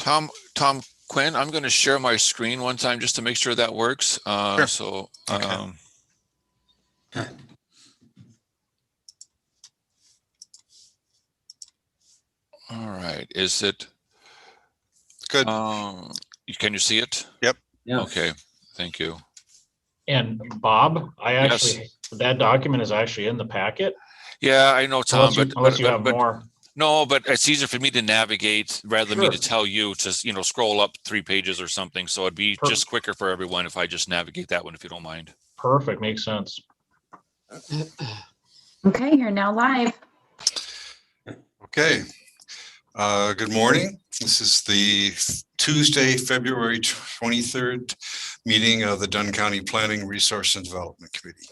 Tom Quinn, I'm going to share my screen one time just to make sure that works. Sure. So, Okay. all right. Is it Good. Can you see it? Yep. Yeah. Okay. Thank you. And Bob, Yes. that document is actually in the packet. Yeah, I know, Tom, Unless you have more. No, but it's easier for me to navigate rather than me to Sure. tell you to, scroll up 3 pages or something. So it'd be just quicker for everyone if I just navigate that one, if you don't mind. Perfect. Makes sense. Okay, you're now live. Okay. Good morning. This is the Tuesday, February 23rd meeting of the Dunn County Planning, Resource and Development Committee.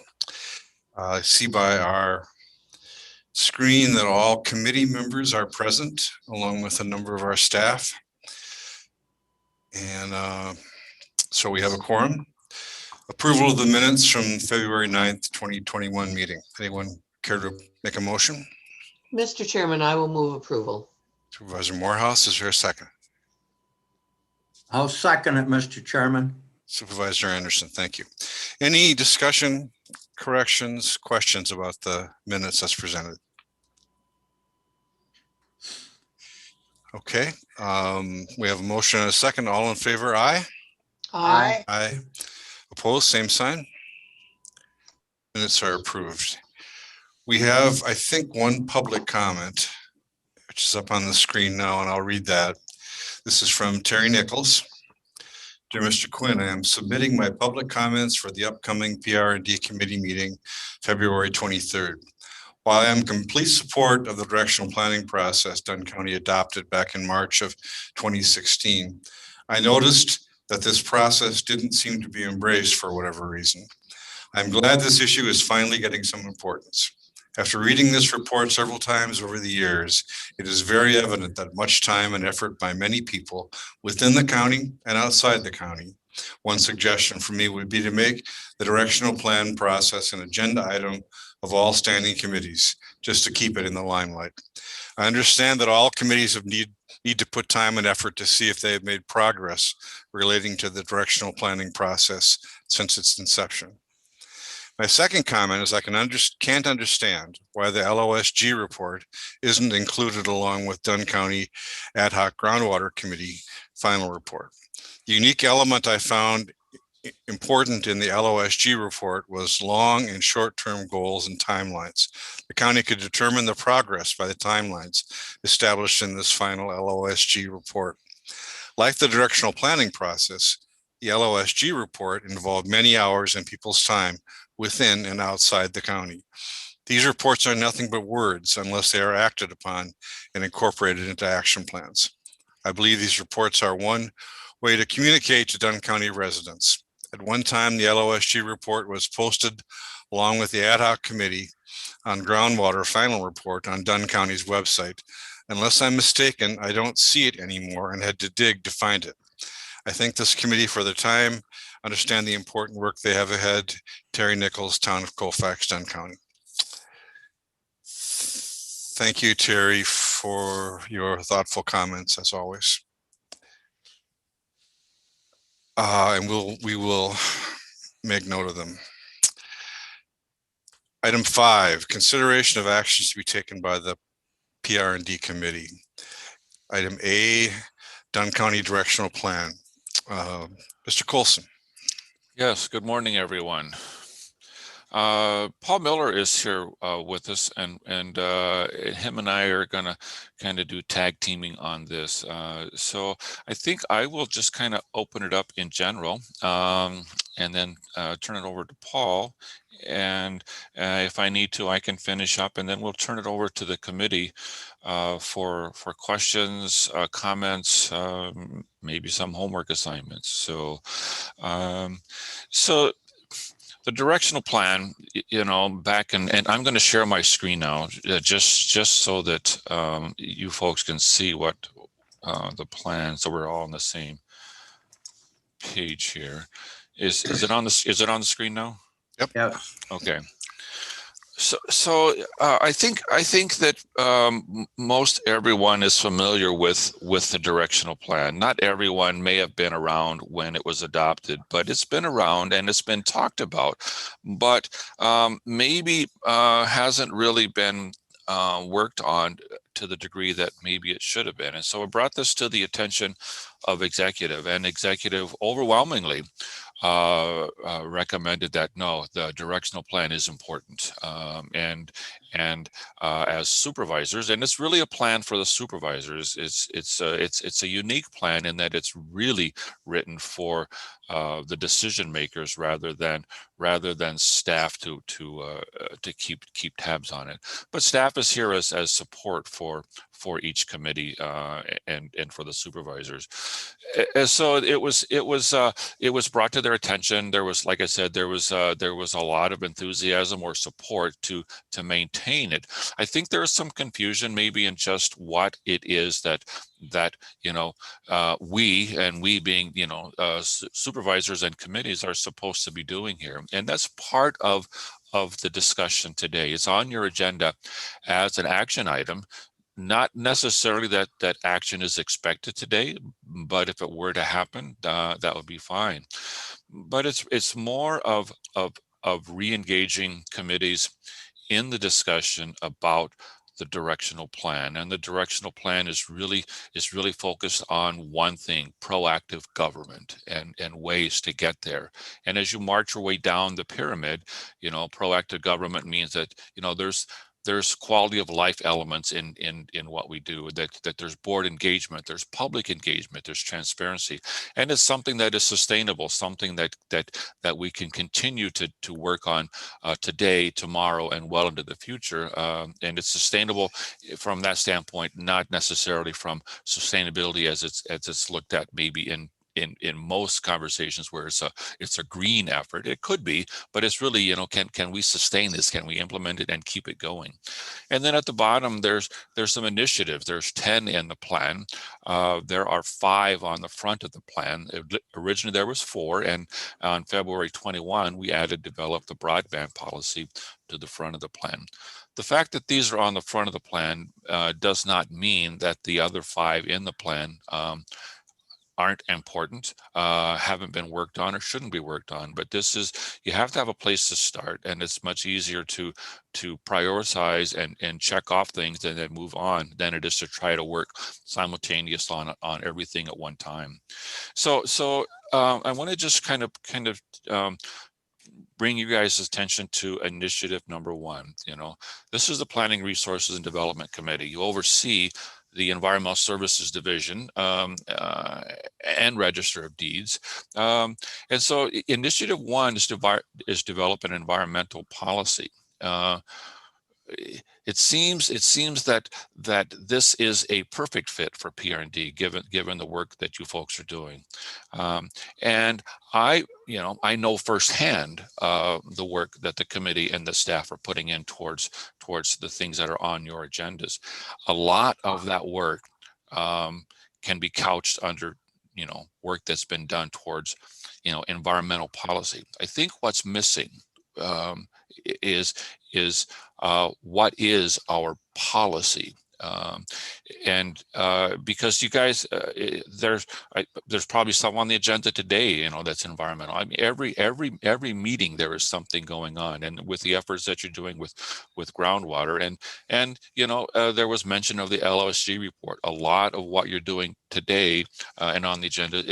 I see by our screen that all committee members are present, along with a number of our staff. And so we have a quorum. Approval of the minutes from February 9th, 2021 meeting. Anyone care to make a motion? Mr. Chairman, I will move approval. Supervisor Morehouse, is there a second? I'll second it, Mr. Chairman. Supervisor Anderson, thank you. Any discussion, corrections, questions about the minutes as presented? Okay, we have a motion and a second. All in favor, aye? Aye. Aye. Opposed, same sign. Minutes are approved. We have, I think, one public comment, which is up on the screen now, and I'll read that. This is from Terry Nichols. Dear Mr. Quinn, I am submitting my public comments for the upcoming PR&D committee meeting, February 23rd. While I am in complete support of the directional planning process Dunn County adopted back in March of 2016, I noticed that this process didn't seem to be embraced for whatever reason. I'm glad this issue is finally getting some importance. After reading this report several times over the years, it is very evident that much time and effort by many people within the county and outside the county. One suggestion for me would be to make the directional plan process an agenda item of all standing committees, just to keep it in the limelight. I understand that all committees need to put time and effort to see if they have made progress relating to the directional planning process since its inception. My second comment is I can't understand why the LOSG report isn't included along with Dunn County Ad Hoc Groundwater Committee final report. The unique element I found important in the LOSG report was long and short-term goals and timelines. The county could determine the progress by the timelines established in this final LOSG report. Like the directional planning process, the LOSG report involved many hours and people's time within and outside the county. These reports are nothing but words unless they are acted upon and incorporated into action plans. I believe these reports are one way to communicate to Dunn County residents. At one time, the LOSG report was posted along with the ad hoc committee on groundwater final report on Dunn County's website. Unless I'm mistaken, I don't see it anymore and had to dig to find it. I thank this committee for their time, understand the important work they have ahead. Terry Nichols, Town of Colfax, Dunn County. Thank you, Terry, for your thoughtful comments as always. And we will make note of them. Item 5, consideration of actions to be taken by the PR&D committee. Item A, Dunn County Directional Plan. Mr. Coulson. Yes, good morning, everyone. Paul Miller is here with us, and him and I are going to kind of do tag teaming on this. So I think I will just kind of open it up in general and then turn it over to Paul. And if I need to, I can finish up, and then we'll turn it over to the committee for questions, comments, maybe some homework assignments. So the directional plan, back and I'm going to share my screen now, just so that you folks can see what the plan. So we're all on the same page here. Is it on the screen now? Yep. Yeah. Okay. I think that most everyone is familiar with the directional plan. Not everyone may have been around when it was adopted, but it's been around and it's been talked about. But maybe hasn't really been worked on to the degree that maybe it should have been. And so I brought this to the attention of executive, and executive overwhelmingly recommended that no, the directional plan is important, and as supervisors, and it's really a plan for the supervisors. It's a unique plan in that it's really written for the decision makers rather than staff to keep tabs on it. But staff is here as support for each committee and for the supervisors. So it was brought to their attention. There was, like I said, there was a lot of enthusiasm or support to maintain it. I think there is some confusion maybe in just what it is that we being supervisors and committees are supposed to be doing here, and that's part of the discussion today. It's on your agenda as an action item. Not necessarily that action is expected today, but if it were to happen, that would be fine. But it's more of re-engaging committees in the discussion about the directional plan, and the directional plan is really focused on one thing: proactive government and ways to get there. And as you march your way down the pyramid, proactive government means that there's quality of life elements in what we do, that there's board engagement, there's public engagement, there's transparency, and it's something that is sustainable, something that we can continue to work on today, tomorrow, and well into the future. And it's sustainable from that standpoint, not necessarily from sustainability as it's looked at maybe in most conversations where it's a green effort. It could be, but it's really, can we sustain this? Can we implement it and keep it going? And then at the bottom, there's some initiatives. There's 10 in the plan. There are 5 on the front of the plan. Originally there was 4, and on February 21, we developed the broadband policy to the front of the plan. The fact that these are on the front of the plan does not mean that the other 5 in the plan aren't important, haven't been worked on, or shouldn't be worked on. But you have to have a place to start, and it's much easier to prioritize and check off things and then move on than it is to try to work simultaneous on everything at one time. So I want to just kind of bring you guys' attention to initiative number 1. This is the Planning, Resources, and Development Committee. You oversee the Environmental Services Division and Register of Deeds. And so Initiative 1 is develop an environmental policy. It seems that this is a perfect fit for PR&D given the work that you folks are doing. And I know firsthand the work that the committee and the staff are putting in towards the things that are on your agendas. A lot of that work can be couched under work that's been done towards environmental policy. I think what's missing is what is our policy? Because you guys, there's probably some on the agenda today, that's environmental. I mean, every meeting there is something going on, and with the efforts that you're doing with groundwater, and there was mention of the LOSG report. A lot of what you're doing today and on the agenda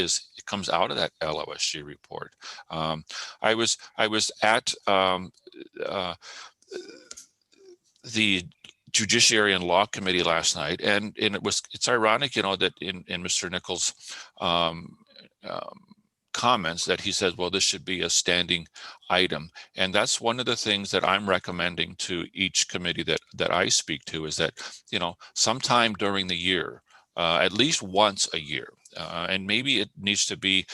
comes out of that LOSG report. I was at the Judiciary and Law Committee last night, and it's ironic, that in Mr. Nichols' comments that he said, well, this should be a standing item. And that's one of the things that I'm recommending to each committee that I speak to, is that, sometime during the year, at least once a year, and maybe it needs to be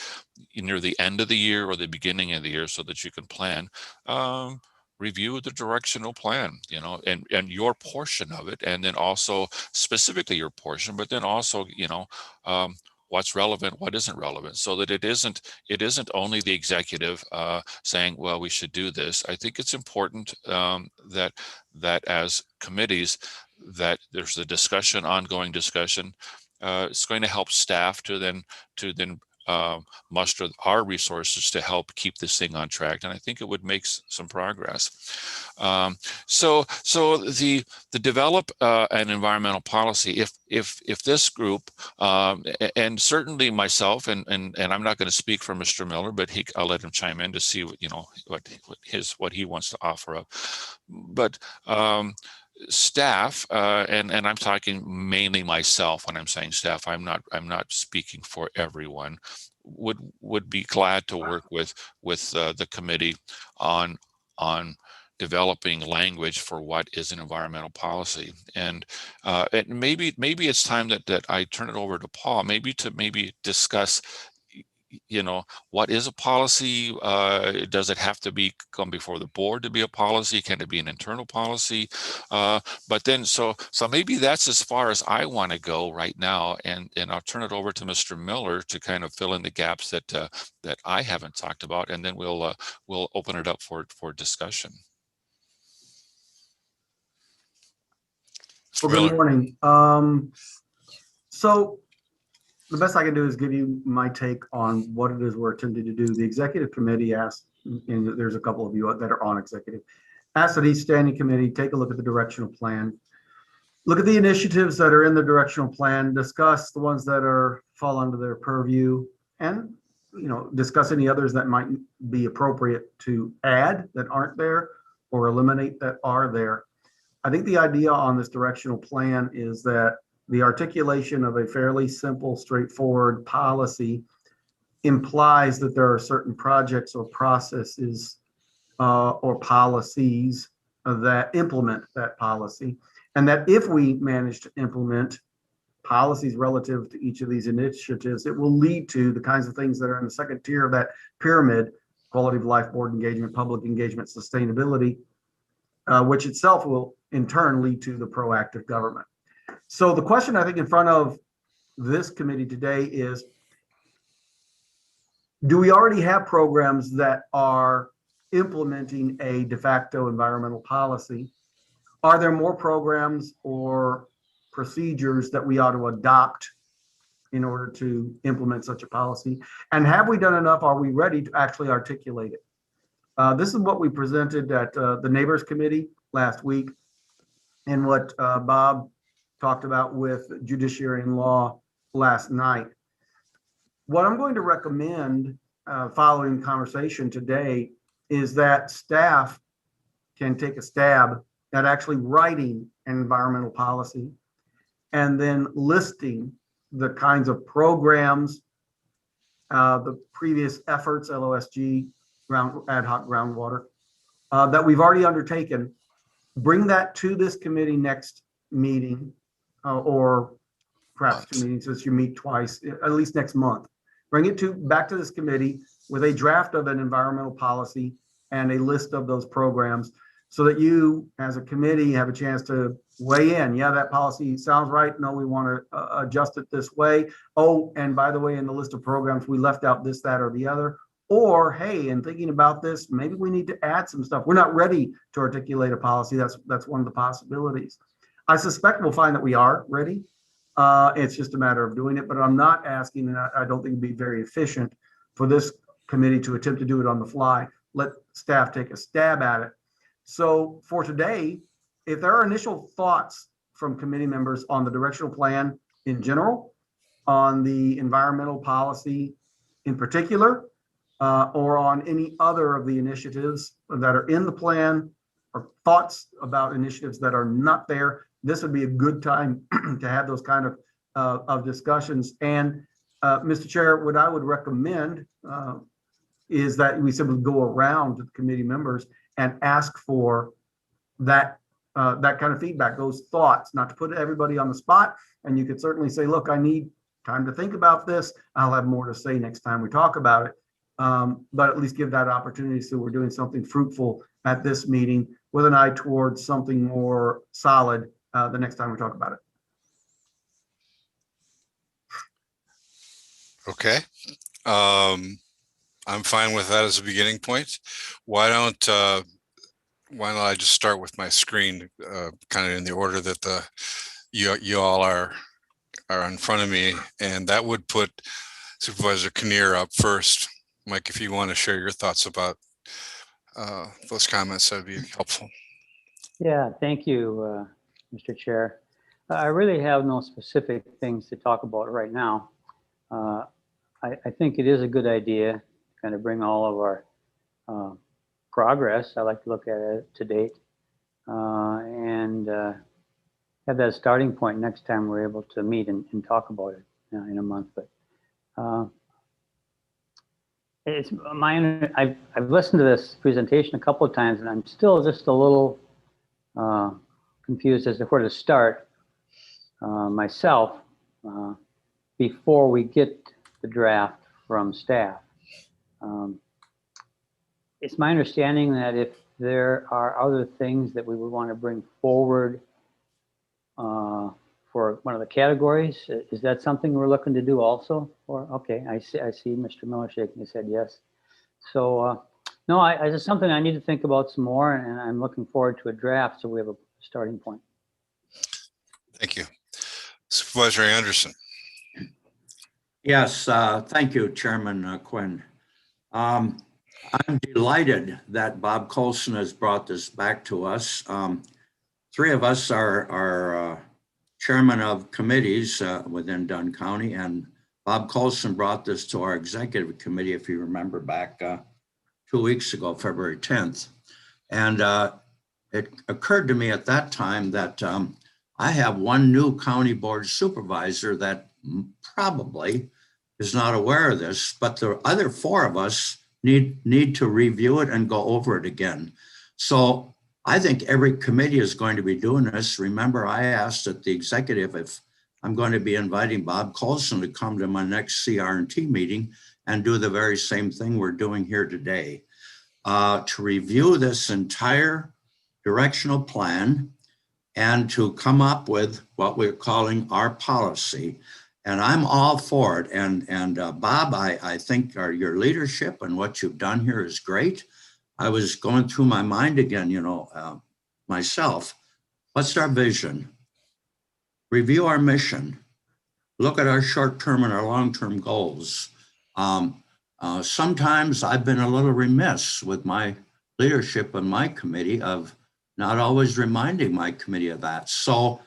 near the end of the year or the beginning of the year so that you can plan, review the directional plan, and your portion of it, and then also specifically your portion, but then also, what's relevant, what isn't relevant, so that it isn't only the executive saying, well, we should do this. I think it's important that as committees, that there's a discussion, ongoing discussion. It's going to help staff to then muster our resources to help keep this thing on track, and I think it would make some progress. So the develop an environmental policy. If this group and certainly myself, and I'm not going to speak for Mr. Miller, but I'll let him chime in to see what he wants to offer up. But staff, and I'm talking mainly myself when I'm saying staff. I'm not speaking for everyone. Would be glad to work with the committee on developing language for what is an environmental policy, and maybe it's time that I turn it over to Paul, maybe discuss, what is a policy? Does it have to come before the board to be a policy? Can it be an internal policy? But then, so maybe that's as far as I want to go right now, and I'll turn it over to Mr. Miller to kind of fill in the gaps that I haven't talked about, and then we'll open it up for discussion. Mr. Well, Miller. good morning. So the best I can do is give you my take on what it is we're attempting to do. The executive committee asked, and there's a couple of you that are on executive, asked that each standing committee take a look at the directional plan, look at the initiatives that are in the directional plan, discuss the ones that fall under their purview, and discuss any others that might be appropriate to add that aren't there or eliminate that are there. I think the idea on this directional plan is that the articulation of a fairly simple, straightforward policy implies that there are certain projects or processes or policies that implement that policy. And that if we manage to implement policies relative to each of these initiatives, it will lead to the kinds of things that are in the second tier of that pyramid: quality of life, board engagement, public engagement, sustainability, which itself will in turn lead to the proactive government. So the question I think in front of this committee today is, do we already have programs that are implementing a de facto environmental policy? Are there more programs or procedures that we ought to adopt in order to implement such a policy? And have we done enough? Are we ready to actually articulate it? This is what we presented at the Neighbors Committee last week, and what Bob talked about with Judiciary and Law last night. What I'm going to recommend following conversation today is that staff can take a stab at actually writing an environmental policy and then listing the kinds of programs, the previous efforts, LOSG, ad hoc groundwater, that we've already undertaken. Bring that to this committee next meeting, or perhaps 2 meetings since you meet twice, at least next month. Bring it back to this committee with a draft of an environmental policy and a list of those programs, so that you as a committee have a chance to weigh in. Yeah, that policy sounds right. No, we want to adjust it this way. Oh, and by the way, in the list of programs, we left out this, that, or the other. Or, hey, in thinking about this, maybe we need to add some stuff. We're not ready to articulate a policy. That's one of the possibilities. I suspect we'll find that we are ready. It's just a matter of doing it, but I'm not asking, and I don't think it'd be very efficient for this committee to attempt to do it on the fly. Let staff take a stab at it. So for today, if there are initial thoughts from committee members on the directional plan in general, on the environmental policy in particular, or on any other of the initiatives that are in the plan, or thoughts about initiatives that are not there, this would be a good time to have those kind of discussions. And Mr. Chair, what I would recommend is that we simply go around to the committee members and ask for that kind of feedback, those thoughts, not to put everybody on the spot. And you could certainly say, look, I need time to think about this. I'll have more to say next time we talk about it. But at least give that opportunity, so we're doing something fruitful at this meeting with an eye towards something more solid the next time we talk about it. Okay. I'm fine with that as a beginning point. Why don't I just start with my screen, kind of in the order that you all are in front of me, and that would put Supervisor Kinnear up first. Mike, if you want to share your thoughts about those comments, that'd be helpful. Yeah, thank you, Mr. Chair. I really have no specific things to talk about right now. I think it is a good idea to kind of bring all of our progress, I like to look at it to date, and have that starting point next time we're able to meet and talk about it in a month. But it's I've listened to this presentation a couple of times, and I'm still just a little confused as to where to start myself before we get the draft from staff. It's my understanding that if there are other things that we would want to bring forward for one of the categories, is that something we're looking to do also? Or okay, I see Mr. Miller shaking his head yes. So no, it's something I need to think about some more, and I'm looking forward to a draft so we have a starting point. Thank you. Supervisor Anderson. Yes, thank you, Chairman Quinn. I'm delighted that Bob Colson has brought this back to us. Three of us are chairman of committees within Dunn County, and Bob Colson brought this to our executive committee, if you remember back 2 weeks ago, February 10th. And it occurred to me at that time that I have one new county board supervisor that probably is not aware of this, but the other four of us need to review it and go over it again. So I think every committee is going to be doing this. Remember, I asked at the executive if I'm going to be inviting Bob Colson to come to my next CR&T meeting and do the very same thing we're doing here today, to review this entire directional plan and to come up with what we're calling our policy. And I'm all for it. And Bob, I think your leadership and what you've done here is great. I was going through my mind again, myself. What's our vision? Review our mission. Look at our short-term and our long-term goals. Sometimes I've been a little remiss with my leadership and my committee of not always reminding my committee of that. So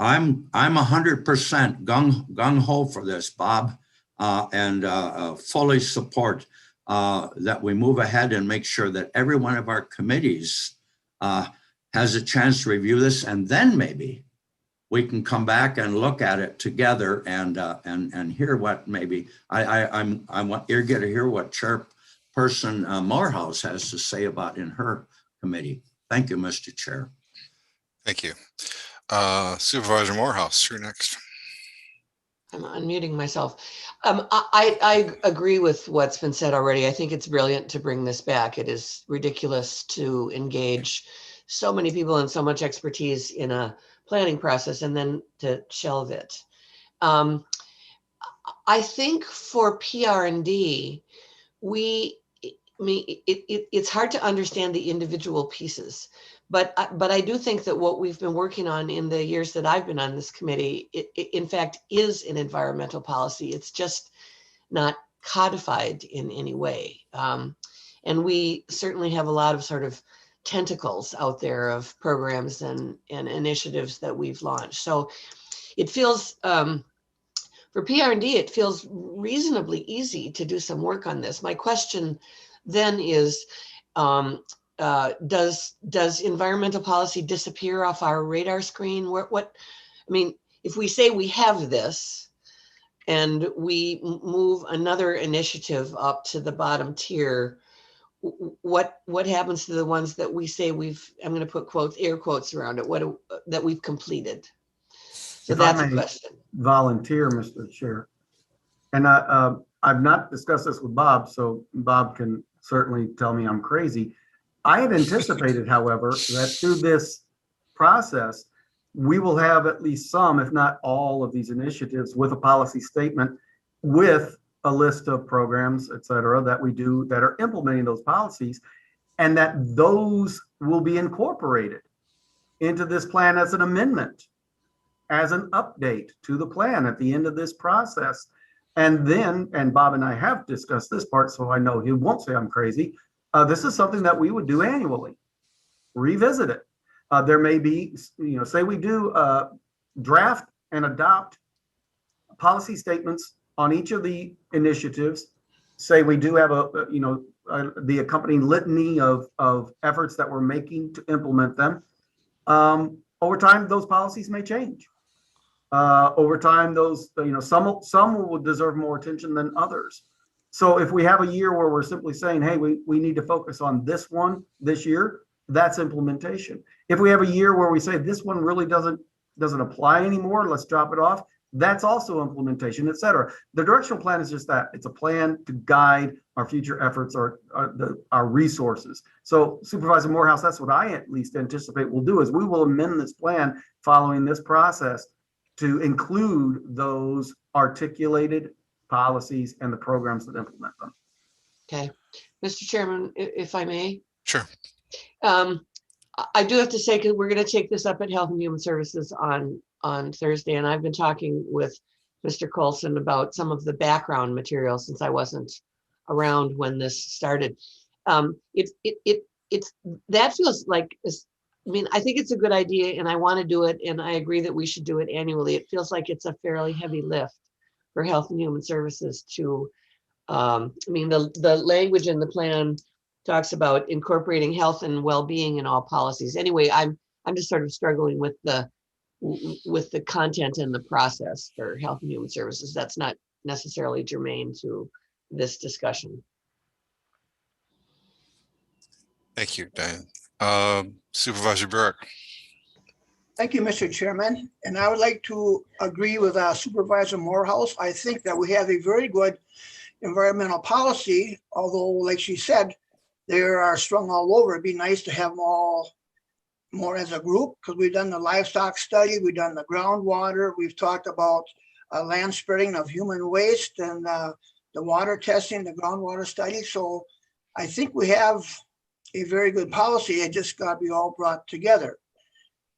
I'm 100% gung-ho for this, Bob, and fully support that we move ahead and make sure that every one of our committees has a chance to review this, and then maybe we can come back and look at it together and hear what maybe I want you to hear what Chairperson Morehouse has to say about in her committee. Thank you, Mr. Chair. Thank you. Supervisor Morehouse, you're next. I'm unmuting myself. I agree with what's been said already. I think it's brilliant to bring this back. It is ridiculous to engage so many people and so much expertise in a planning process and then to shelve it. I think for PR&D, it's hard to understand the individual pieces, but I do think that what we've been working on in the years that I've been on this committee, it in fact is an environmental policy. It's just not codified in any way. And we certainly have a lot of sort of tentacles out there of programs and initiatives that we've launched. So it feels, for PR&D, it feels reasonably easy to do some work on this. My question then is, does environmental policy disappear off our radar screen? If we say we have this and we move another initiative up to the bottom tier, what happens to the ones that we say I'm going to put quotes, air quotes around it, that we've completed? So that's a question. Volunteer, Mr. Chair. And I've not discussed this with Bob, so Bob can certainly tell me I'm crazy. I had anticipated, however, that through this process, we will have at least some, if not all, of these initiatives with a policy statement with a list of programs, et cetera, that we do that are implementing those policies, and that those will be incorporated into this plan as an amendment, as an update to the plan at the end of this process. And then, and Bob and I have discussed this part, so I know he won't say I'm crazy. This is something that we would do annually, revisit it. There may be, say we do draft and adopt policy statements on each of the initiatives. Say we do have the accompanying litany of efforts that we're making to implement them. Over time, those policies may change. Over time, those, some will deserve more attention than others. So if we have a year where we're simply saying, hey, we need to focus on this one this year, that's implementation. If we have a year where we say this one really doesn't apply anymore, let's drop it off, that's also implementation, et cetera. The directional plan is just that. It's a plan to guide our future efforts, or our resources. So Supervisor Morehouse, that's what I at least anticipate we'll do, is we will amend this plan following this process to include those articulated policies and the programs that implement them. Okay. Mr. Chairman, if I may. Sure. I do have to say, because we're going to take this up at Health and Human Services on Thursday, and I've been talking with Mr. Colson about some of the background material since I wasn't around when this started. That feels like, I think it's a good idea, and I want to do it, and I agree that we should do it annually. It feels like it's a fairly heavy lift for Health and Human Services to, the language in the plan talks about incorporating health and well-being in all policies. Anyway, I'm just sort of struggling with the content and the process for Health and Human Services. That's not necessarily germane to this discussion. Thank you, Diane. Supervisor Burke. Thank you, Mr. Chairman. And I would like to agree with Supervisor Morehouse. I think that we have a very good environmental policy, although, like she said, they are strung all over. It'd be nice to have them all more as a group, because we've done the livestock study, we've done the groundwater, we've talked about land spreading of human waste, and the water testing, the groundwater study. So I think we have a very good policy. It just got to be all brought together.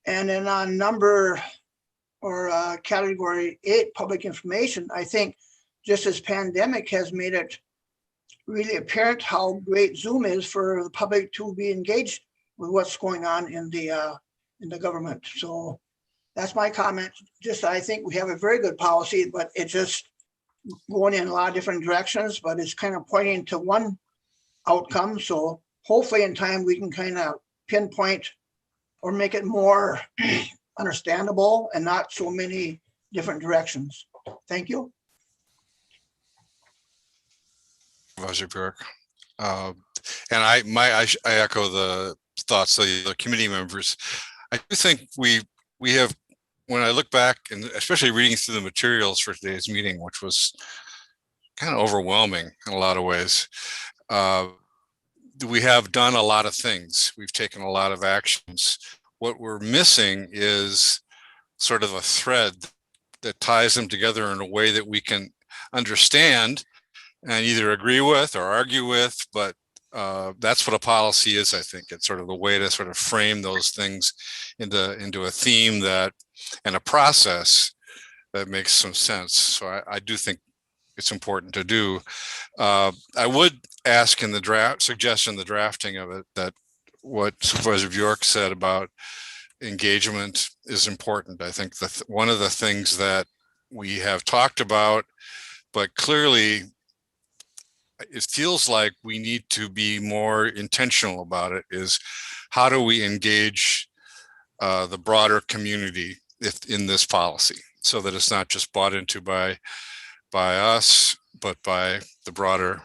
And then on category 8, public information, I think just this pandemic has made it really apparent how great Zoom is for the public to be engaged with what's going on in the government. So that's my comment. Just, I think we have a very good policy, but it's just going in a lot of different directions, but it's kind of pointing to one outcome. So hopefully in time we can kind of pinpoint or make it more understandable and not so many different directions. Thank you. Supervisor Burke. And I echo the thoughts of the committee members. I do think we have, when I look back, and especially reading through the materials for today's meeting, which was kind of overwhelming in a lot of ways, we have done a lot of things. We've taken a lot of actions. What we're missing is sort of a thread that ties them together in a way that we can understand and either agree with or argue with, but that's what a policy is. I think it's sort of the way to sort of frame those things into a theme that and a process that makes some sense. So I do think it's important to do. I would ask in the suggestion the drafting of it, that what Supervisor Bjork said about engagement is important. I think one of the things that we have talked about, but clearly it feels like we need to be more intentional about it, is how do we engage the broader community in this policy, so that it's not just bought into by us, but by the broader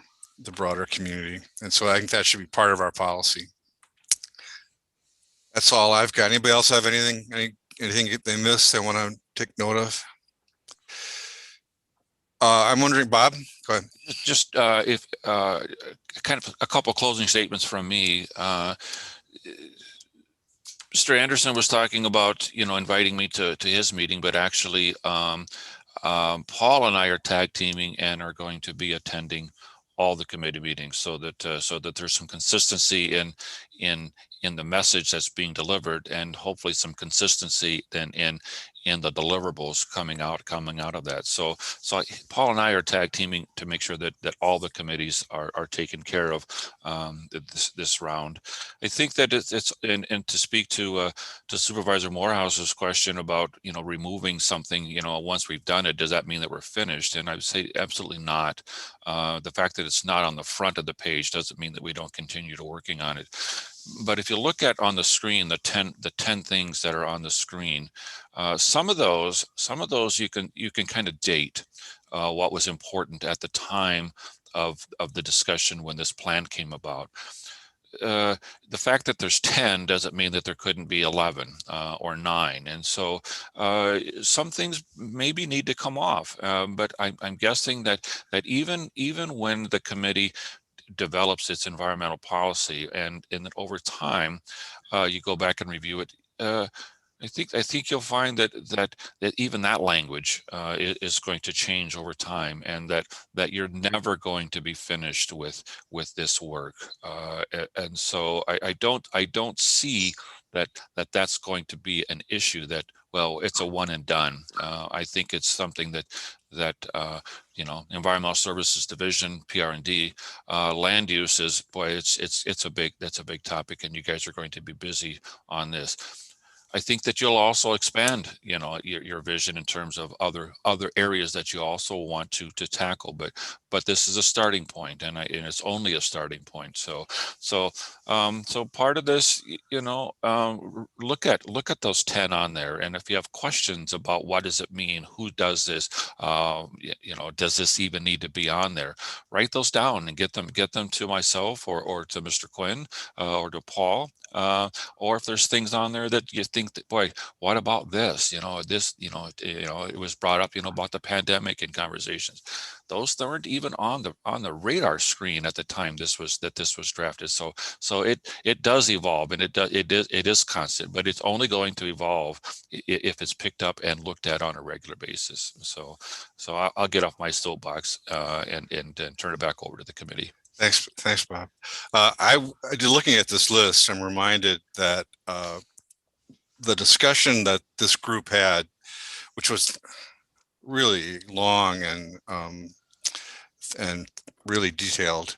community. And so I think that should be part of our policy. That's all I've got. Anybody else have anything they missed they want to take note of? I'm wondering, Bob, go ahead. Just if kind of a couple closing statements from me. Mr. Anderson was talking about, inviting me to his meeting, but actually Paul and I are tag teaming and are going to be attending all the committee meetings so that there's some consistency in the message that's being delivered, and hopefully some consistency then in the deliverables coming out of that. So Paul and I are tag teaming to make sure that all the committees are taken care of this round. I think that it's and to speak to Supervisor Morehouse's question about, you know, removing something, you know, once we've done it, does that mean that we're finished? And I would say absolutely not. The fact that it's not on the front of the page doesn't mean that we don't continue to working on it. But if you look at on the screen, the 10 things that are on the screen, some of those you can kind of date what was important at the time of the discussion when this plan came about. The fact that there's 10 doesn't mean that there couldn't be 11 or 9. And so some things maybe need to come off. But I'm guessing that even when the committee develops its environmental policy and then over time you go back and review it, I think you'll find that even that language is going to change over time, and that you're never going to be finished with this work. And so I don't see that's going to be an issue that, well, it's a one and done. I think it's something that you know, Environmental Services Division, PR&D, land use is, boy, that's a big topic, and you guys are going to be busy on this. I think that you'll also expand, you know, your vision in terms of other areas that you also want to tackle, but this is a starting point, and it's only a starting point. So part of this, you know, look at those 10 on there, and if you have questions about what does it mean, who does this, you know, does this even need to be on there, write those down and get them to myself or to Mr. Quinn or to Paul. Or if there's things on there that you think that, boy, what about this? You know, this, it was brought up, you know, about the pandemic in conversations. Those weren't even on the radar screen at the time this was drafted. So it does evolve, and it is constant, but it's only going to evolve if it's picked up and looked at on a regular basis. So I'll get off my soapbox and turn it back over to the committee. Thanks, Bob. Looking at this list, I'm reminded that the discussion that this group had, which was really long and really detailed,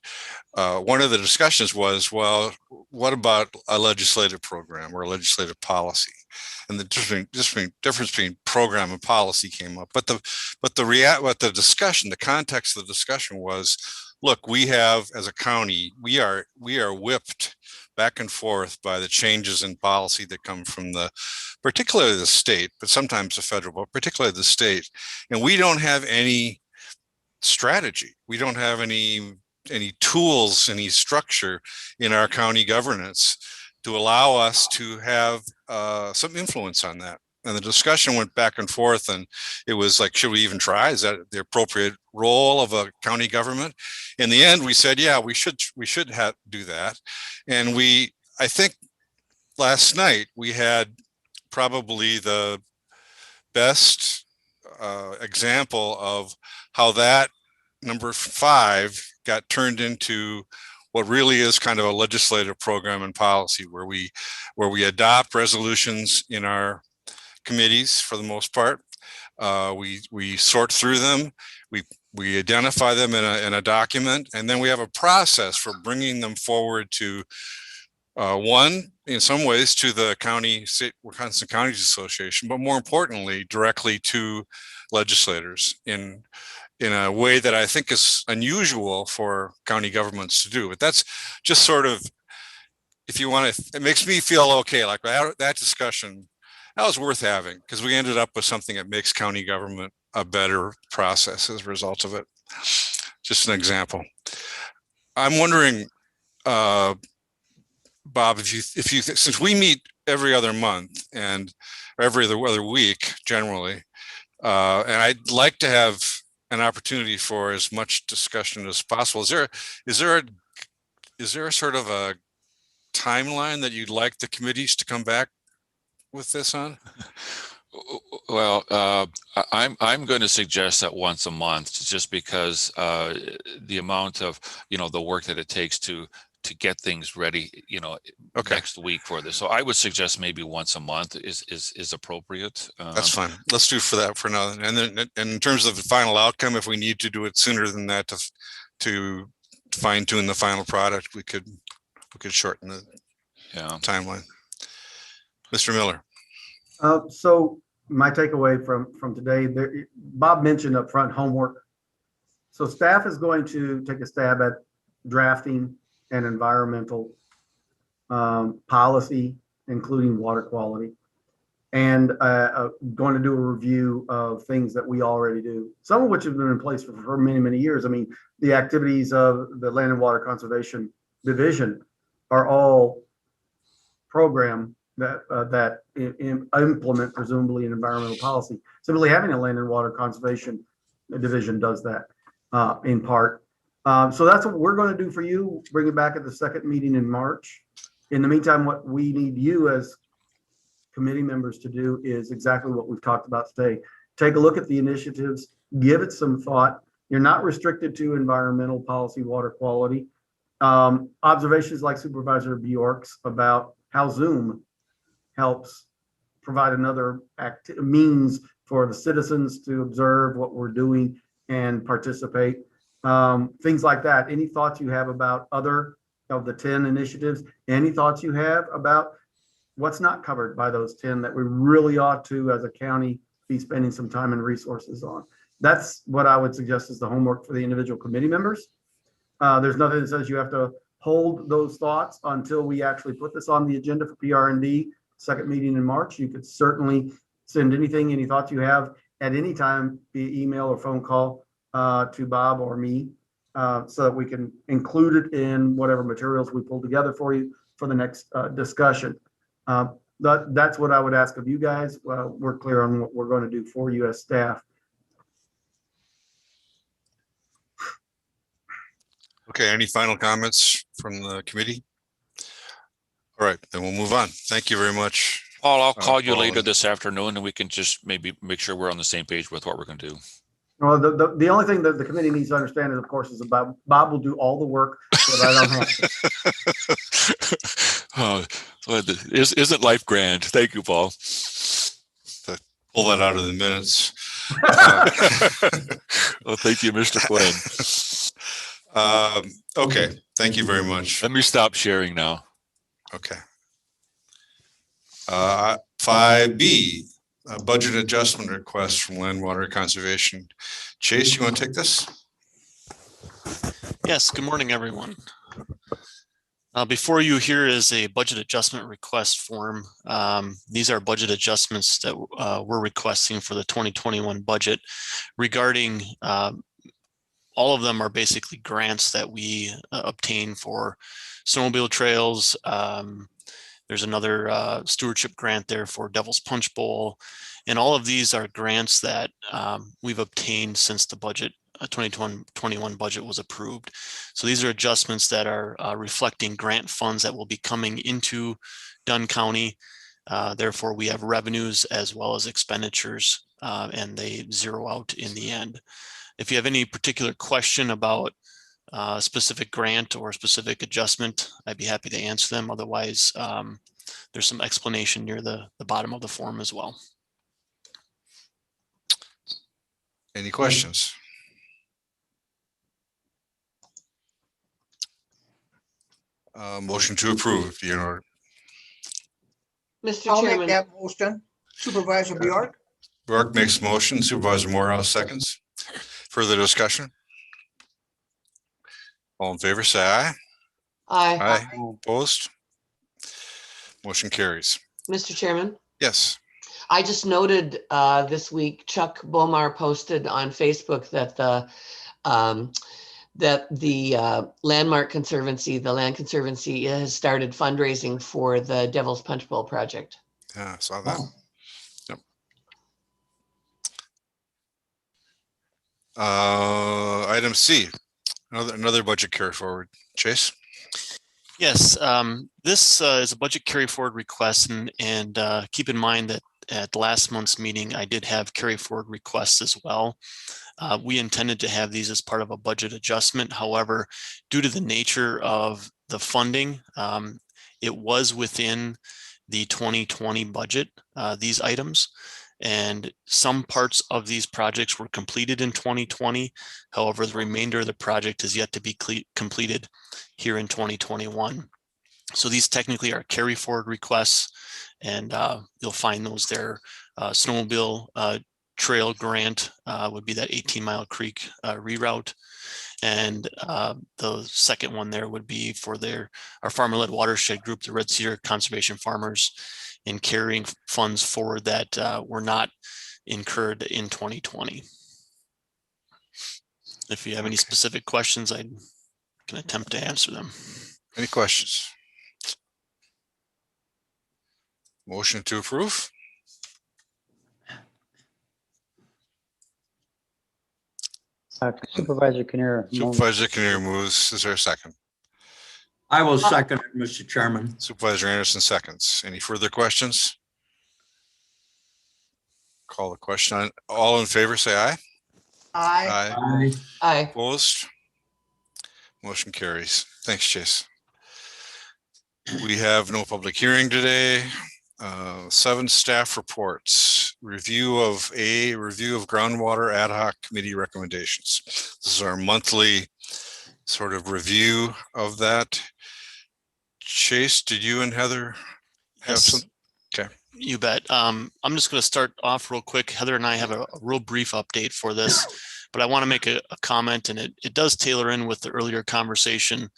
one of the discussions was, well, what about a legislative program or a legislative policy? And the difference between program and policy came up. But the discussion, the context of the discussion was, look, we have, as a county, we are whipped back and forth by the changes in policy that come from particularly the state, but sometimes the federal, but particularly the state. And we don't have any strategy. We don't have any tools, any structure in our county governance to allow us to have some influence on that. And the discussion went back and forth, and it was like, should we even try? Is that the appropriate role of a county government? In the end, we said, yeah, we should do that. And I think last night we had probably the best example of how that number 5 got turned into what really is kind of a legislative program and policy, where we adopt resolutions in our committees for the most part. We sort through them, we identify them in a document, and then we have a process for bringing them forward to one, in some ways, to the Wisconsin Counties Association, but more importantly, directly to legislators in a way that I think is unusual for county governments to do. But that's just sort of, if you want to, it makes me feel okay, like that discussion, that was worth having, because we ended up with something that makes county government a better process as a result of it. Just an example. I'm wondering, Bob, if you since we meet every other month and every other week generally, and I'd like to have an opportunity for as much discussion as possible. Is there a sort of a timeline that you'd like the committees to come back with this on? Well, I'm going to suggest that once a month, just because the amount of, the work that it takes to get things ready, Okay, next week for this. So I would suggest maybe once a month is appropriate. that's fine. Let's do for that for now. And then in terms of the final outcome, if we need to do it sooner than that to fine tune the final product, we could shorten the Yeah. timeline. Mr. Miller. So my takeaway from today, Bob mentioned upfront homework. So staff is going to take a stab at drafting an environmental policy, including water quality, and going to do a review of things that we already do, some of which have been in place for many, many years. I mean, the activities of the Land and Water Conservation Division are all program that implement presumably an environmental policy. Simply having a Land and Water Conservation Division does that in part. So that's what we're going to do for you. Bring it back at the second meeting in March. In the meantime, what we need you as committee members to do is exactly what we've talked about today. Take a look at the initiatives, give it some thought. You're not restricted to environmental policy, water quality. Observations like Supervisor Bjork's about how Zoom helps provide another means for the citizens to observe what we're doing and participate. Things like that. Any thoughts you have about other of the 10 initiatives? Any thoughts you have about what's not covered by those 10 that we really ought to, as a county, be spending some time and resources on? That's what I would suggest is the homework for the individual committee members. There's nothing that says you have to hold those thoughts until we actually put this on the agenda for PR&D second meeting in March. You could certainly send any thoughts you have at any time via email or phone call to Bob or me, so that we can include it in whatever materials we pull together for you for the next discussion. That's what I would ask of you guys. We're clear on what we're going to do for you as staff. Okay, any final comments from the committee? All right, then we'll move on. Thank you very much. Paul, I'll call you Paul, later this afternoon, and we can just maybe make sure we're on the same page with what we're going to do. Well, the only thing that the committee needs to understand is, of course, is about Bob will do all the work that I don't have to. Isn't life grand? Thank you, Paul. Pull that out of the minutes. Well, thank you, Mr. Quinn. Okay, thank you very much. Let me stop sharing now. Okay. 5B, a budget adjustment request from Land Water Conservation. Chase, you want to take this? Yes, good morning, everyone. Before you, here is a budget adjustment request form. These are budget adjustments that we're requesting for the 2021 budget. Regarding all of them are basically grants that we obtain for snowmobile trails. There's another stewardship grant there for Devil's Punch Bowl. And all of these are grants that we've obtained since the budget 2021 budget was approved. So these are adjustments that are reflecting grant funds that will be coming into Dunn County. Therefore, we have revenues as well as expenditures, and they zero out in the end. If you have any particular question about a specific grant or a specific adjustment, I'd be happy to answer them. Otherwise, there's some explanation near the bottom of the form as well. Any questions? Motion to approve, Mr. I'll make Chairman, that motion. Supervisor Bjork? Bjork makes motion, Supervisor Morehouse seconds. Further discussion? All in favor, say aye. aye. Aye. Opposed? Motion carries. Mr. Chairman, Yes. I just noted this week, Chuck Bomar posted on Facebook that the Landmark Conservancy, the Land Conservancy, has started fundraising for the Devil's Punch Bowl project. Yeah, I saw that. Yep. Item C, another budget carry forward. Chase? Yes, this is a budget carry forward request, and keep in mind that at last month's meeting, I did have carry forward requests as well. We intended to have these as part of a budget adjustment. However, due to the nature of the funding, it was within the 2020 budget, these items. And some parts of these projects were completed in 2020. However, the remainder of the project is yet to be completed here in 2021. So these technically are carry forward requests, and you'll find those there. Snowmobile trail grant would be that 18-mile creek reroute. And the second one there would be for our farmer-led watershed group, the Red Cedar Conservation Farmers, in carrying funds forward that were not incurred in 2020. If you have any specific questions, I can attempt to answer them. Any questions? Motion to approve? Supervisor Kinnear. Supervisor Kinnear moves. Is there a second? I will second it, Mr. Chairman. Supervisor Anderson seconds. Any further questions? Call the question on. All in favor, say aye. Aye. Aye. Aye. Opposed? Motion carries. Thanks, Chase. We have no public hearing today. 7 staff reports. Review of groundwater ad hoc committee recommendations. This is our monthly sort of review of that. Chase, did you and Heather have Yes. some? Okay. You bet. I'm just going to start off real quick. Heather and I have a real brief update for this, but I want to make a comment, and it does tailor in with the earlier conversation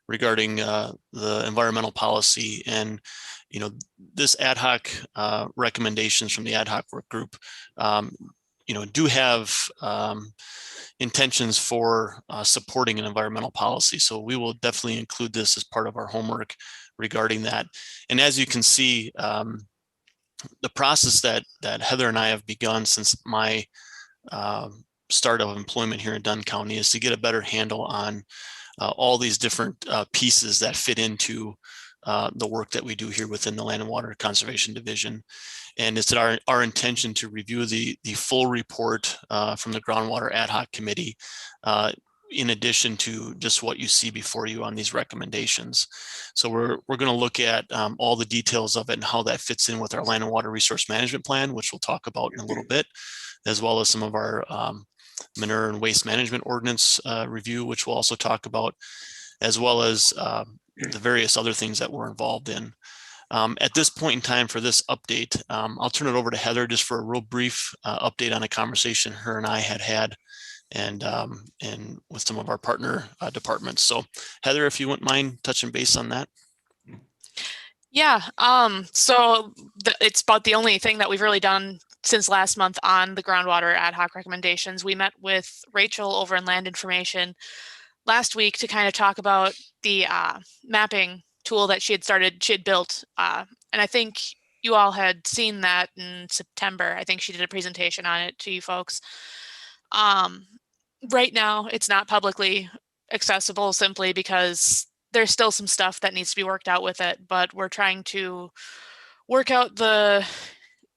regarding the environmental policy. And this ad hoc recommendations from the ad hoc work group, do have intentions for supporting an environmental policy. So we will definitely include this as part of our homework regarding that. And as you can see, the process that Heather and I have begun since my start of employment here in Dunn County is to get a better handle on all these different pieces that fit into the work that we do here within the Land and Water Conservation Division. And it's our intention to review the full report from the Groundwater Ad Hoc Committee, in addition to just what you see before you on these recommendations. So we're going to look at all the details of it and how that fits in with our Land and Water Resource Management Plan, which we'll talk about in a little bit, as well as some of our manure and waste management ordinance review, which we'll also talk about, as well as the various other things that we're involved in. At this point in time for this update, I'll turn it over to Heather just for a real brief update on a conversation her and I had and with some of our partner departments. So Heather, if you wouldn't mind touching base on that. Yeah, so it's about the only thing that we've really done since last month on the groundwater ad hoc recommendations. We met with Rachel over in Land Information last week to kind of talk about the mapping tool that she had built. And I think you all had seen that in September. I think she did a presentation on it to you folks. Right now, it's not publicly accessible simply because there's still some stuff that needs to be worked out with it, but we're trying to work out the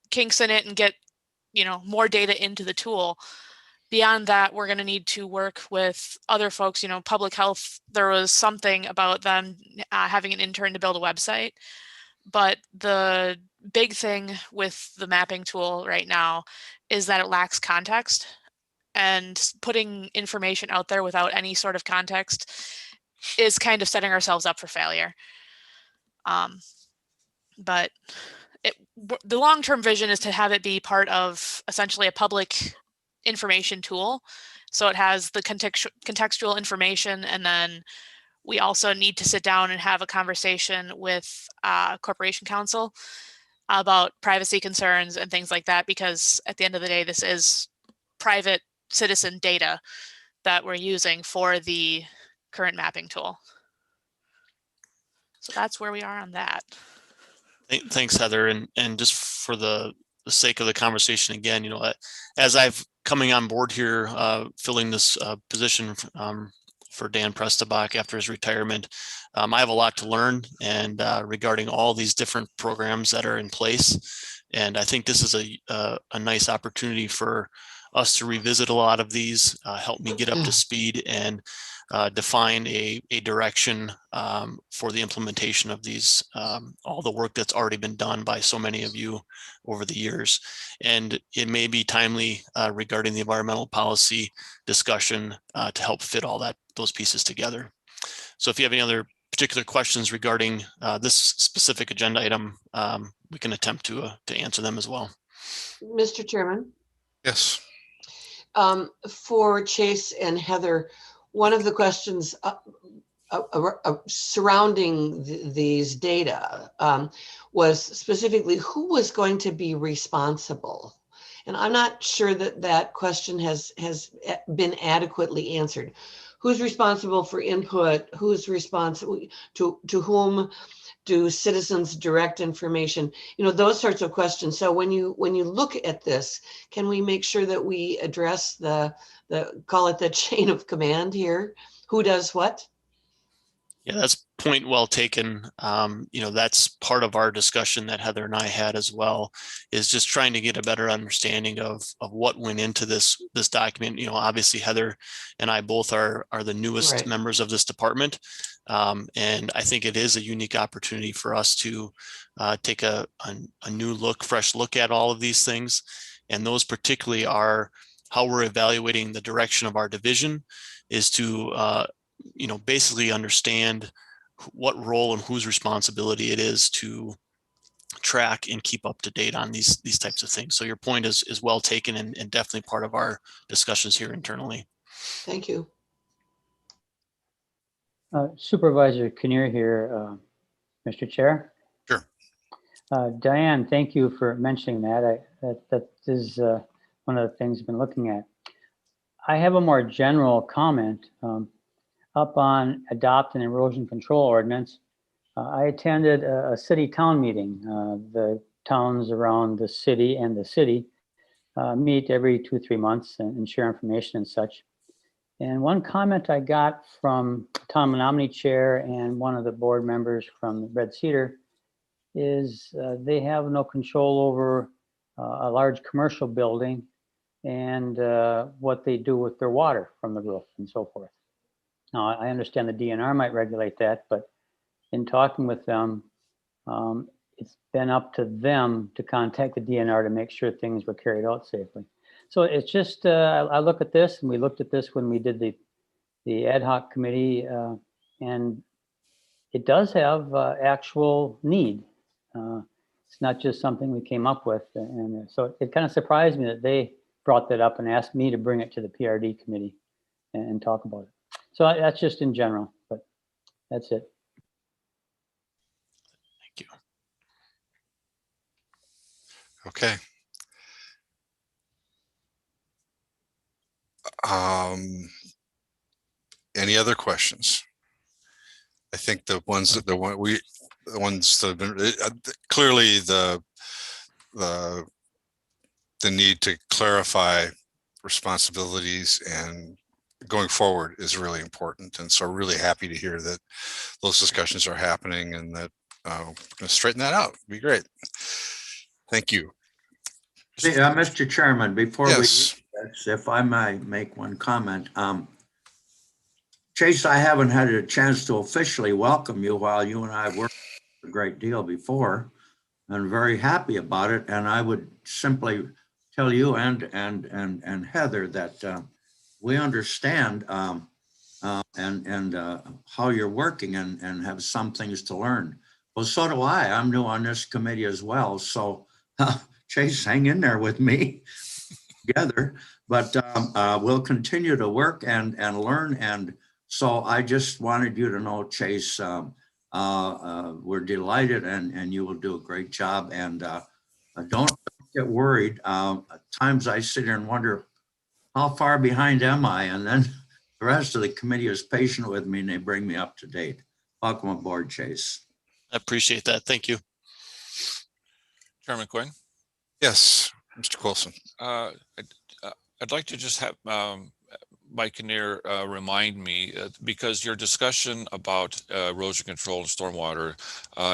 kinks in it and get, more data into the tool. Beyond that, we're going to need to work with other folks, public health. There was something about them having an intern to build a website, but the big thing with the mapping tool right now is that it lacks context, and putting information out there without any sort of context is kind of setting ourselves up for failure. But the long-term vision is to have it be part of essentially a public information tool. So it has the contextual information, and then we also need to sit down and have a conversation with Corporation Counsel about privacy concerns and things like that, because at the end of the day, this is private citizen data that we're using for the current mapping tool. So that's where we are on that. Thanks, Heather. And just for the sake of the conversation again, as I've coming on board here, filling this position for Dan Prestabach after his retirement, I have a lot to learn and regarding all these different programs that are in place. And I think this is a nice opportunity for us to revisit a lot of these, help me get up to speed and define a direction for the implementation of these, all the work that's already been done by so many of you over the years. And it may be timely regarding the environmental policy discussion to help fit all those pieces together. So if you have any other particular questions regarding this specific agenda item, we can attempt to answer them as well. Mr. Chairman, Yes. for Chase and Heather, one of the questions surrounding these data was specifically who was going to be responsible. And I'm not sure that that question has been adequately answered. Who's responsible for input? Who's responsible to whom do citizens direct information? You know, those sorts of questions. So when you look at this, can we make sure that we address the call it the chain of command here? Who does what? Yeah, that's point well taken. You know, that's part of our discussion that Heather and I had as well, is just trying to get a better understanding of what went into this document. You know, obviously Heather and I both are the newest Right. members of this department. And I think it is a unique opportunity for us to take a new look, fresh look at all of these things. And those particularly are how we're evaluating the direction of our division, is to you know, basically understand what role and whose responsibility it is to track and keep up to date on these types of things. So your point is well taken and definitely part of our discussions here internally. Thank you. Supervisor Kinnear here, Mr. Chair. Sure. Diane, thank you for mentioning that. That is one of the things I've been looking at. I have a more general comment. Up on adopt an erosion control ordinance, I attended a city town meeting. The towns around the city and the city meet every 2-3 months and share information and such. And one comment I got from Tom Menominee Chair and one of the board members from Red Cedar is they have no control over a large commercial building and what they do with their water from the roof and so forth. Now, I understand the DNR might regulate that, but in talking with them, it's been up to them to contact the DNR to make sure things were carried out safely. So it's just, I look at this, and we looked at this when we did the ad hoc committee, and it does have actual need. It's not just something we came up with. And so it kind of surprised me that they brought that up and asked me to bring it to the PR&D committee and talk about it. So that's just in general, but that's it. Thank you. Okay. Any other questions? I think the ones that have been clearly the need to clarify responsibilities and going forward is really important. And so really happy to hear that those discussions are happening and that we're going to straighten that out. It'd be great. Thank you. Mr. Chairman, before Yes. if I might make one comment. Chase, I haven't had a chance to officially welcome you while you and I worked a great deal before. I'm very happy about it. And I would simply tell you and Heather that we understand and how you're working and have some things to learn. Well, so do I. I'm new on this committee as well. So Chase, hang in there with me together. But we'll continue to work and learn. And so I just wanted you to know, Chase, we're delighted and you will do a great job. And don't get worried. At times I sit here and wonder, how far behind am I? And then the rest of the committee is patient with me and they bring me up to date. Welcome aboard, Chase. I appreciate that. Thank you. Chairman Quinn. Yes, Mr. Coulson. I'd like to just have Mike Kinnear remind me, because your discussion about erosion control and stormwater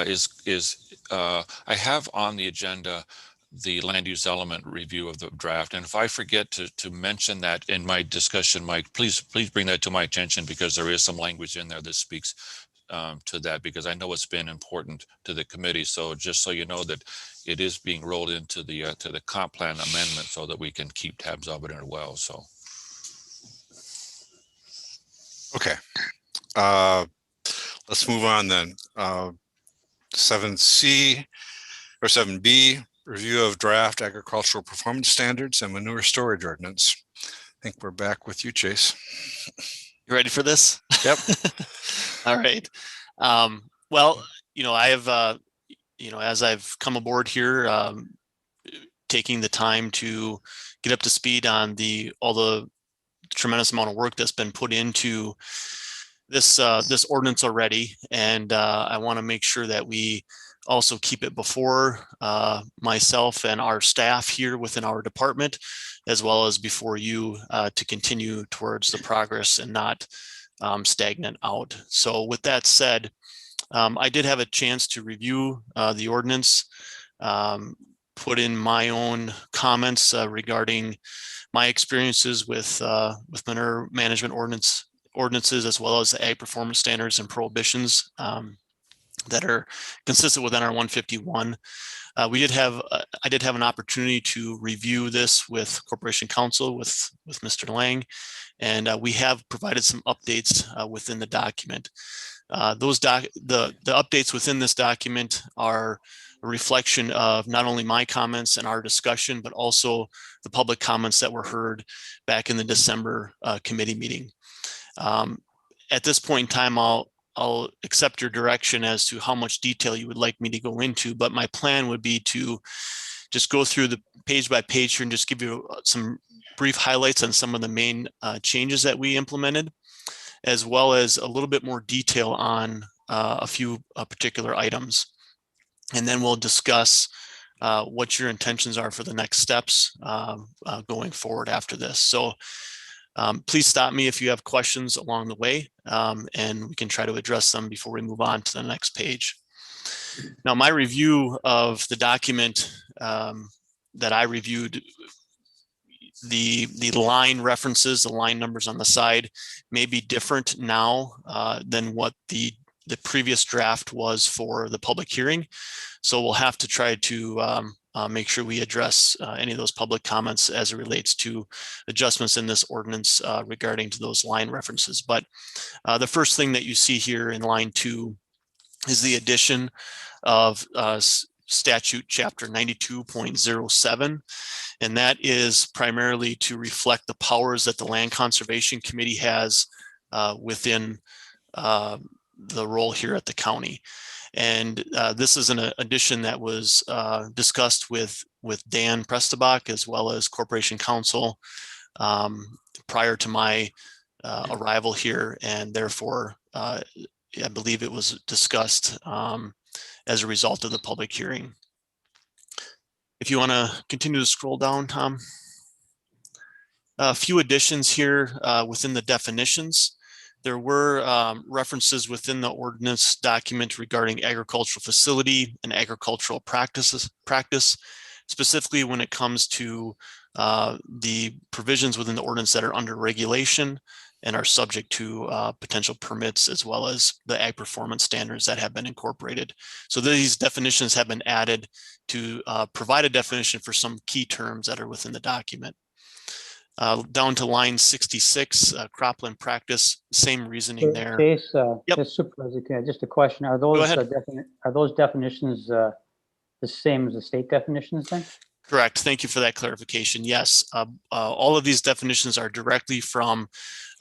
is I have on the agenda the land use element review of the draft. And if I forget to mention that in my discussion, Mike, please bring that to my attention, because there is some language in there that speaks to that, because I know it's been important to the committee. So just so you know that it is being rolled into the to the comp plan amendment, so that we can keep tabs of it as well. So. Okay. Let's move on then. 7C or 7B, review of draft agricultural performance standards and manure storage ordinance. I think we're back with you, Chase. You ready for this? Yep. All right. Well, I have, as I've come aboard here, taking the time to get up to speed on all the tremendous amount of work that's been put into this ordinance already, and I want to make sure that we also keep it before myself and our staff here within our department, as well as before you, to continue towards the progress and not stagnant out. So with that said, I did have a chance to review the ordinance, put in my own comments regarding my experiences with manure management ordinances, as well as the ag performance standards and prohibitions that are consistent with NR 151. I did have an opportunity to review this with Corporation Counsel with Mr. Lang, and we have provided some updates within the document. The updates within this document are a reflection of not only my comments and our discussion, but also the public comments that were heard back in the December committee meeting. At this point in time, I'll accept your direction as to how much detail you would like me to go into, but my plan would be to just go through the page by page here and just give you some brief highlights on some of the main changes that we implemented, as well as a little bit more detail on a few particular items. And then we'll discuss what your intentions are for the next steps going forward after this. So please stop me if you have questions along the way, and we can try to address them before we move on to the next page. Now, my review of the document that I reviewed, the line references, the line numbers on the side may be different now than what the previous draft was for the public hearing. So we'll have to try to make sure we address any of those public comments as it relates to adjustments in this ordinance regarding to those line references. But the first thing that you see here in line 2 is the addition of statute chapter 92.07. And that is primarily to reflect the powers that the Land Conservation Committee has within the role here at the county. And this is an addition that was discussed with Dan Prestabach as well as Corporation Counsel prior to my arrival here, and therefore I believe it was discussed as a result of the public hearing. If you want to continue to scroll down, Tom. A few additions here within the definitions. There were references within the ordinance document regarding agricultural facility and agricultural practice, specifically when it comes to the provisions within the ordinance that are under regulation and are subject to potential permits, as well as the ag performance standards that have been incorporated. So these definitions have been added to provide a definition for some key terms that are within the document. Down to line 66, cropland practice, same reasoning there. Chase, Yep. just a question. Are those definitions the same as the state definitions then? Correct. Thank you for that clarification. Yes, all of these definitions are directly from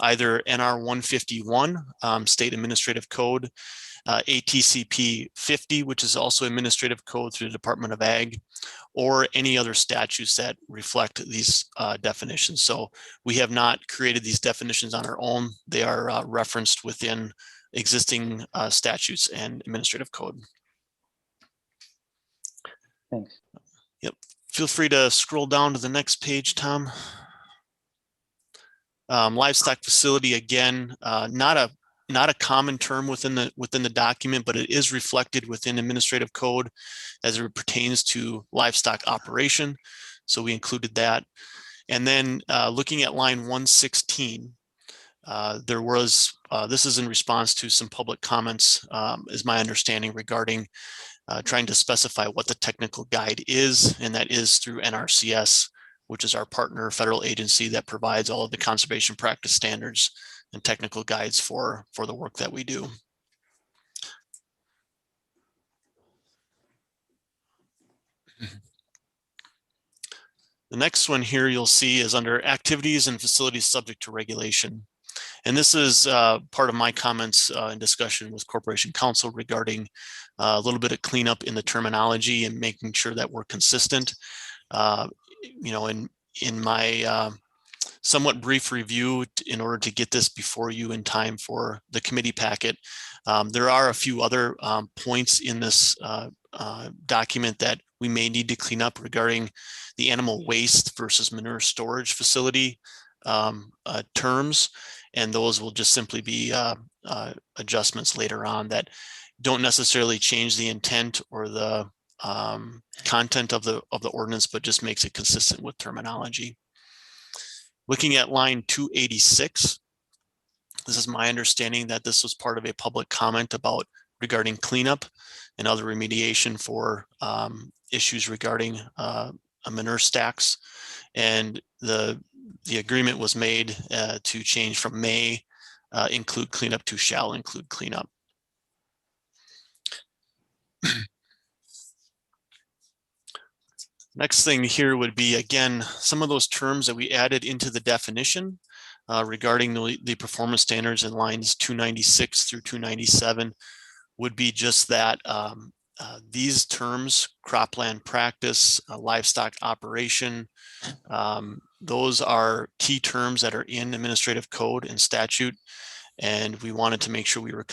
either NR 151, State Administrative Code, ATCP 50, which is also administrative code through the Department of Ag, or any other statutes that reflect these definitions. So we have not created these definitions on our own. They are referenced within existing statutes and administrative code. Thanks. Yep. Feel free to scroll down to the next page, Tom. Livestock facility, again, not a not a common term within the document, but it is reflected within administrative code as it pertains to livestock operation. So we included that. And then looking at line 116, there was, this is in response to some public comments, is my understanding, regarding trying to specify what the technical guide is, and that is through NRCS, which is our partner federal agency that provides all of the conservation practice standards and technical guides for the work that we do. The next one here you'll see is under activities and facilities subject to regulation. And this is part of my comments and discussion with Corporation Counsel regarding a little bit of cleanup in the terminology and making sure that we're consistent. You know, in my somewhat brief review in order to get this before you in time for the committee packet, there are a few other points in this document that we may need to clean up regarding the animal waste versus manure storage facility terms. And those will just simply be adjustments later on that don't necessarily change the intent or the content of the ordinance, but just makes it consistent with terminology. Looking at line 286, this is my understanding that this was part of a public comment about regarding cleanup and other remediation for issues regarding manure stacks. And the agreement was made to change from may include cleanup to shall include cleanup. Next thing here would be, again, some of those terms that we added into the definition regarding the performance standards in lines 296 through 297 would be just that these terms, cropland practice, livestock operation, those are key terms that are in administrative code and statute. And we wanted to make sure we were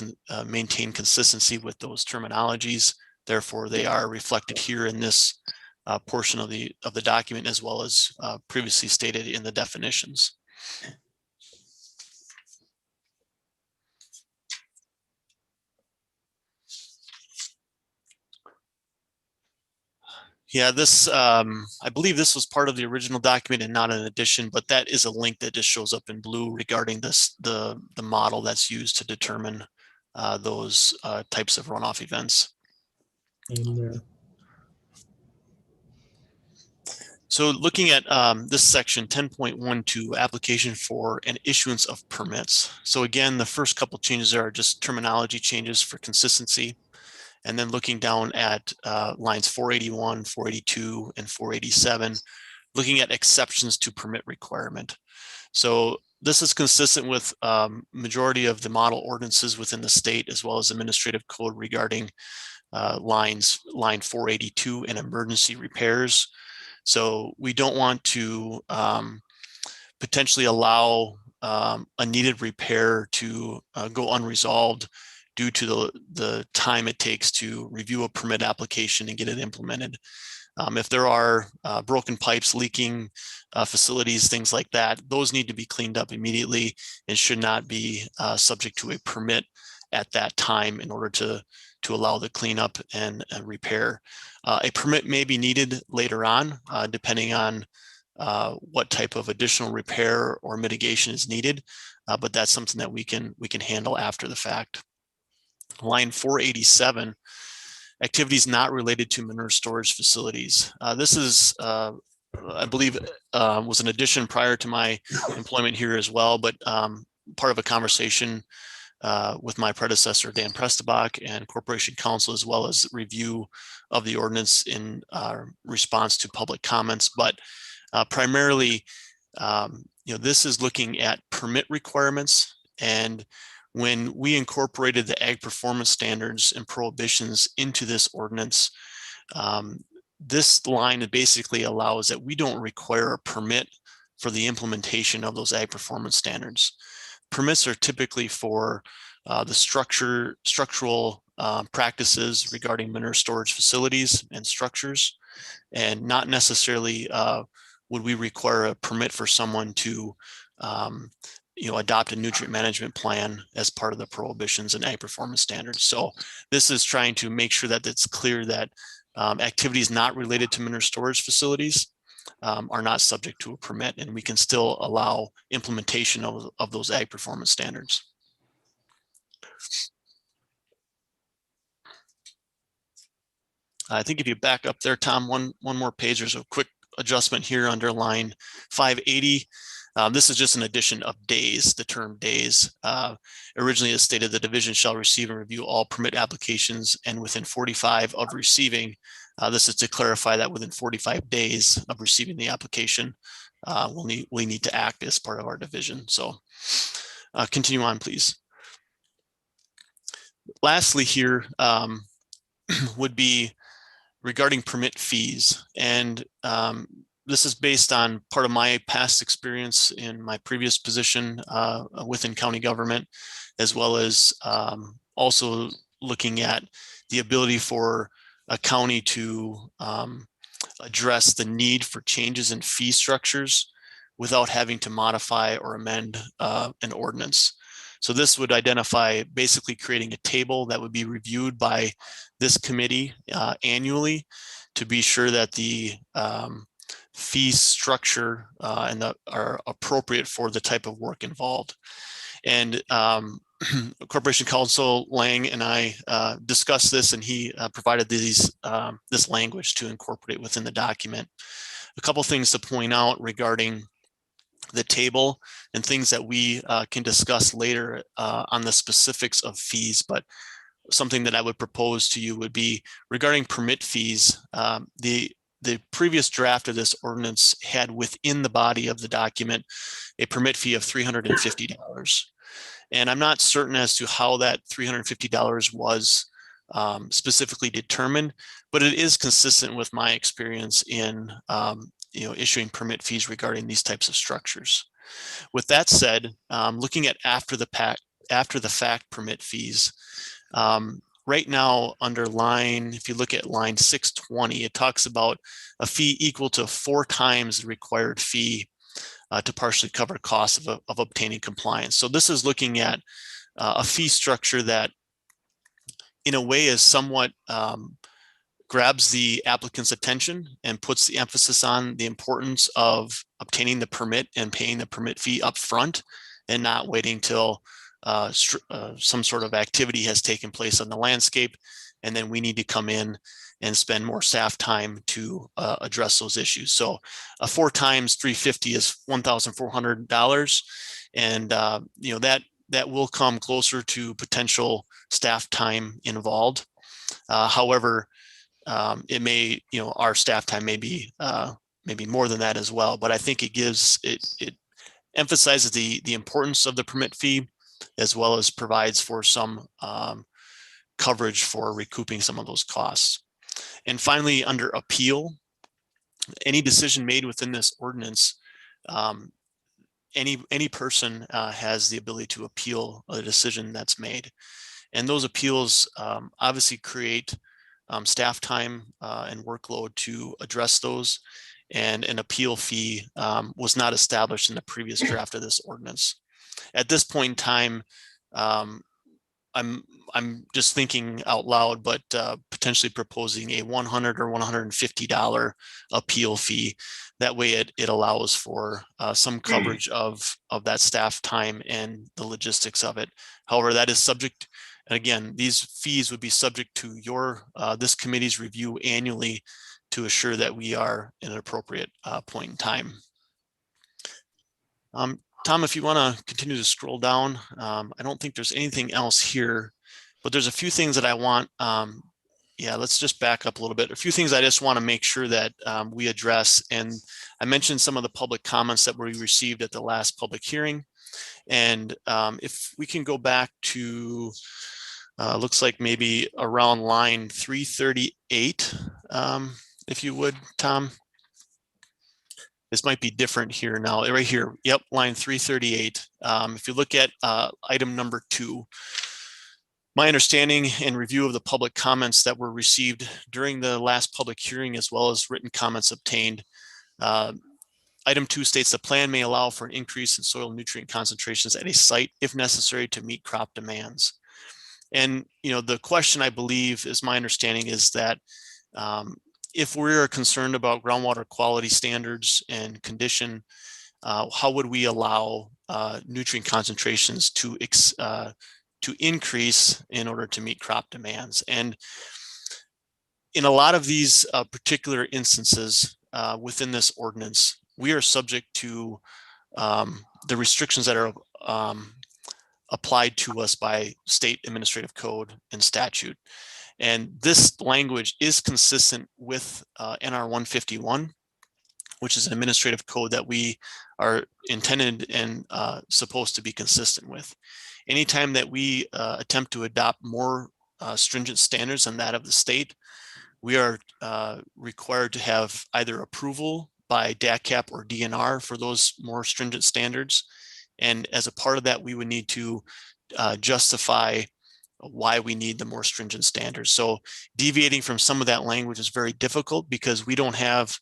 maintain consistency with those terminologies. Therefore, they are reflected here in this portion of the document, as well as previously stated in the definitions. Yeah, this, I believe this was part of the original document and not an addition, but that is a link that just shows up in blue regarding this, the model that's used to determine those types of runoff events. So looking at this section 10.12, application for an issuance of permits. So again, the first couple changes are just terminology changes for consistency. And then looking down at lines 481, 482, and 487, looking at exceptions to permit requirement. So this is consistent with majority of the model ordinances within the state, as well as administrative code regarding line 482 and emergency repairs. So we don't want to potentially allow a needed repair to go unresolved due to the time it takes to review a permit application and get it implemented. If there are broken pipes, leaking facilities, things like that, those need to be cleaned up immediately and should not be subject to a permit at that time in order to allow the cleanup and repair. A permit may be needed later on, depending on what type of additional repair or mitigation is needed, but that's something that we can handle after the fact. Line 487, activities not related to manure storage facilities. This is, I believe, was an addition prior to my employment here as well, but part of a conversation with my predecessor, Dan Prestabach, and Corporation Counsel, as well as review of the ordinance in response to public comments. But primarily, this is looking at permit requirements. And when we incorporated the ag performance standards and prohibitions into this ordinance, this line basically allows that we don't require a permit for the implementation of those ag performance standards. Permits are typically for the structural practices regarding manure storage facilities and structures, and not necessarily would we require a permit for someone to adopt a nutrient management plan as part of the prohibitions and ag performance standards. So this is trying to make sure that it's clear that activities not related to manure storage facilities are not subject to a permit, and we can still allow implementation of those ag performance standards. I think if you back up there, Tom, one more page, there's a quick adjustment here under line 580. This is just an addition of days, the term days. Originally, it stated the division shall receive and review all permit applications, and within 45 of receiving, this is to clarify that within 45 days of receiving the application, we need to act as part of our division. So continue on, please. Lastly here would be regarding permit fees. And this is based on part of my past experience in my previous position within county government, as well as also looking at the ability for a county to address the need for changes in fee structures without having to modify or amend an ordinance. So this would identify basically creating a table that would be reviewed by this committee annually to be sure that the fee structure are appropriate for the type of work involved. And Corporation Counsel Lang and I discussed this, and he provided this language to incorporate within the document. A couple things to point out regarding the table and things that we can discuss later on the specifics of fees, but something that I would propose to you would be regarding permit fees. The previous draft of this ordinance had within the body of the document a permit fee of $350. And I'm not certain as to how that $350 was specifically determined, but it is consistent with my experience in issuing permit fees regarding these types of structures. With that said, looking at after the fact permit fees, right now under if you look at line 620, it talks about a fee equal to 4 times the required fee to partially cover costs of obtaining compliance. So this is looking at a fee structure that in a way is somewhat grabs the applicant's attention and puts the emphasis on the importance of obtaining the permit and paying the permit fee up front and not waiting till some sort of activity has taken place on the landscape, and then we need to come in and spend more staff time to address those issues. So 4 times 350 is $1,400, and that will come closer to potential staff time involved. However, it may, our staff time may be maybe more than that as well, but I think it emphasizes the importance of the permit fee, as well as provides for some coverage for recouping some of those costs. And finally, under appeal, any decision made within this ordinance, any person has the ability to appeal a decision that's made. And those appeals obviously create staff time and workload to address those. And an appeal fee was not established in the previous draft of this ordinance. At this point in time, I'm just thinking out loud, but potentially proposing a $100 or $150 appeal fee. That way it allows for some coverage of that staff time and the logistics of it. However, that is subject, and again, these fees would be subject to this committee's review annually to assure that we are in an appropriate point in time. Tom, if you want to continue to scroll down, I don't think there's anything else here, but there's a few things that I want. Yeah, let's just back up a little bit. A few things I just want to make sure that we address. And I mentioned some of the public comments that we received at the last public hearing. And if we can go back to, looks like maybe around line 338, if you would, Tom. This might be different here now, right here. Yep, line 338. If you look at item number 2, my understanding and review of the public comments that were received during the last public hearing, as well as written comments obtained, Item 2 states the plan may allow for an increase in soil nutrient concentrations at a site if necessary to meet crop demands. And the question, I believe, is my understanding, is that if we're concerned about groundwater quality standards and condition, how would we allow nutrient concentrations to increase in order to meet crop demands? And in a lot of these particular instances within this ordinance, we are subject to the restrictions that are applied to us by state administrative code and statute. And this language is consistent with NR 151, which is an administrative code that we are intended and supposed to be consistent with. Anytime that we attempt to adopt more stringent standards than that of the state, we are required to have either approval by DACAP or DNR for those more stringent standards. And as a part of that, we would need to justify why we need the more stringent standards. So deviating from some of that language is very difficult because we don't have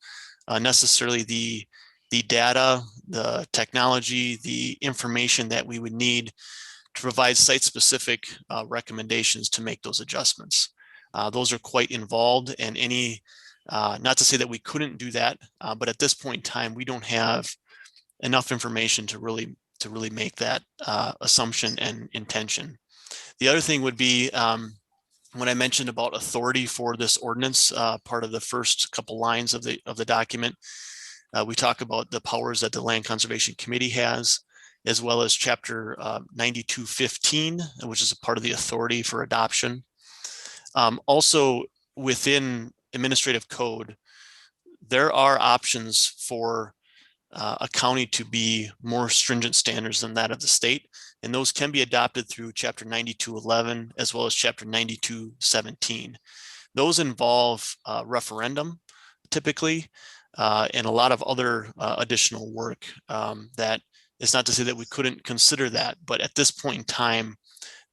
necessarily the data, the technology, the information that we would need to provide site-specific recommendations to make those adjustments. Those are quite involved, and not to say that we couldn't do that, but at this point in time, we don't have enough information to really make that assumption and intention. The other thing would be when I mentioned about authority for this ordinance, part of the first couple lines of the document, we talk about the powers that the Land Conservation Committee has, as well as Chapter 9215, which is a part of the authority for adoption. Also, within administrative code, there are options for a county to be more stringent standards than that of the state, and those can be adopted through Chapter 9211 as well as Chapter 9217. Those involve referendum typically, and a lot of other additional work. That is not to say that we couldn't consider that, but at this point in time,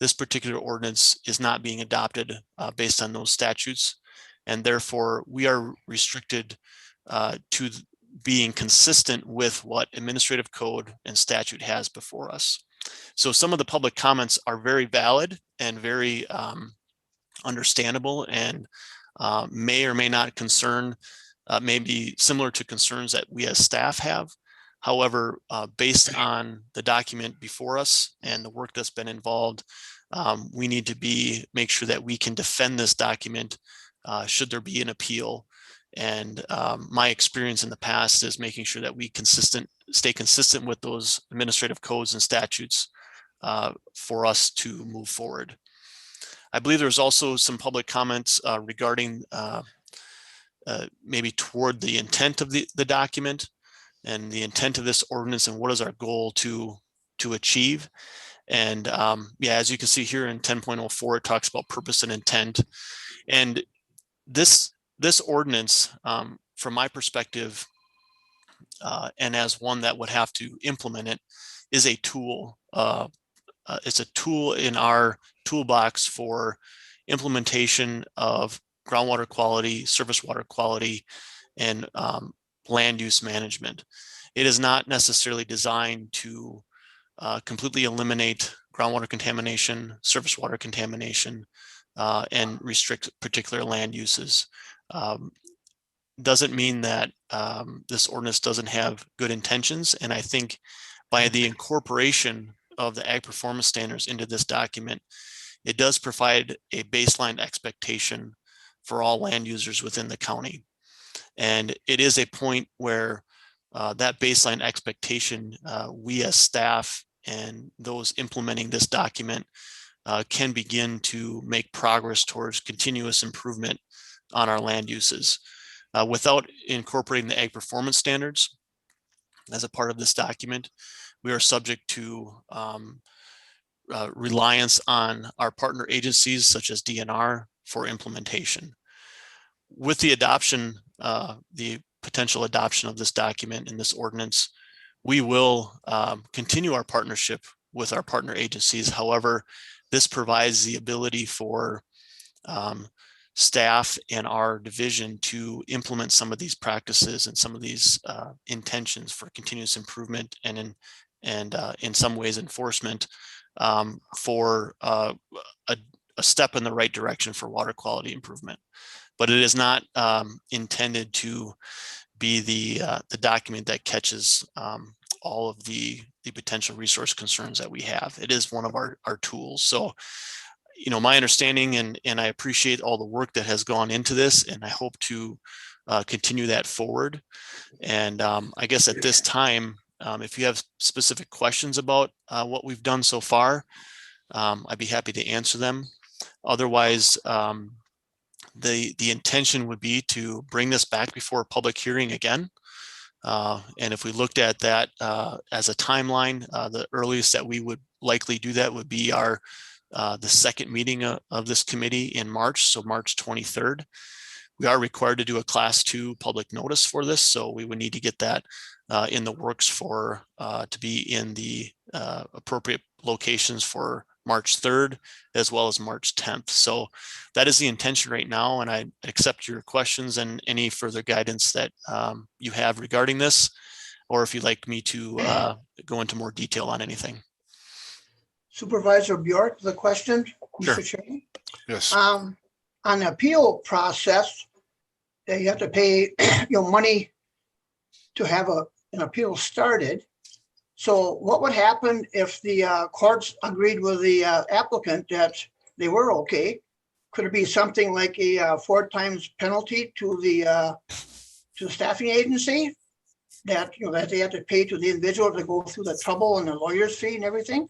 this particular ordinance is not being adopted based on those statutes, and therefore we are restricted to being consistent with what administrative code and statute has before us. So some of the public comments are very valid and very understandable, and may or may not concern, may be similar to concerns that we as staff have. However, based on the document before us and the work that's been involved, we need to make sure that we can defend this document should there be an appeal. And my experience in the past is making sure that we stay consistent with those administrative codes and statutes for us to move forward. I believe there's also some public comments regarding maybe toward the intent of the document and the intent of this ordinance and what is our goal to achieve. And yeah, as you can see here in 10.04, it talks about purpose and intent. And this ordinance, from my perspective, and as one that would have to implement it, is a tool. It's a tool in our toolbox for implementation of groundwater quality, surface water quality, and land use management. It is not necessarily designed to completely eliminate groundwater contamination, surface water contamination, and restrict particular land uses. Doesn't mean that this ordinance doesn't have good intentions. And I think by the incorporation of the ag performance standards into this document, it does provide a baseline expectation for all land users within the county. And it is a point where that baseline expectation, we as staff and those implementing this document can begin to make progress towards continuous improvement on our land uses. Without incorporating the ag performance standards as a part of this document, we are subject to reliance on our partner agencies such as DNR for implementation. With the adoption, the potential adoption of this document and this ordinance, we will continue our partnership with our partner agencies. However, this provides the ability for staff and our division to implement some of these practices and some of these intentions for continuous improvement and in some ways enforcement for a step in the right direction for water quality improvement. But it is not intended to be the document that catches all of the potential resource concerns that we have. It is one of our tools. So, you know, my understanding, and I appreciate all the work that has gone into this, and I hope to continue that forward. And I guess at this time, if you have specific questions about what we've done so far, I'd be happy to answer them. Otherwise, the intention would be to bring this back before a public hearing again. And if we looked at that as a timeline, the earliest that we would likely do that would be the second meeting of this committee in March, so March 23rd. We are required to do a Class 2 public notice for this, so we would need to get that in the works for to be in the appropriate locations for March 3rd as well as March 10th. So that is the intention right now, and I accept your questions and any further guidance that you have regarding this, or if you'd like me to go into more detail on anything. Supervisor Bjork, the question, Sure. Mr. Chairman. Yes. On the appeal process, you have to pay money to have an appeal started. So what would happen if the courts agreed with the applicant that they were okay? Could it be something like a 4 times penalty to the staffing agency that that they have to pay to the individual to go through the trouble and the lawyer's fee and everything?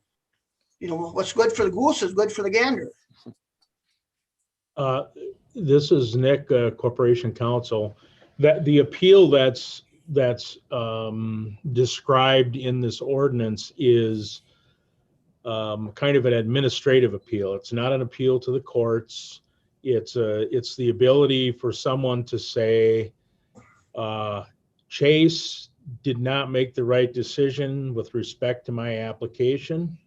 What's good for the goose is good for the gander. This is Nick, Corporation Counsel. That the appeal that's described in this ordinance is kind of an administrative appeal. It's not an appeal to the courts. It's the ability for someone to say, Chase did not make the right decision with respect to my application.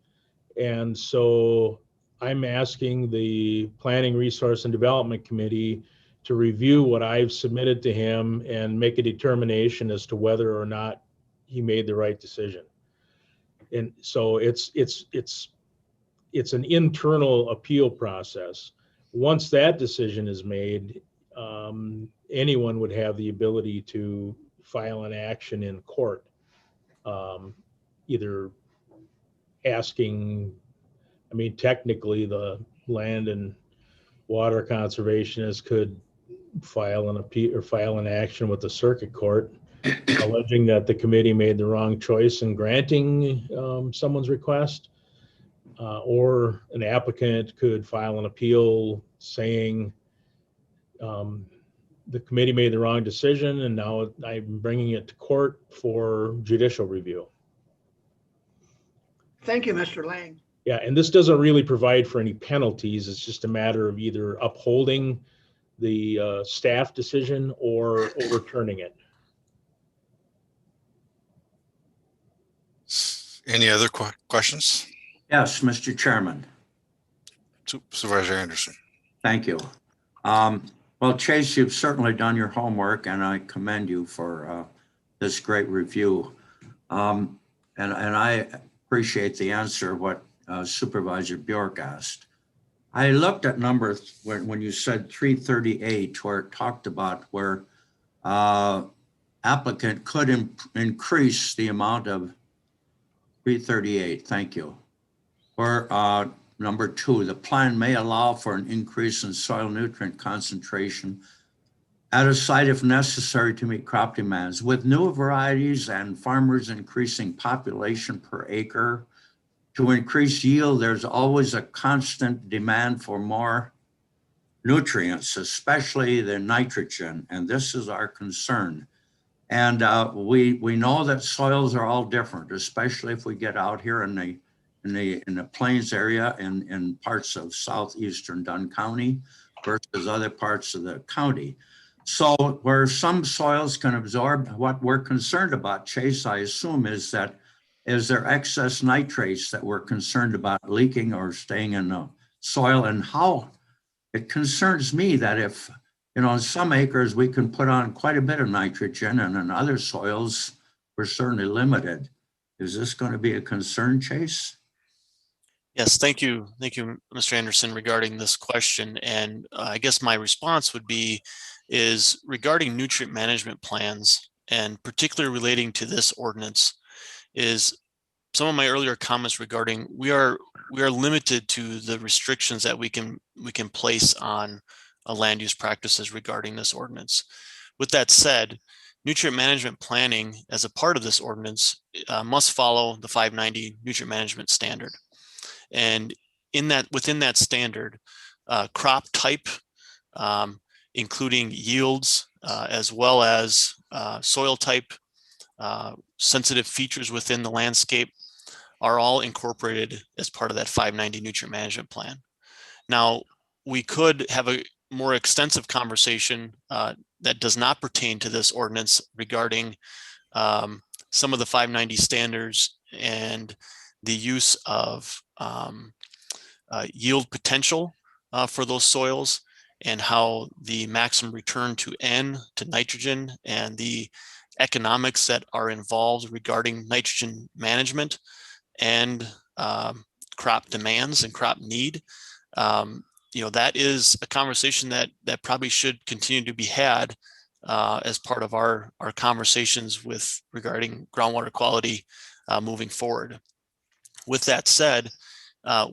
And so I'm asking the Planning, Resource and Development Committee to review what I've submitted to him and make a determination as to whether or not he made the right decision. And so it's an internal appeal process. Once that decision is made, anyone would have the ability to file an action in court, either asking, technically the land and water conservationists could file an appeal or file an action with the circuit court alleging that the committee made the wrong choice in granting someone's request, or an applicant could file an appeal saying the committee made the wrong decision and now I'm bringing it to court for judicial review. Thank you, Mr. Lang. Yeah, and this doesn't really provide for any penalties. It's just a matter of either upholding the staff decision or overturning it. Any other questions? Yes, Mr. Chairman. Supervisor Anderson. Thank you. Well, Chase, you've certainly done your homework, and I commend you for this great review. And I appreciate the answer what Supervisor Bjork asked. I looked at numbers when you said 338, where it talked about where applicant could increase the amount of 338. Thank you. Or number 2, the plan may allow for an increase in soil nutrient concentration at a site if necessary to meet crop demands. With new varieties and farmers increasing population per acre, to increase yield, there's always a constant demand for more nutrients, especially the nitrogen, and this is our concern. And we know that soils are all different, especially if we get out here in the plains area in parts of southeastern Dunn County versus other parts of the county. So where some soils can absorb, what we're concerned about, Chase, I assume, is there excess nitrates that we're concerned about leaking or staying in the soil, and how it concerns me that if, in some acres, we can put on quite a bit of nitrogen, and in other soils, we're certainly limited. Is this going to be a concern, Chase? Yes, thank you. Thank you, Mr. Anderson, regarding this question. And I guess my response would be is regarding nutrient management plans, and particularly relating to this ordinance, is some of my earlier comments regarding we are limited to the restrictions that we can place on land use practices regarding this ordinance. With that said, nutrient management planning as a part of this ordinance must follow the 590 nutrient management standard. And within that standard, crop type, including yields, as well as soil type, sensitive features within the landscape, are all incorporated as part of that 590 nutrient management plan. Now, we could have a more extensive conversation that does not pertain to this ordinance regarding some of the 590 standards and the use of yield potential for those soils, and how the maximum return to N to nitrogen and the economics that are involved regarding nitrogen management and crop demands and crop need. That is a conversation that probably should continue to be had as part of our conversations regarding groundwater quality moving forward. With that said,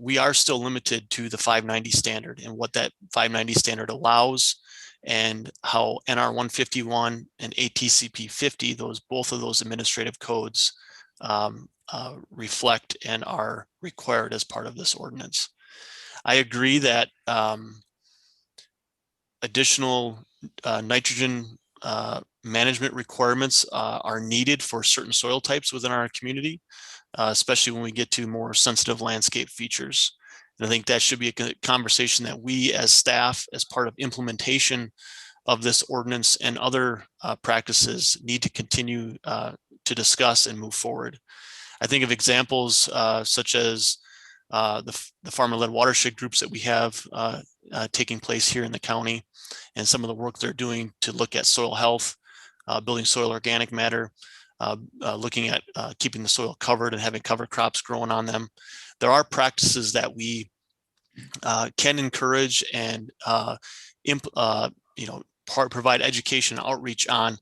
we are still limited to the 590 standard and what that 590 standard allows, and how NR 151 and ATCP 50, both of those administrative codes reflect and are required as part of this ordinance. I agree that additional nitrogen management requirements are needed for certain soil types within our community, especially when we get to more sensitive landscape features. And I think that should be a conversation that we as staff, as part of implementation of this ordinance and other practices, need to continue to discuss and move forward. I think of examples such as the farmer-led watershed groups that we have taking place here in the county, and some of the work they're doing to look at soil health, building soil organic matter, looking at keeping the soil covered and having cover crops growing on them. There are practices that we can encourage and provide education and outreach on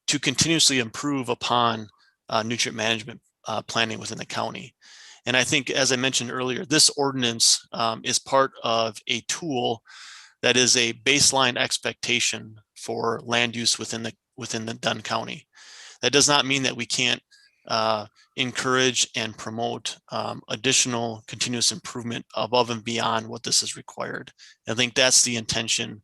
to continuously improve upon nutrient management planning within the county. And I think, as I mentioned earlier, this ordinance is part of a tool that is a baseline expectation for land use within the Dunn County. That does not mean that we can't encourage and promote additional continuous improvement above and beyond what this is required. I think that's the intention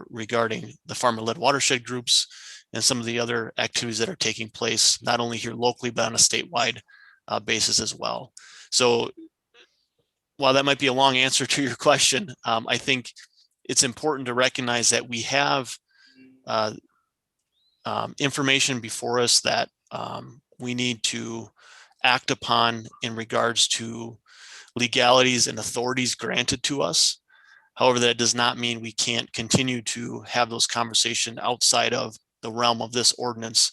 regarding the farmer-led watershed groups and some of the other activities that are taking place, not only here locally, but on a statewide basis as well. So while that might be a long answer to your question, I think it's important to recognize that we have information before us that we need to act upon in regards to legalities and authorities granted to us. However, that does not mean we can't continue to have those conversations outside of the realm of this ordinance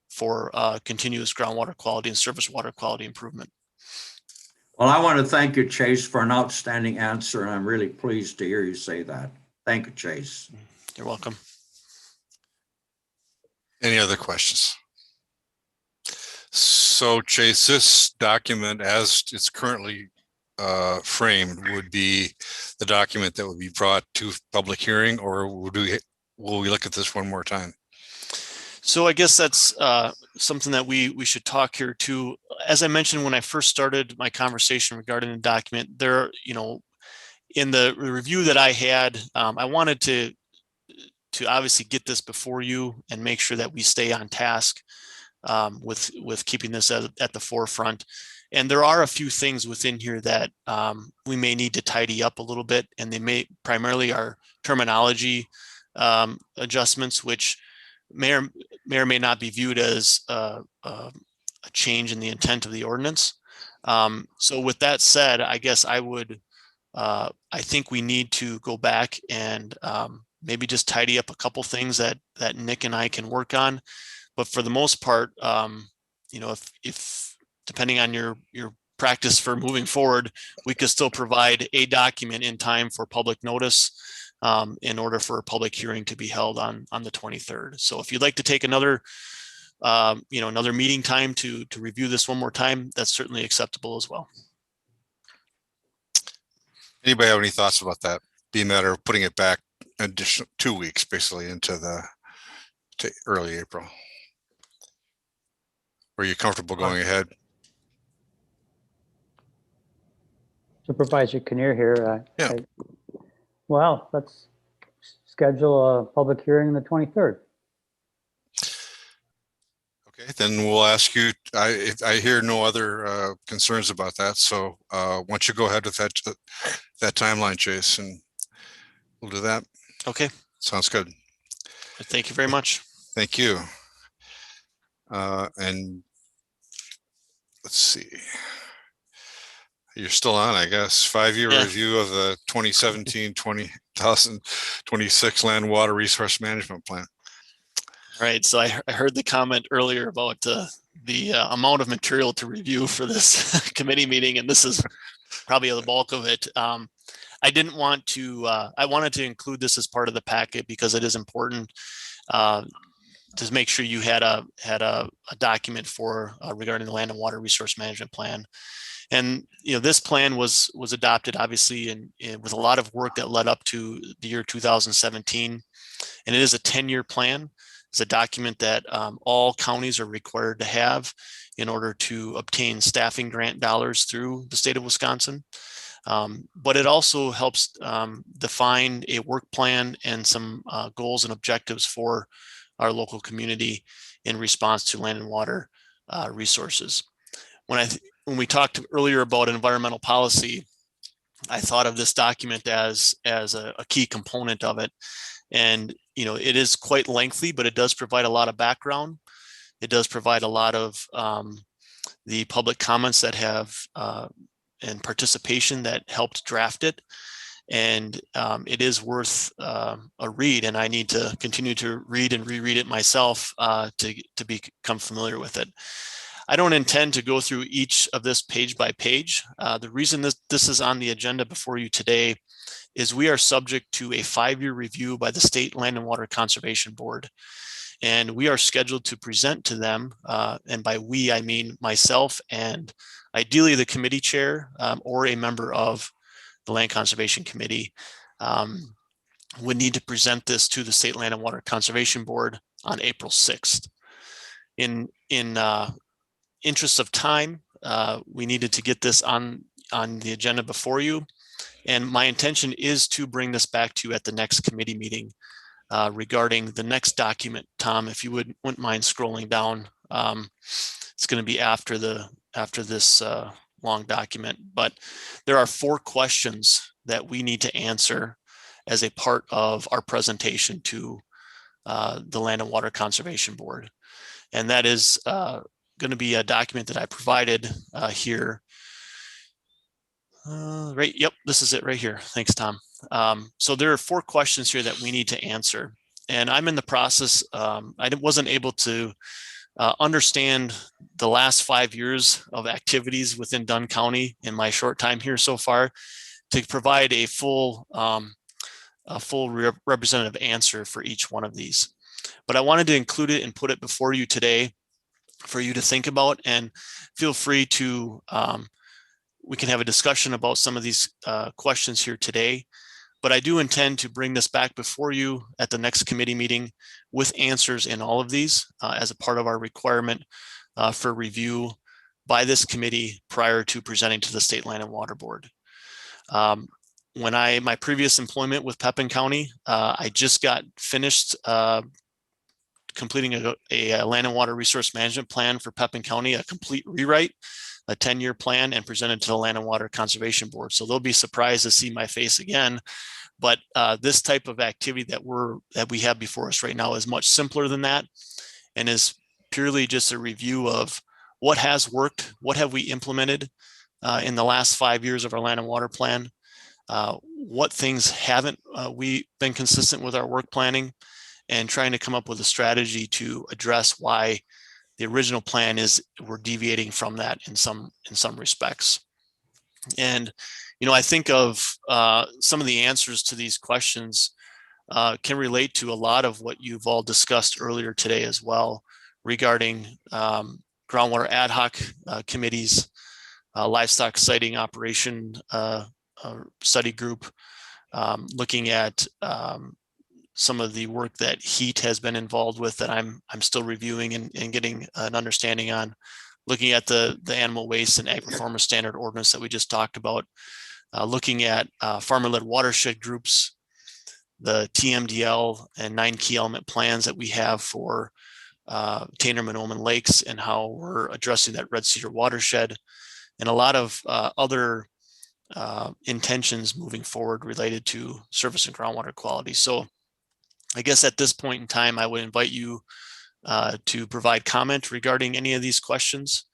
for continuous groundwater quality and surface water quality improvement. Well, I want to thank you, Chase, for an outstanding answer, and I'm really pleased to hear you say that. Thank you, Chase. You're welcome. Any other questions? So Chase, this document as it's currently framed would be the document that would be brought to public hearing, or will we look at this one more time? So I guess that's something that we should talk here too. As I mentioned when I first started my conversation regarding the document, there, in the review that I had, I wanted to obviously get this before you and make sure that we stay on task with keeping this at the forefront. And there are a few things within here that we may need to tidy up a little bit, and they may primarily are terminology adjustments, which may or may not be viewed as a change in the intent of the ordinance. So with that said, I guess I would I think we need to go back and maybe just tidy up a couple things that Nick and I can work on. But for the most part, you know, if depending on your practice for moving forward, we could still provide a document in time for public notice in order for a public hearing to be held on the 23rd. So if you'd like to take another, you know, another meeting time to review this one more time, that's certainly acceptable as well. Anybody have any thoughts about that? Be a matter of putting it back additional 2 weeks, basically into to early April. Are you comfortable going ahead? Supervisor Kinnear here. Yeah. Well, let's schedule a public hearing on the 23rd. Okay, then we'll ask you, I hear no other concerns about that. So why don't you go ahead with that timeline, Chase, and we'll do that. Okay. Sounds good. Thank you very much. Thank you. And let's see. You're still on, I guess. 5-year review of the 2017-2026 Land and Water Resource Management Plan. Right. So I heard the comment earlier about the amount of material to review for this committee meeting, and this is probably the bulk of it. I didn't want to, I wanted to include this as part of the packet because it is important to make sure you had a document for regarding the Land and Water Resource Management Plan. And you know, this plan was adopted obviously in with a lot of work that led up to the year 2017, and it is a 10-year plan. It's a document that all counties are required to have in order to obtain staffing grant dollars through the state of Wisconsin. But it also helps define a work plan and some goals and objectives for our local community in response to land and water resources. When we talked earlier about environmental policy, I thought of this document as a key component of it. And, you know, it is quite lengthy, but it does provide a lot of background. It does provide a lot of the public comments that have and participation that helped draft it. And it is worth a read, and I need to continue to read and reread it myself to become familiar with it. I don't intend to go through each of this page by page. The reason this is on the agenda before you today is we are subject to a 5-year review by the State Land and Water Conservation Board. And we are scheduled to present to them, and by we, I mean myself and ideally the committee chair or a member of the Land Conservation Committee would need to present this to the State Land and Water Conservation Board on April 6th. In interest of time, we needed to get this on the agenda before you. And my intention is to bring this back to you at the next committee meeting regarding the next document. Tom, if you wouldn't mind scrolling down, it's going to be after this long document. But there are 4 questions that we need to answer as a part of our presentation to the Land and Water Conservation Board. And that is going to be a document that I provided here. Right. Yep. This is it right here. Thanks, Tom. So there are 4 questions here that we need to answer. And I'm in the process. I wasn't able to understand the last 5 years of activities within Dunn County in my short time here so far to provide a full representative answer for each one of these. But I wanted to include it and put it before you today for you to think about, and feel free to we can have a discussion about some of these questions here today, but I do intend to bring this back before you at the next committee meeting with answers in all of these as a part of our requirement for review by this committee prior to presenting to the State Land and Water Board. When my previous employment with Pepin County, I just got finished completing a land and water resource management plan for Pepin County, a complete rewrite, a 10-year plan, and presented to the Land and Water Conservation Board. So they'll be surprised to see my face again. But this type of activity that we have before us right now is much simpler than that, and is purely just a review of what has worked, what have we implemented in the last 5 years of our land and water plan, what things haven't we been consistent with our work planning, and trying to come up with a strategy to address why the original plan is we're deviating from that in some respects. And, you know, I think of some of the answers to these questions can relate to a lot of what you've all discussed earlier today as well, regarding groundwater ad hoc committees, livestock siting operation study group, looking at some of the work that HEAT has been involved with that I'm still reviewing and getting an understanding on, looking at the animal waste and ag performance standard ordinance that we just talked about, looking at farmer-led watershed groups, the TMDL and 9 key element plans that we have for Tanner Monoman Lakes and how we're addressing that Red Cedar watershed, and a lot of other intentions moving forward related to surface and groundwater quality. So I guess at this point in time, I would invite you to provide comment regarding any of these questions,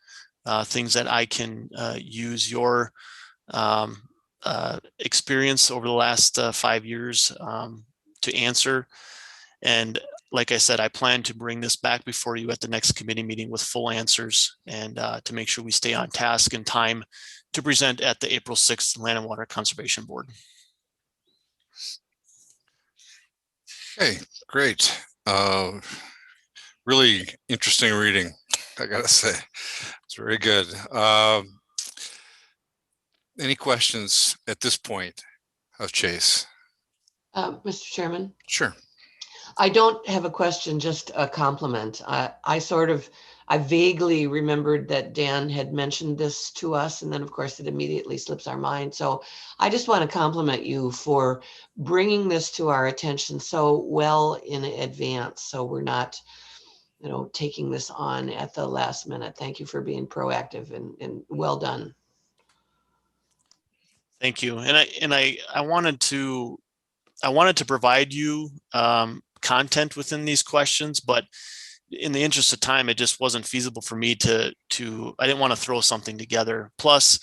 things that I can use your experience over the last 5 years to answer. And like I said, I plan to bring this back before you at the next committee meeting with full answers, and to make sure we stay on task and time to present at the April 6th Land and Water Conservation Board. Okay, great. Really interesting reading, I gotta say. It's very good. Any questions at this point of Chase? Mr. Chairman? Sure. I don't have a question, just a compliment. I vaguely remembered that Dan had mentioned this to us, and then of course it immediately slips our mind. So I just want to compliment you for bringing this to our attention so well in advance, so we're not, you know, taking this on at the last minute. Thank you for being proactive and well done. Thank you. And I wanted to provide you content within these questions, but in the interest of time, it just wasn't feasible for me I didn't want to throw something together. Plus,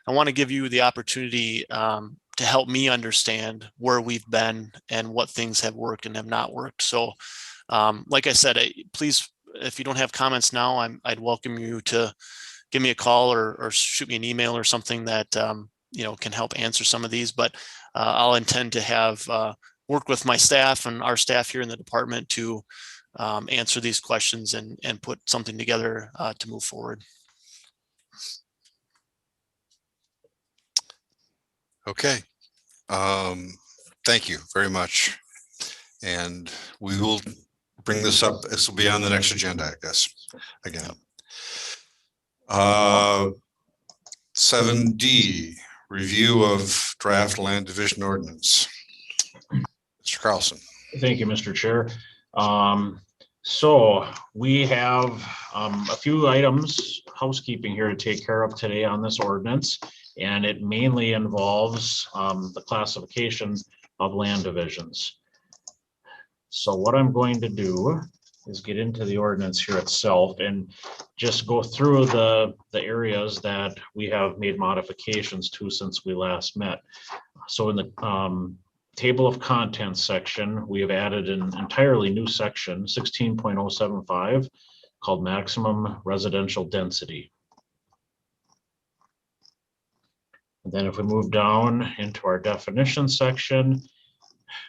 I want to give you the opportunity to help me understand where we've been and what things have worked and have not worked. So like I said, please, if you don't have comments now, I'd welcome you to give me a call or shoot me an email or something that you know, can help answer some of these. But I'll intend to have work with my staff and our staff here in the department to answer these questions and put something together to move forward. Okay. Thank you very much. And we will bring this up. This will be on the next agenda, I guess, again. 7D, review of draft land division ordinance. Mr. Carlson. Thank you, Mr. Chair. So we have a few items, housekeeping here to take care of today on this ordinance, and it mainly involves the classification of land divisions. So what I'm going to do is get into the ordinance here itself and just go through the areas that we have made modifications to since we last met. So in the table of contents section, we have added an entirely new section, 16.075, called maximum residential density. And then if we move down into our definition section,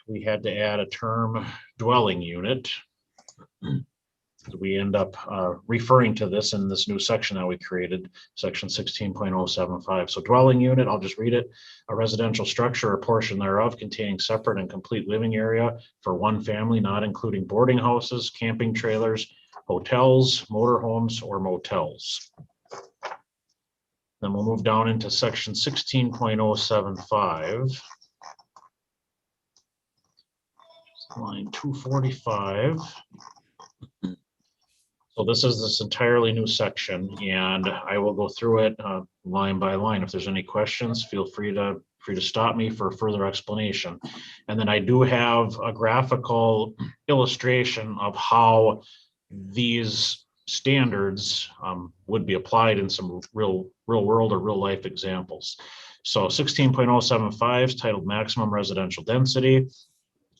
we had to add a term dwelling unit. We end up referring to this in this new section that we created, section 16.075. So dwelling unit, I'll just read it. A residential structure or portion thereof containing separate and complete living area for one family, not including boarding houses, camping trailers, hotels, motorhomes, or motels. Then we'll move down into section 16.075. Line 245. So this is this entirely new section, and I will go through it line by line. If there's any questions, feel free to stop me for further explanation. And then I do have a graphical illustration of how these standards would be applied in some real world or real life examples. So 16.075 is titled Maximum Residential Density.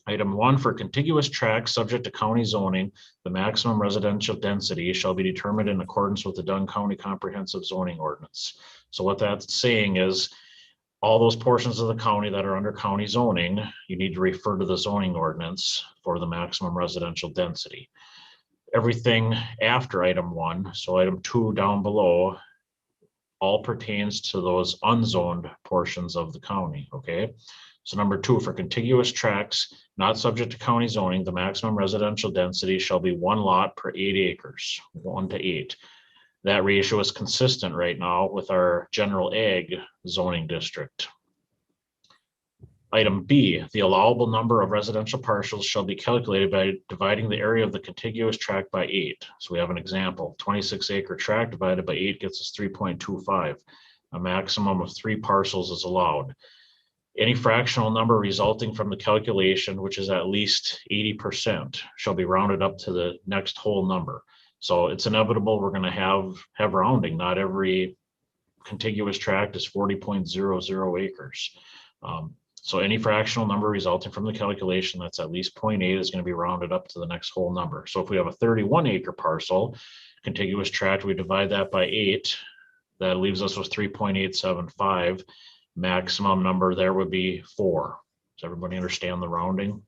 Item 1, for contiguous tracts subject to county zoning, the maximum residential density shall be determined in accordance with the Dunn County Comprehensive Zoning Ordinance. So what that's saying is all those portions of the county that are under county zoning, you need to refer to the zoning ordinance for the maximum residential density. Everything after item 1, so item 2 down below, all pertains to those unzoned portions of the county, okay? So number 2, for contiguous tracts not subject to county zoning, the maximum residential density shall be 1 lot per 8 acres, 1 to 8. That ratio is consistent right now with our general ag zoning district. Item B, the allowable number of residential parcels shall be calculated by dividing the area of the contiguous tract by 8. So we have an example, 26-acre tract divided by 8 gets us 3.25. A maximum of 3 parcels is allowed. Any fractional number resulting from the calculation, which is at least 80%, shall be rounded up to the next whole number. So it's inevitable we're going to have rounding. Not every contiguous tract is 40.00 acres. So any fractional number resulting from the calculation that's at least 0.8 is going to be rounded up to the next whole number. So if we have a 31-acre parcel, contiguous tract, we divide that by 8, that leaves us with 3.875. Maximum number there would be 4. Does everybody understand the rounding?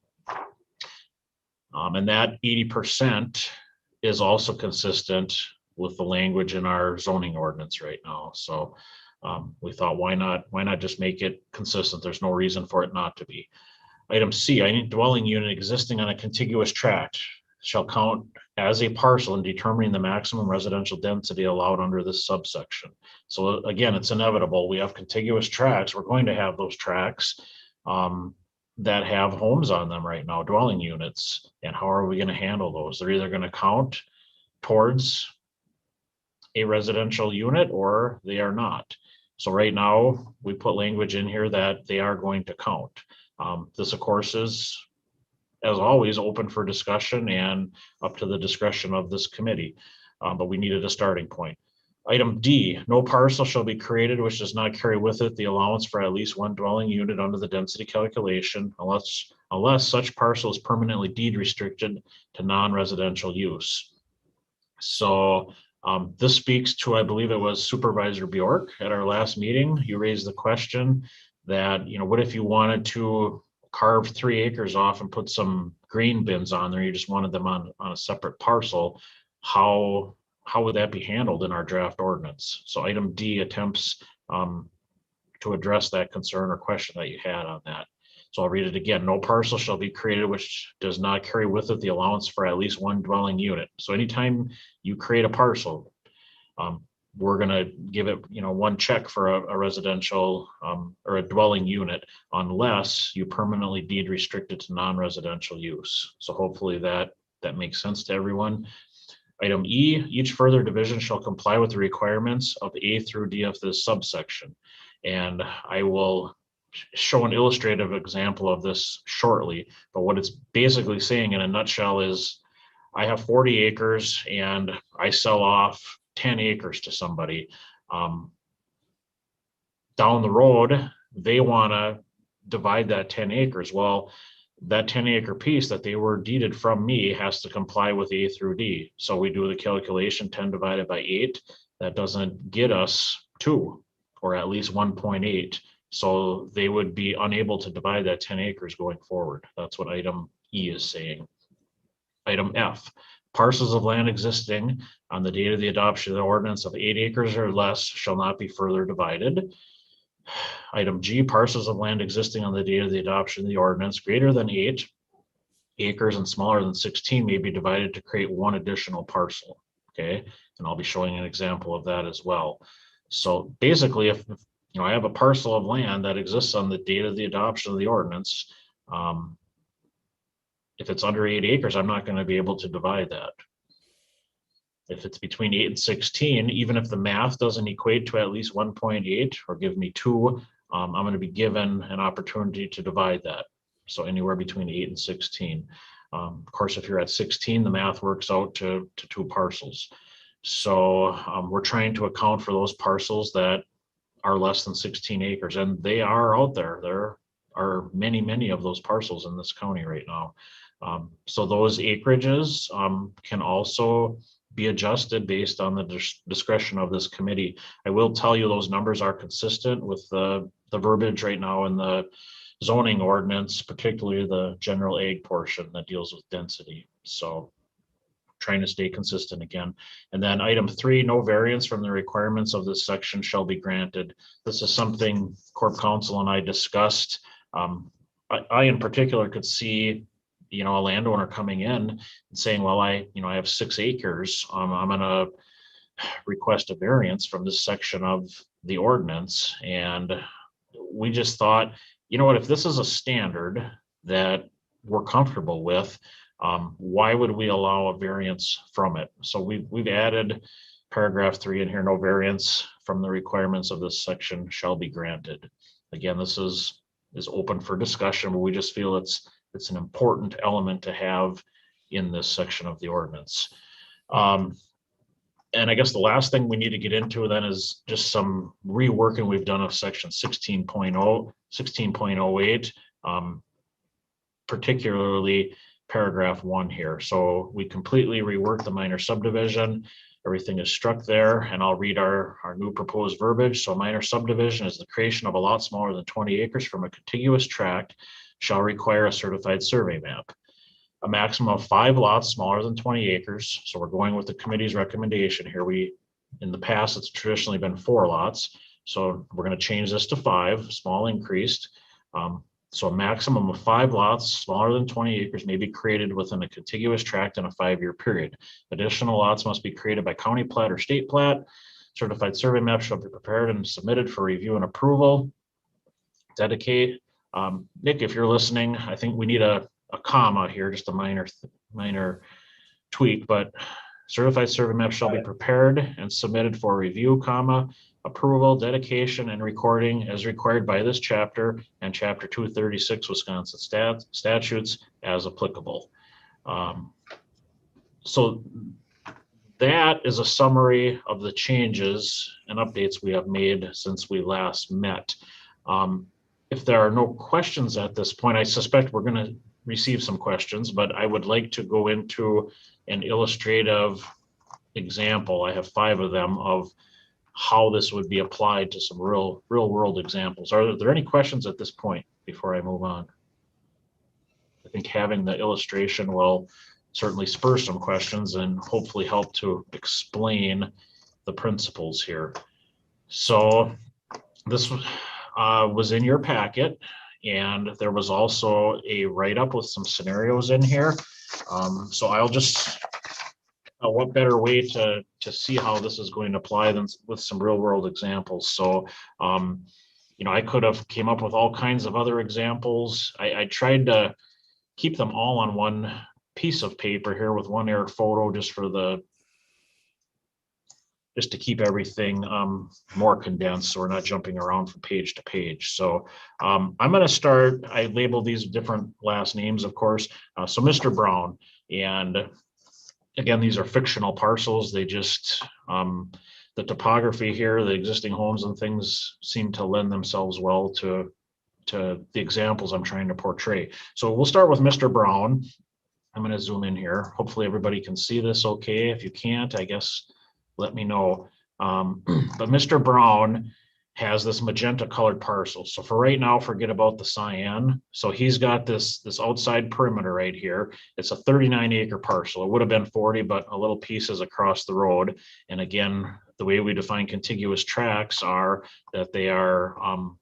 And that 80% is also consistent with the language in our zoning ordinance right now. So we thought, why not just make it consistent? There's no reason for it not to be. Item C, any dwelling unit existing on a contiguous tract shall count as a parcel in determining the maximum residential density allowed under this subsection. So again, it's inevitable. We have contiguous tracts. We're going to have those tracts that have homes on them right now, dwelling units. And how are we going to handle those? They're either going to count towards a residential unit or they are not. So right now we put language in here that they are going to count. This of course is, as always, open for discussion and up to the discretion of this committee, but we needed a starting point. Item D, no parcel shall be created which does not carry with it the allowance for at least 1 dwelling unit under the density calculation unless such parcel is permanently deed restricted to non-residential use. So this speaks to, I believe it was Supervisor Bjork at our last meeting. You raised the question that, what if you wanted to carve 3 acres off and put some grain bins on there? You just wanted them on a separate parcel. How would that be handled in our draft ordinance? So item D attempts to address that concern or question that you had on that. So I'll read it again. No parcel shall be created which does not carry with it the allowance for at least 1 dwelling unit. So anytime you create a parcel, we're going to give it, 1 check for a residential or a dwelling unit unless you permanently deed restricted to non-residential use. So hopefully that makes sense to everyone. Item E, each further division shall comply with the requirements of A through D of this subsection. And I will show an illustrative example of this shortly, but what it's basically saying in a nutshell is I have 40 acres and I sell off 10 acres to somebody. Down the road, they want to divide that 10 acres. Well, that 10-acre piece that they were deeded from me has to comply with A through D. So we do the calculation 10 divided by 8. That doesn't get us 2 or at least 1.8. So they would be unable to divide that 10 acres going forward. That's what item E is saying. Item F, parcels of land existing on the date of the adoption of the ordinance of 8 acres or less shall not be further divided. Item G, parcels of land existing on the date of the adoption of the ordinance greater than 8 acres and smaller than 16 may be divided to create 1 additional parcel. Okay, and I'll be showing an example of that as well. So basically, if I have a parcel of land that exists on the date of the adoption of the ordinance, if it's under 8 acres, I'm not going to be able to divide that. If it's between 8 and 16, even if the math doesn't equate to at least 1.8 or give me 2, I'm going to be given an opportunity to divide that. So anywhere between 8 and 16. Of course, if you're at 16, the math works out to 2 parcels. So we're trying to account for those parcels that are less than 16 acres, and they are out there. There are many, many of those parcels in this county right now. So those acreages can also be adjusted based on the discretion of this committee. I will tell you those numbers are consistent with the verbiage right now in the zoning ordinance, particularly the general ag portion that deals with density. So trying to stay consistent again. And then item 3, no variance from the requirements of this section shall be granted. This is something Corp Counsel and I discussed. I in particular could see, a landowner coming in and saying, well, I have 6 acres. I'm going to request a variance from this section of the ordinance. And we just thought, you know what, if this is a standard that we're comfortable with, why would we allow a variance from it? So we've added paragraph 3 in here, no variance from the requirements of this section shall be granted. Again, this is open for discussion, but we just feel it's an important element to have in this section of the ordinance. And I guess the last thing we need to get into then is just some reworking we've done of section 16.0, 16.08, particularly paragraph 1 here. So we completely reworked the minor subdivision. Everything is struck there, and I'll read our new proposed verbiage. So minor subdivision is the creation of a lot smaller than 20 acres from a contiguous tract shall require a certified survey map. A maximum of 5 lots smaller than 20 acres. So we're going with the committee's recommendation here. In the past, it's traditionally been 4 lots. So we're going to change this to 5, small increased. So a maximum of 5 lots smaller than 20 acres may be created within a contiguous tract in a 5-year period. Additional lots must be created by county plat or state plat. Certified survey map shall be prepared and submitted for review and approval. Dedicate. Nick, if you're listening, I think we need a comma here, just a minor tweak, but certified survey map shall be prepared and submitted for review, comma, approval, dedication, and recording as required by this chapter and chapter 236 Wisconsin statutes as applicable. So that is a summary of the changes and updates we have made since we last met. If there are no questions at this point, I suspect we're going to receive some questions, but I would like to go into an illustrative example. I have 5 of them of how this would be applied to some real world examples. Are there any questions at this point before I move on? I think having the illustration will certainly spur some questions and hopefully help to explain the principles here. So this was in your packet, and there was also a write-up with some scenarios in here. So I'll just, what better way to see how this is going to apply than with some real world examples. So, I could have came up with all kinds of other examples. I tried to keep them all on one piece of paper here with one air photo just to keep everything more condensed so we're not jumping around from page to page. So I'm going to start, I labeled these different last names, of course. So Mr. Brown, and again, these are fictional parcels. They just, the topography here, the existing homes and things seem to lend themselves well to the examples I'm trying to portray. So we'll start with Mr. Brown. I'm going to zoom in here. Hopefully everybody can see this okay. If you can't, I guess let me know. But Mr. Brown has this magenta colored parcel. So for right now, forget about the cyan. So he's got this outside perimeter right here. It's a 39-acre parcel. It would have been 40, but a little piece is across the road. And again, the way we define contiguous tracts are that they are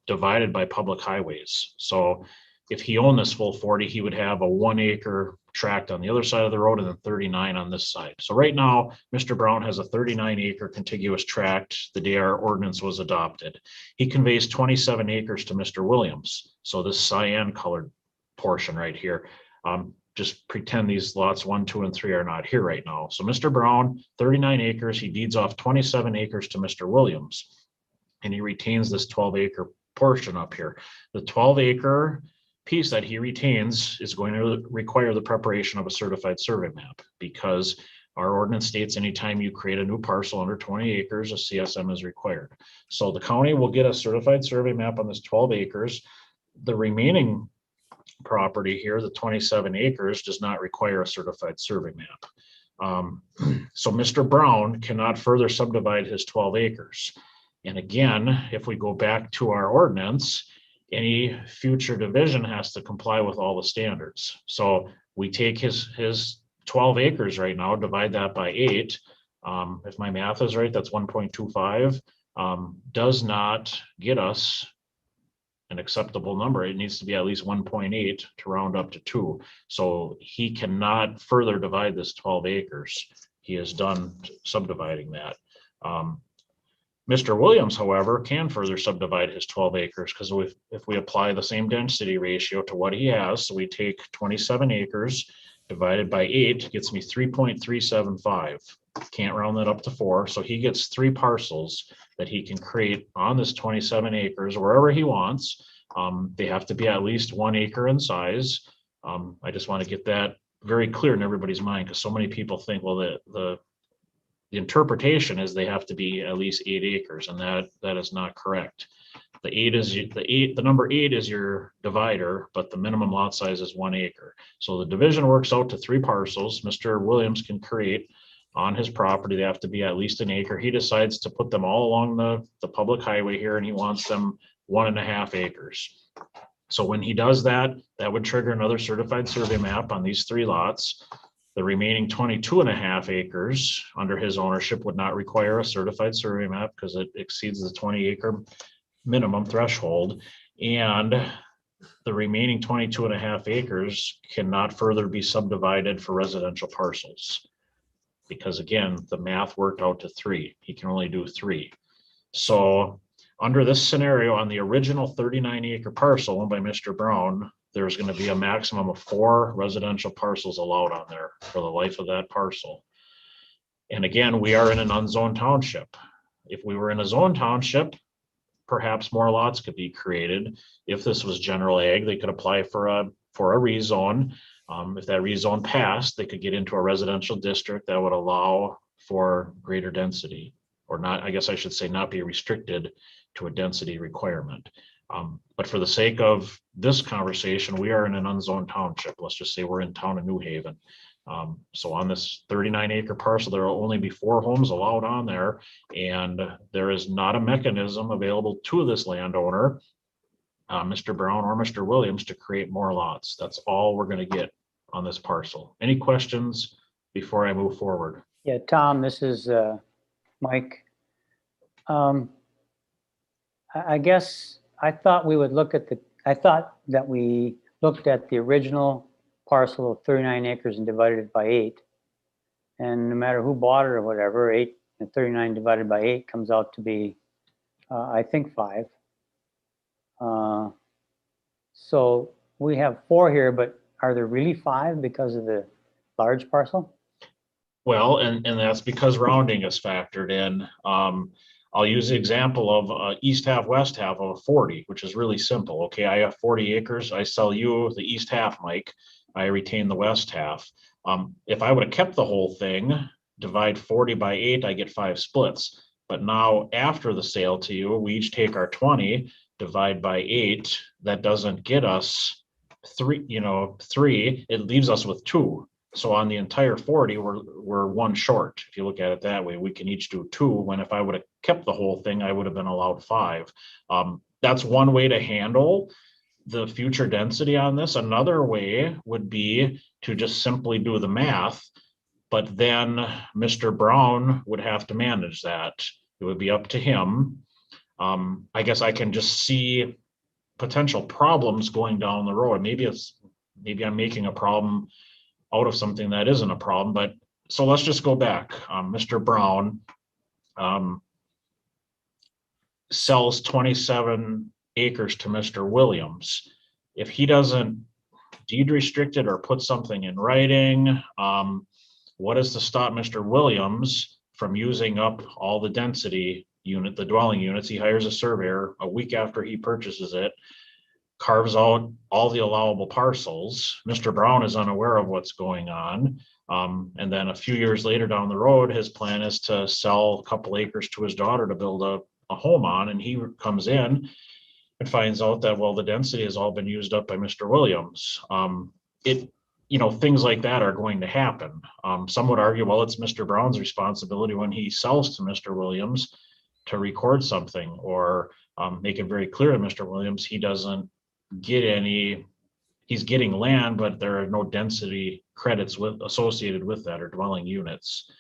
divided by public highways. So if he owned this full 40, he would have a 1-acre tract on the other side of the road and then 39 on this side. So right now, Mr. Brown has a 39-acre contiguous tract the day our ordinance was adopted. He conveys 27 acres to Mr. Williams. So this cyan colored portion right here, just pretend these lots 1, 2, and 3 are not here right now. So Mr. Brown, 39 acres, he deeds off 27 acres to Mr. Williams, and he retains this 12-acre portion up here. The 12-acre piece that he retains is going to require the preparation of a certified survey map, because Our ordinance states anytime you create a new parcel under 20 acres, a CSM is required. So the county will get a certified survey map on this 12 acres. The remaining property here, the 27 acres, does not require a certified survey map. So Mr. Brown cannot further subdivide his 12 acres. And again, if we go back to our ordinance, any future division has to comply with all the standards. So we take his 12 acres right now, divide that by 8. If my math is right, that's 1.25. Does not get us an acceptable number. It needs to be at least 1.8 to round up to 2. So he cannot further divide this 12 acres. He is done subdividing that. Mr. Williams, however, can further subdivide his 12 acres because if we apply the same density ratio to what he has, so we take 27 acres divided by 8 gets me 3.375. Can't round that up to 4. So he gets 3 parcels that he can create on this 27 acres wherever he wants. They have to be at least 1 acre in size. I just want to get that very clear in everybody's mind because so many people think, well, the interpretation is they have to be at least 8 acres, and that is not correct. The number 8 is your divider, but the minimum lot size is 1 acre. So the division works out to 3 parcels. Mr. Williams can create on his property. They have to be at least 1 acre. He decides to put them all along the public highway here, and he wants them 1.5 acres. So when he does that, that would trigger another certified survey map on these 3 lots. The remaining 22.5 acres under his ownership would not require a certified survey map because it exceeds the 20 acre minimum threshold. And the remaining 22.5 acres cannot further be subdivided for residential parcels. Because again, the math worked out to 3. He can only do 3. So under this scenario on the original 39 acre parcel owned by Mr. Brown, there's going to be a maximum of 4 residential parcels allowed on there for the life of that parcel. And again, we are in an unzoned township. If we were in a zoned township, perhaps more lots could be created. If this was general ag, they could apply for a rezone. If that rezone passed, they could get into a residential district that would allow for greater density, or not, I guess I should say not be restricted to a density requirement. But for the sake of this conversation, we are in an unzoned township. Let's just say we're in town of New Haven. So on this 39 acre parcel, there will only be 4 homes allowed on there, and there is not a mechanism available to this landowner, Mr. Brown or Mr. Williams, to create more lots. That's all we're going to get on this parcel. Any questions before I move forward? Yeah, Tom, this is Mike. I guess I thought we would look at I thought that we looked at the original parcel of 39 acres and divided it by 8. And no matter who bought it or whatever, 8 and 39 divided by 8 comes out to be, I think 5. So we have 4 here, but are there really 5 because of the large parcel? Well, and that's because rounding is factored in. I'll use the example of east half, west half of a 40, which is really simple. Okay, I have 40 acres. I sell you the east half, Mike. I retain the west half. If I would have kept the whole thing, divide 40 by 8, I get 5 splits. But now after the sale to you, we each take our 20, divide by 8. That doesn't get us 3, 3. It leaves us with 2. So on the entire 40, we're 1 short. If you look at it that way, we can each do 2, when if I would have kept the whole thing, I would have been allowed 5. That's one way to handle the future density on this. Another way would be to just simply do the math, but then Mr. Brown would have to manage that. It would be up to him. I guess I can just see potential problems going down the road. Maybe I'm making a problem out of something that isn't a problem, but so let's just go back. Mr. Brown sells 27 acres to Mr. Williams. If he doesn't deed restrict it or put something in writing, what is to stop Mr. Williams from using up all the density the dwelling units? He hires a surveyor a week after he purchases it. carves out all the allowable parcels. Mr. Brown is unaware of what's going on. And then a few years later down the road, his plan is to sell a couple acres to his daughter to build a home on, and he comes in and finds out that, well, the density has all been used up by Mr. Williams. Things like that are going to happen. Some would argue, well, it's Mr. Brown's responsibility when he sells to Mr. Williams to record something, or make it very clear to Mr. Williams he doesn't get any, he's getting land, but there are no density credits associated with that, or dwelling units.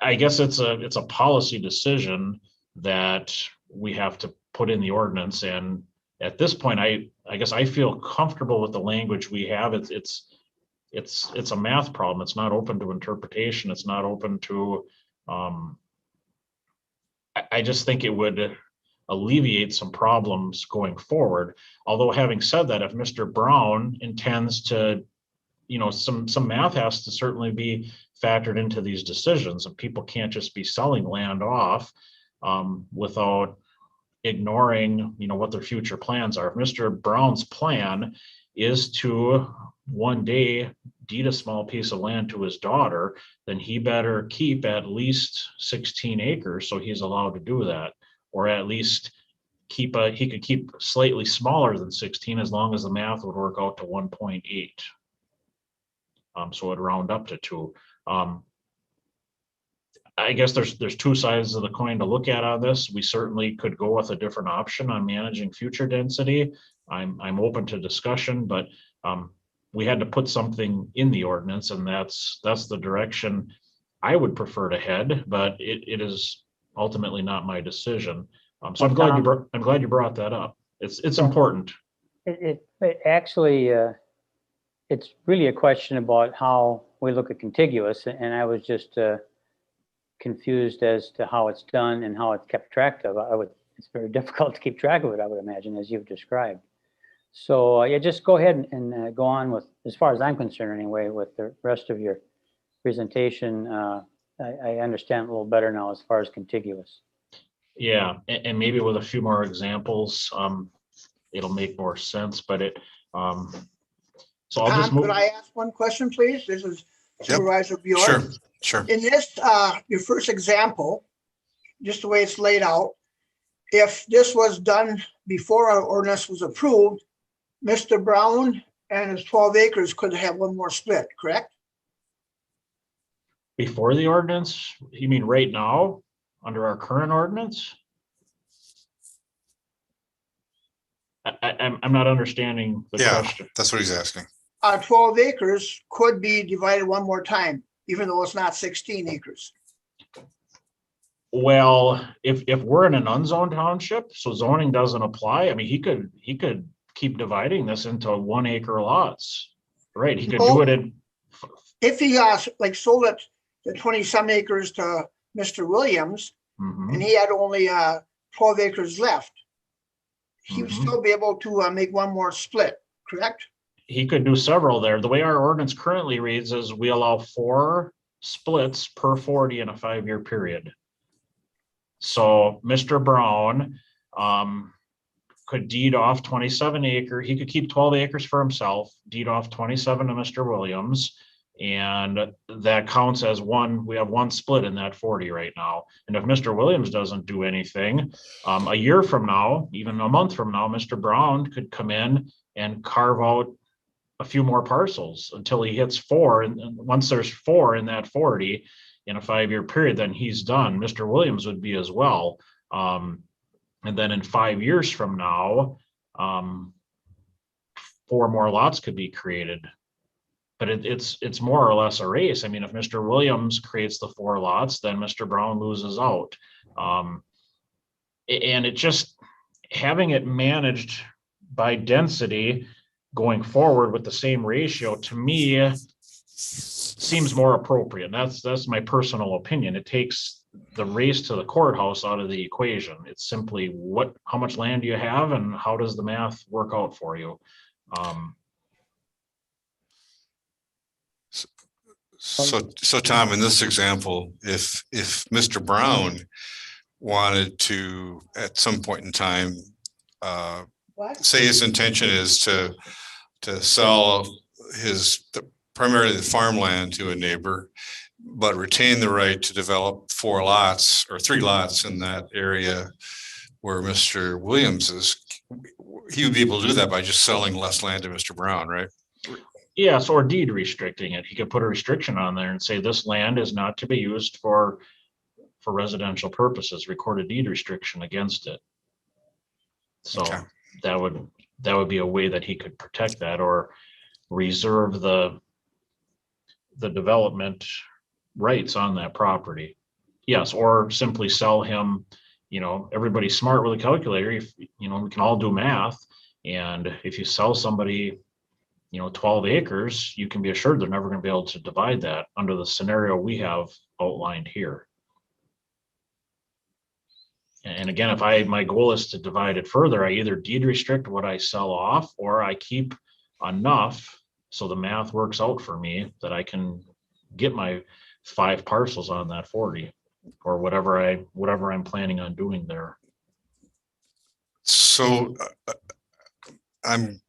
I guess it's a policy decision that we have to put in the ordinance. And at this point, I guess I feel comfortable with the language we have. It's a math problem. It's not open to interpretation. It's not open to, I just think it would alleviate some problems going forward. Although having said that, if Mr. Brown intends to, some math has to certainly be factored into these decisions, and people can't just be selling land off without ignoring, what their future plans are. If Mr. Brown's plan is to one day deed a small piece of land to his daughter, then he better keep at least 16 acres, so he's allowed to do that. Or at least he could keep slightly smaller than 16, as long as the math would work out to 1.8. So it'd round up to 2. I guess there's two sides of the coin to look at on this. We certainly could go with a different option on managing future density. I'm open to discussion, but we had to put something in the ordinance, and that's the direction I would prefer to head, but it is ultimately not my decision. So I'm glad you brought that up. It's important. It actually, it's really a question about how we look at contiguous, and I was just confused as to how it's done and how it's kept track of. It's very difficult to keep track of it, I would imagine, as you've described. So yeah, just go ahead and go on with, as far as I'm concerned anyway, with the rest of your presentation. I understand a little better now as far as contiguous. Yeah, and maybe with a few more examples, it'll make more sense, but so I'll just move. Could I ask one question, please? This is Supervisor Bjork. Sure. In this, your first example, just the way it's laid out, if this was done before our ordinance was approved, Mr. Brown and his 12 acres could have one more split, correct? Before the ordinance? You mean right now, under our current ordinance? I'm not understanding the question. That's what he's asking. 12 acres could be divided one more time, even though it's not 16 acres. Well, if we're in an unzoned township, so zoning doesn't apply, I mean, he could keep dividing this into 1 acre lots, right? He could do it in. If he sold it the 20 some acres to Mr. Williams, and he had only 12 acres left, he would still be able to make one more split, correct? He could do several there. The way our ordinance currently reads is we allow 4 splits per 40 in a 5-year period. So Mr. Brown could deed off 27 acres. He could keep 12 acres for himself, deed off 27 to Mr. Williams, and that counts as one. We have 1 split in that 40 right now. And if Mr. Williams doesn't do anything, a year from now, even a month from now, Mr. Brown could come in and carve out a few more parcels until he hits 4. And once there's 4 in that 40 in a 5-year period, then he's done. Mr. Williams would be as well. And then in 5 years from now, 4 more lots could be created. But it's more or less a race. I mean, if Mr. Williams creates the 4 lots, then Mr. Brown loses out. And it just, having it managed by density going forward with the same ratio, to me, seems more appropriate. That's my personal opinion. It takes the race to the courthouse out of the equation. It's simply how much land do you have, and how does the math work out for you? So Tom, in this example, if Mr. Brown wanted to, at some point in time, What? say his intention is to sell primarily the farmland to a neighbor, but retain the right to develop 4 lots or 3 lots in that area where Mr. Williams is. He would be able to do that by just selling less land to Mr. Brown, right? Yes, or deed restricting it. He could put a restriction on there and say this land is not to be used for residential purposes, record a deed restriction against it. So Okay. that would be a way that he could protect that, or reserve the development rights on that property. Yes, or simply sell him, everybody's smart with a calculator. If, we can all do math. And if you sell somebody, 12 acres, you can be assured they're never going to be able to divide that under the scenario we have outlined here. And again, if my goal is to divide it further, I either deed restrict what I sell off, or I keep enough so the math works out for me that I can get my 5 parcels on that 40, or whatever I'm planning on doing there. So I'm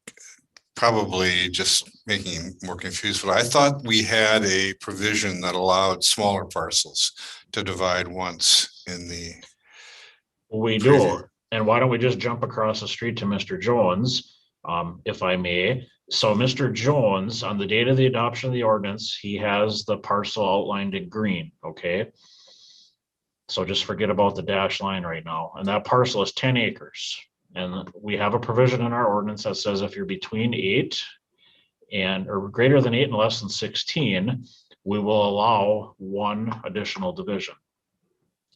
probably just making him more confused, but I thought we had a provision that allowed smaller parcels to divide once in the. We do. Preview. And why don't we just jump across the street to Mr. Jones, if I may. So Mr. Jones, on the date of the adoption of the ordinance, he has the parcel outlined in green, okay? So just forget about the dashed line right now. And that parcel is 10 acres. And we have a provision in our ordinance that says if you're between 8 or greater than 8 and less than 16, we will allow 1 additional division.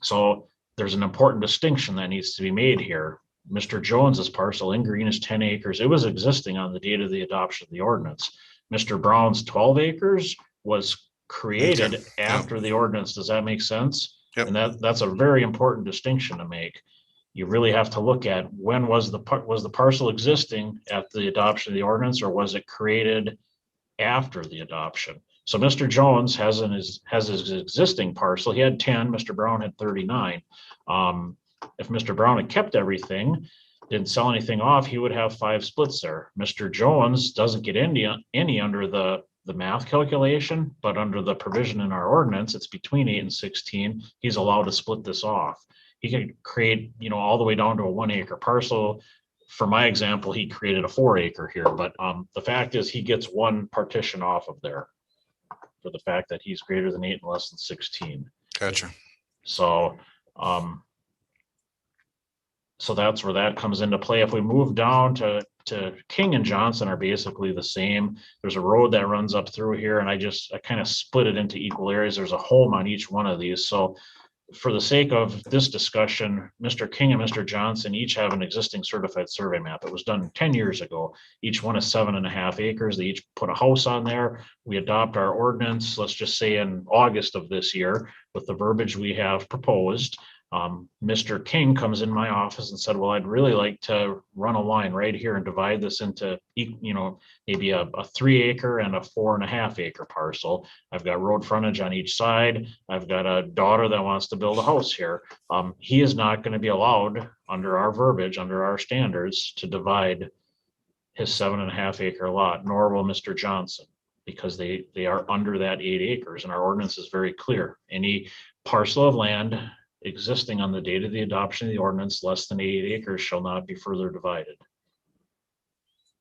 So there's an important distinction that needs to be made here. Mr. Jones's parcel in green is 10 acres. It was existing on the date of the adoption of the ordinance. Mr. Brown's 12 acres was created after the ordinance. Does that make sense? Yep. And that's a very important distinction to make. You really have to look at when was the parcel existing at the adoption of the ordinance, or was it created after the adoption? So Mr. Jones has his existing parcel. He had 10, Mr. Brown had 39. If Mr. Brown had kept everything, didn't sell anything off, he would have 5 splits there. Mr. Jones doesn't get any under the math calculation, but under the provision in our ordinance, it's between 8 and 16. He's allowed to split this off. He can create, all the way down to a 1 acre parcel. For my example, he created a 4 acre here, but the fact is he gets 1 partition off of there for the fact that he's greater than 8 and less than 16. Gotcha. So, so that's where that comes into play. If we move down to King and Johnson are basically the same. There's a road that runs up through here, and I kind of split it into equal areas. There's a home on each one of these. So for the sake of this discussion, Mr. King and Mr. Johnson each have an existing certified survey map. It was done 10 years ago. Each one is 7.5 acres. They each put a house on there. We adopt our ordinance, let's just say in August of this year, with the verbiage we have proposed. Mr. King comes in my office and said, well, I'd really like to run a line right here and divide this into, maybe a 3 acre and a 4.5 acre parcel. I've got road frontage on each side. I've got a daughter that wants to build a house here. He is not going to be allowed under our verbiage, under our standards, to divide his 7.5 acre lot, nor will Mr. Johnson, because they are under that 8 acres. And our ordinance is very clear. Any parcel of land existing on the date of the adoption of the ordinance less than 8 acres shall not be further divided.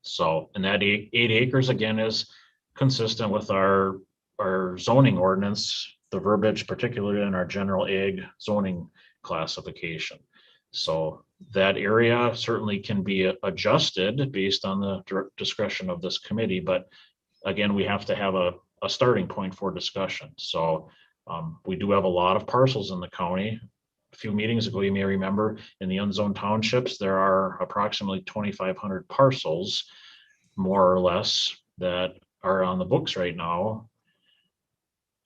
So, and that 8 acres again is consistent with our zoning ordinance, the verbiage, particularly in our general ag zoning classification. So that area certainly can be adjusted based on the direct discretion of this committee, but again, we have to have a starting point for discussion. So we do have a lot of parcels in the county. A few meetings ago, you may remember, in the unzoned townships, there are approximately 2,500 parcels, more or less, that are on the books right now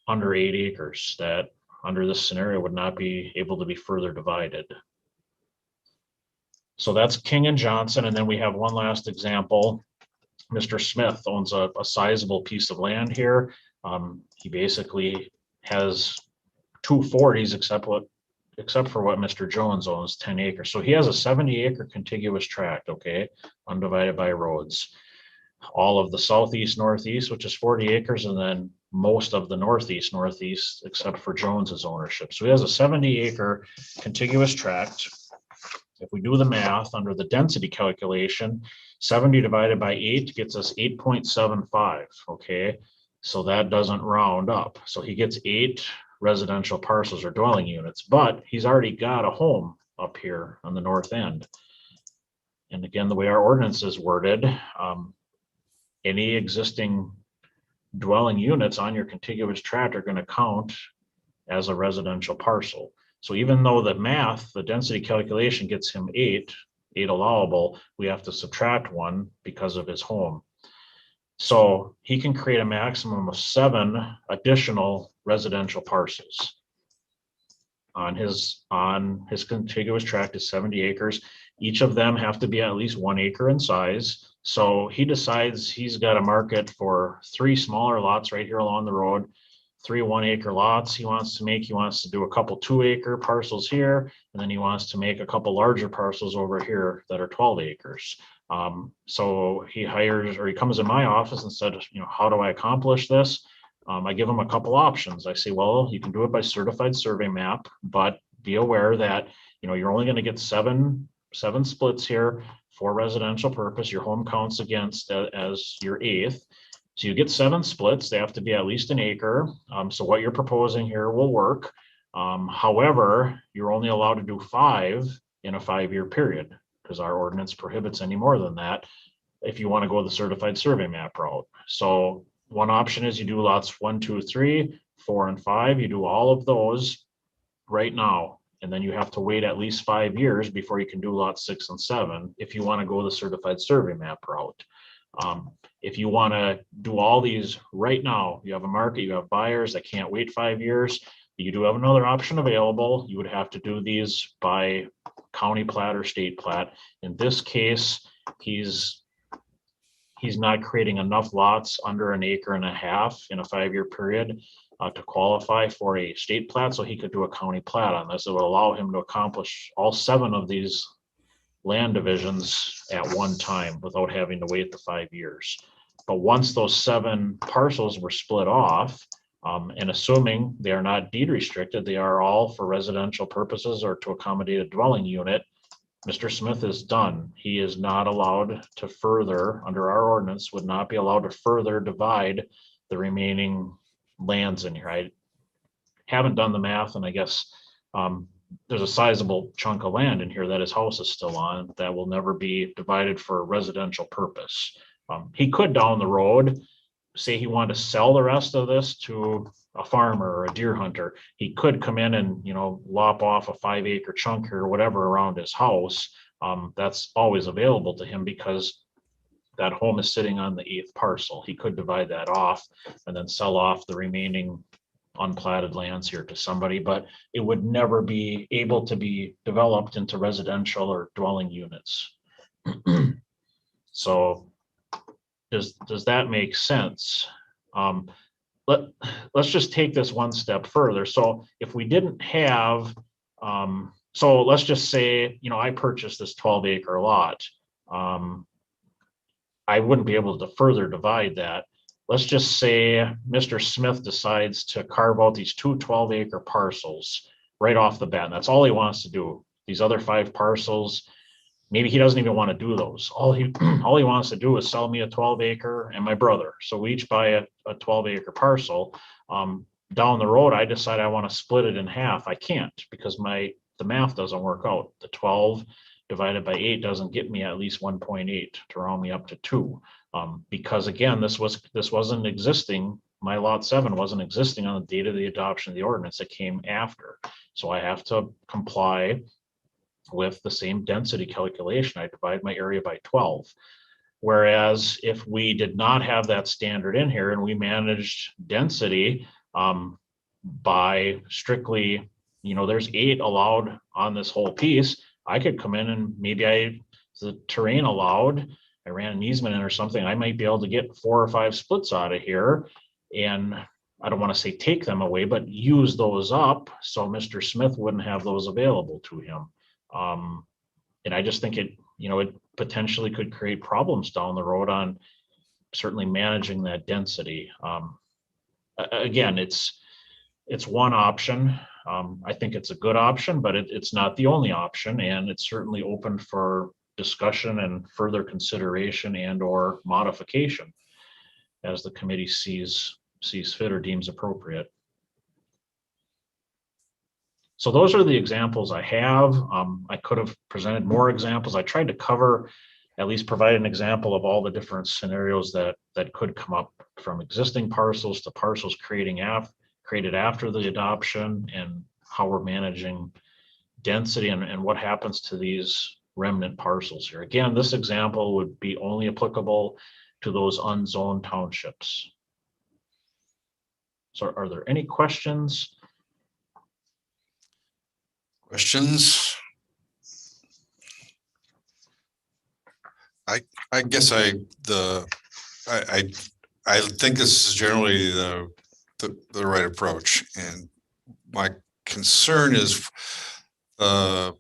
under 8 acres that under this scenario would not be able to be further divided. So that's King and Johnson. And then we have one last example. Mr. Smith owns a sizable piece of land here. He basically has 2 40s, except what except for what Mr. Jones owns, 10 acres. So he has a 70-acre contiguous tract, okay, undivided by roads. All of the southeast, northeast, which is 40 acres, and then most of the northeast, northeast, except for Jones's ownership. So he has a 70-acre contiguous tract. If we do the math under the density calculation, 70 divided by 8 gets us 8.75, okay? So that doesn't round up. So he gets 8 residential parcels or dwelling units, but he's already got a home up here on the north end. And again, the way our ordinance is worded, any existing dwelling units on your contiguous tract are going to count as a residential parcel. So even though the math, the density calculation gets him 8 allowable, we have to subtract 1 because of his home. So he can create a maximum of 7 additional residential parcels. On his contiguous tract is 70 acres. Each of them have to be at least 1 acre in size. So he decides he's got a market for 3 smaller lots right here along the road, 3 1-acre lots he wants to make. He wants to do a couple 2-acre parcels here, and then he wants to make a couple larger parcels over here that are 12 acres. So he hires, or he comes in my office and said, how do I accomplish this? I give him a couple options. I say, well, you can do it by certified survey map, but be aware that, you're only going to get seven splits here for residential purpose. Your home counts against as your 8th. So you get 7 splits. They have to be at least 1 acre. So what you're proposing here will work. However, you're only allowed to do 5 in a 5-year period because our ordinance prohibits any more than that if you want to go the certified survey map route. So one option is you do lots 1, 2, 3, 4, and 5. You do all of those right now. And then you have to wait at least 5 years before you can do lots 6 and 7 if you want to go the certified survey map route. If you want to do all these right now, you have a market, you have buyers that can't wait 5 years. You do have another option available. You would have to do these by county plat or state plat. In this case, he's not creating enough lots under 1.5 acres in a 5-year period to qualify for a state plat. So he could do a county plat on this. It would allow him to accomplish all 7 of these land divisions at one time without having to wait the 5 years. But once those 7 parcels were split off, and assuming they are not deed restricted, they are all for residential purposes or to accommodate a dwelling unit, Mr. Smith is done. He is not allowed to further, under our ordinance, would not be allowed to further divide the remaining lands in here. I haven't done the math, and I guess there's a sizable chunk of land in here that his house is still on that will never be divided for a residential purpose. He could down the road say he wanted to sell the rest of this to a farmer or a deer hunter. He could come in and, lop off a 5-acre chunk or whatever around his house. That's always available to him because that home is sitting on the 8th parcel. He could divide that off and then sell off the remaining unplatted lands here to somebody, but it would never be able to be developed into residential or dwelling units. So does that make sense? Let's just take this one step further. So if we didn't have, so let's just say, I purchased this 12-acre lot. I wouldn't be able to further divide that. Let's just say Mr. Smith decides to carve out these 2 12-acre parcels right off the bat. And that's all he wants to do. These other 5 parcels, maybe he doesn't even want to do those. All he wants to do is sell me a 12-acre and my brother. So we each buy a 12-acre parcel. Down the road, I decide I want to split it in half. I can't because the math doesn't work out. The 12 divided by 8 doesn't get me at least 1.8 to round me up to 2. Because again, this wasn't existing. My lot 7 wasn't existing on the date of the adoption of the ordinance. It came after. So I have to comply with the same density calculation. I divide my area by 12. Whereas if we did not have that standard in here and we managed density by strictly, there's 8 allowed on this whole piece, I could come in and maybe the terrain allowed, I ran an easement in or something, I might be able to get 4 or 5 splits out of here. And I don't want to say take them away, but use those up so Mr. Smith wouldn't have those available to him. And I just think it potentially could create problems down the road on certainly managing that density. Again, it's one option. I think it's a good option, but it's not the only option, and it's certainly open for discussion and further consideration and or modification as the committee sees fit or deems appropriate. So those are the examples I have. I could have presented more examples. I tried to cover, at least provide an example of all the different scenarios that could come up, from existing parcels to parcels created after the adoption, and how we're managing density and what happens to these remnant parcels here. Again, this example would be only applicable to those unzoned townships. So are there any questions? Questions? I guess I think this is generally the right approach, and my concern is I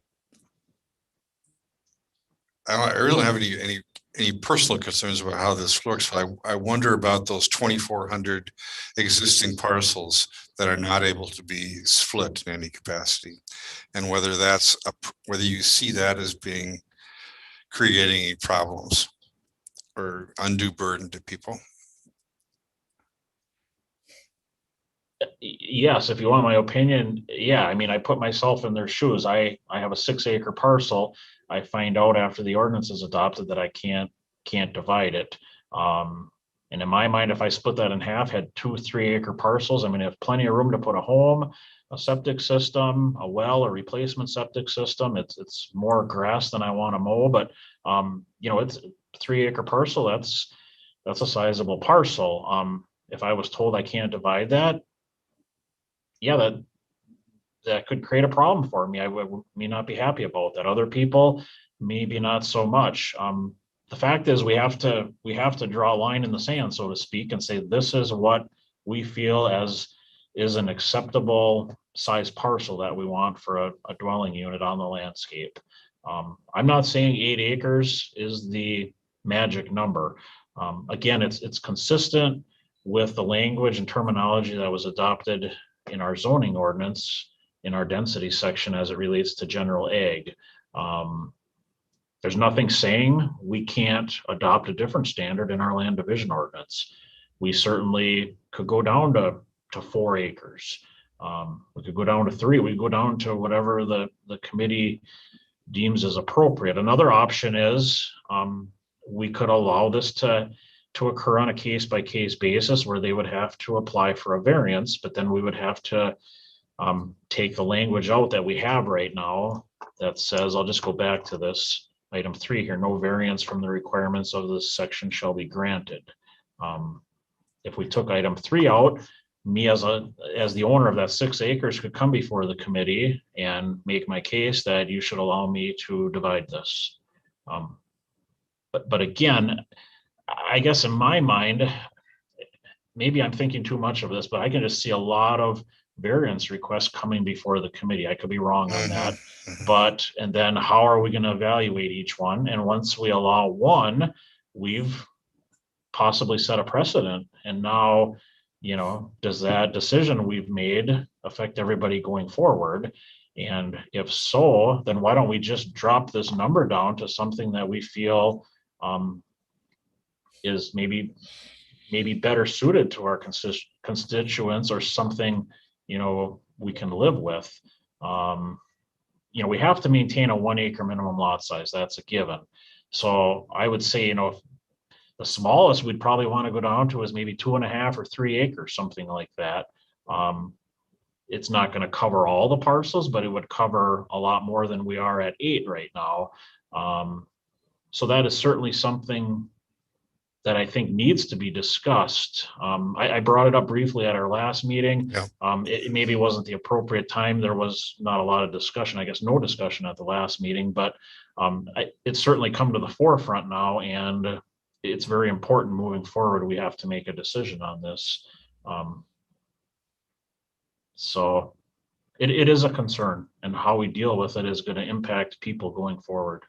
really don't have any personal concerns about how this works. I wonder about those 2,400 existing parcels that are not able to be split in any capacity, and whether you see that as creating any problems or undue burden to people. Yes, if you want my opinion, yeah. I mean, I put myself in their shoes. I have a 6-acre parcel. I find out after the ordinance is adopted that I can't divide it. And in my mind, if I split that in half, had 2 3-acre parcels, I mean, I have plenty of room to put a home, a septic system, a well, a replacement septic system. It's more grass than I want to mow, but it's a 3-acre parcel. That's a sizable parcel. If I was told I can't divide that, yeah, that could create a problem for me. I may not be happy about that. Other people, maybe not so much. The fact is, we have to draw a line in the sand, so to speak, and say this is what we feel as is an acceptable size parcel that we want for a dwelling unit on the landscape. I'm not saying 8 acres is the magic number. Again, it's consistent with the language and terminology that was adopted in our zoning ordinance in our density section as it relates to general ag. There's nothing saying we can't adopt a different standard in our land division ordinance. We certainly could go down to 4 acres. We could go down to 3. We go down to whatever the committee deems as appropriate. Another option is we could allow this to occur on a case-by-case basis, where they would have to apply for a variance, but then we would have to take the language out that we have right now that says, I'll just go back to this item 3 here, no variance from the requirements of this section shall be granted. If we took item 3 out, me as the owner of that 6 acres could come before the committee and make my case that you should allow me to divide this. But again, I guess in my mind, maybe I'm thinking too much of this, but I can just see a lot of variance requests coming before the committee. I could be wrong on that. And then how are we going to evaluate each one? And once we allow one, we've possibly set a precedent. And now, does that decision we've made affect everybody going forward? And if so, then why don't we just drop this number down to something that we feel is maybe better suited to our constituents, or something we can live with. We have to maintain a 1 acre minimum lot size. That's a given. So I would say, if the smallest we'd probably want to go down to is maybe 2.5 or 3 acres, something like that. It's not going to cover all the parcels, but it would cover a lot more than we are at 8 right now. So that is certainly something that I think needs to be discussed. I brought it up briefly at our last meeting. Yeah. It maybe wasn't the appropriate time. There was not a lot of discussion, I guess no discussion at the last meeting, but it's certainly come to the forefront now, and it's very important moving forward. We have to make a decision on this. So it is a concern, and how we deal with it is going to impact people going forward.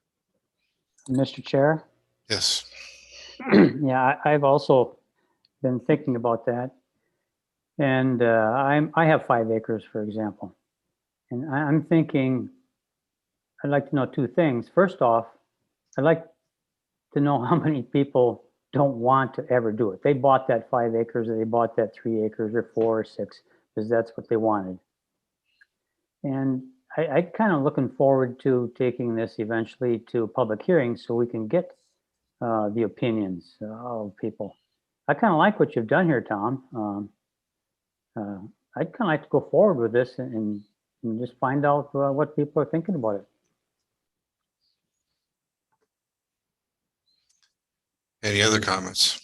Mr. Chair? Yes. Yeah, I've also been thinking about that. And I have 5 acres, for example. And I'm thinking, I'd like to know 2 things. First off, I'd like to know how many people don't want to ever do it. They bought that 5 acres, or they bought that 3 acres, or 4 or 6, because that's what they wanted. And I kind of looking forward to taking this eventually to public hearings so we can get the opinions of people. I kind of like what you've done here, Tom. I'd kind of like to go forward with this and just find out what people are thinking about it. Any other comments?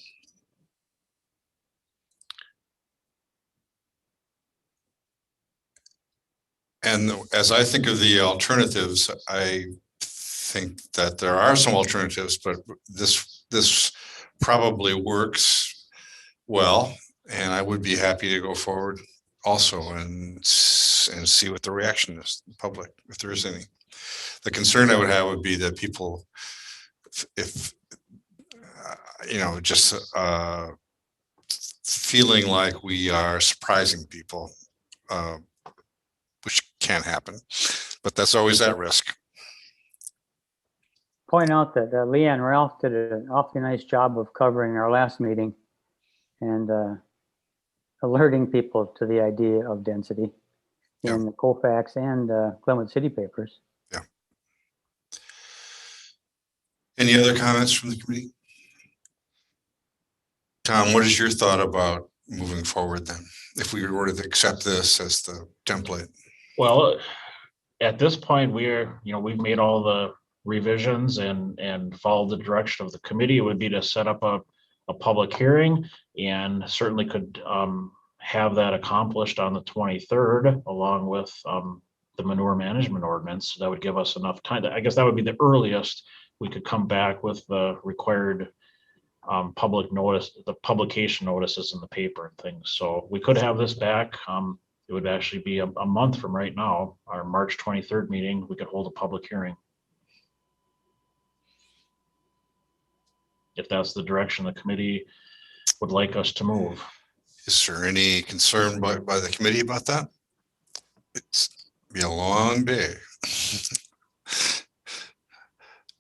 And as I think of the alternatives, I think that there are some alternatives, but this probably works well, and I would be happy to go forward also and see what the reaction is, the public, if there is any. The concern I would have would be that people, if you know, just feeling like we are surprising people, which can happen, but that's always at risk. Point out that Leanne Ralph did an awfully nice job of covering our last meeting and alerting people to the idea of density in the Colfax and Glenwood City papers. Yeah. Any other comments from the committee? Tom, what is your thought about moving forward then, if we were to accept this as the template? Well, at this point, we've made all the revisions and followed the direction of the committee. It would be to set up a public hearing, and certainly could have that accomplished on the 23rd, along with the manure management ordinance. That would give us enough time. I guess that would be the earliest we could come back with the required public notice, the publication notices in the paper and things. So we could have this back. It would actually be a month from right now, our March 23rd meeting. We could hold a public hearing, if that's the direction the committee would like us to move. Is there any concern by the committee about that? It's be a long day.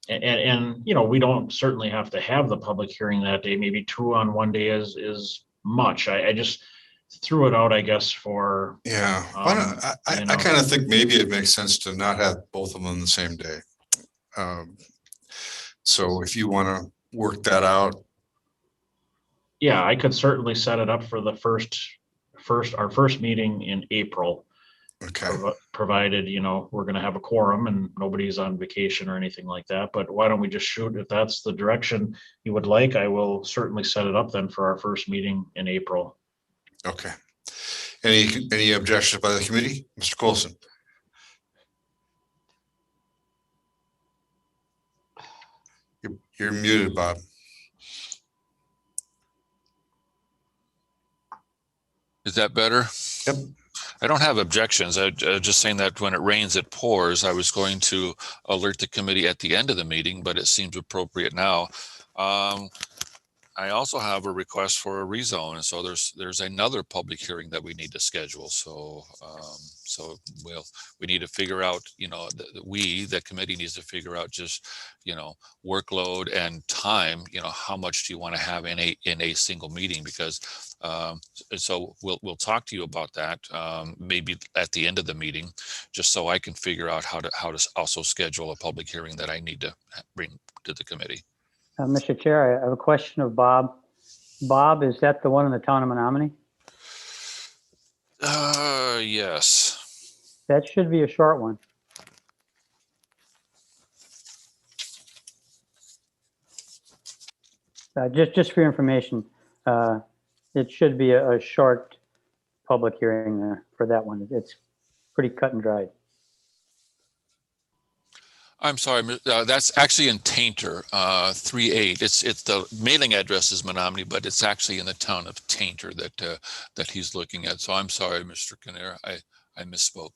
And we don't certainly have to have the public hearing that day. Maybe 2 on one day is much. I just threw it out, I guess, for. Yeah, I kind of think maybe it makes sense to not have both of them on the same day. So if you want to work that out. Yeah, I could certainly set it up for the our first meeting in April. Okay. Provided, we're going to have a quorum and nobody's on vacation or anything like that. But why don't we just shoot? If that's the direction you would like, I will certainly set it up then for our first meeting in April. Okay. Any objections by the committee? Mr. Coulson? You're muted, Bob. Is that better? Yep. I don't have objections. I just saying that when it rains, it pours. I was going to alert the committee at the end of the meeting, but it seems appropriate now. I also have a request for a rezone, and so there's another public hearing that we need to schedule. So we need to figure out, the committee needs to figure out just, workload and time. How much do you want to have in a single meeting? Because so we'll talk to you about that maybe at the end of the meeting, just so I can figure out how to also schedule a public hearing that I need to bring to the committee. Mr. Chair, I have a question of Bob. Bob, is that the one in the town of Menominee? Yes. That should be a short one. Just for your information, it should be a short public hearing there for that one. It's pretty cut and dried. I'm sorry, that's actually in Tainter, 3-8. It's the mailing address is Menominee, but it's actually in the town of Tainter that he's looking at. So I'm sorry, Mr. Kinnear, I misspoke.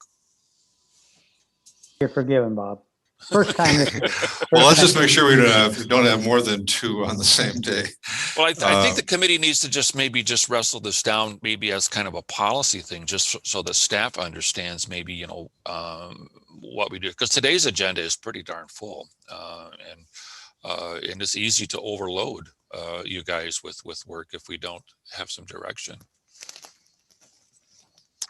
You're forgiven, Bob. First time this year. Well, let's just make sure we don't have more than 2 on the same day. Well, I think the committee needs to just wrestle this down maybe as kind of a policy thing, just so the staff understands maybe, you know, what we do. Because today's agenda is pretty darn full, and it's easy to overload you guys with work if we don't have some direction.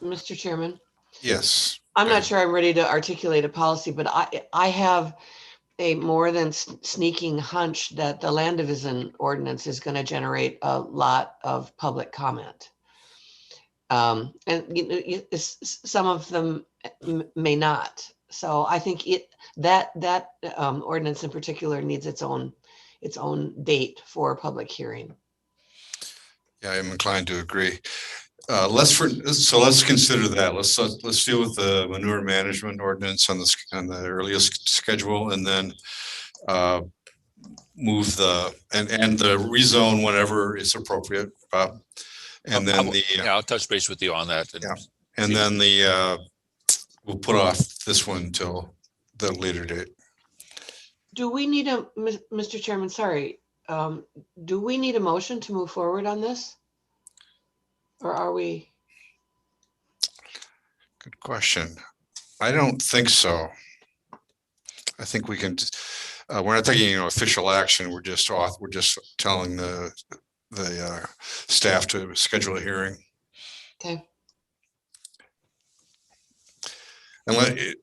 Mr. Chairman? Yes. I'm not sure I'm ready to articulate a policy, but I have a more than sneaking hunch that the land division ordinance is going to generate a lot of public comment. And you know, some of them may not. So I think that ordinance in particular needs its own date for public hearing. Yeah, I'm inclined to agree. Let's consider that. Let's deal with the manure management ordinance on the earliest schedule, and then move the rezone whenever it's appropriate, Bob. And then I'll touch base with you on that. And then we'll put off this one until the later date. Do we need Mr. Chairman, sorry, do we need a motion to move forward on this? Or are we? Good question. I don't think so. I think we can, we're not taking official action. We're just telling the staff to schedule a hearing. Okay. And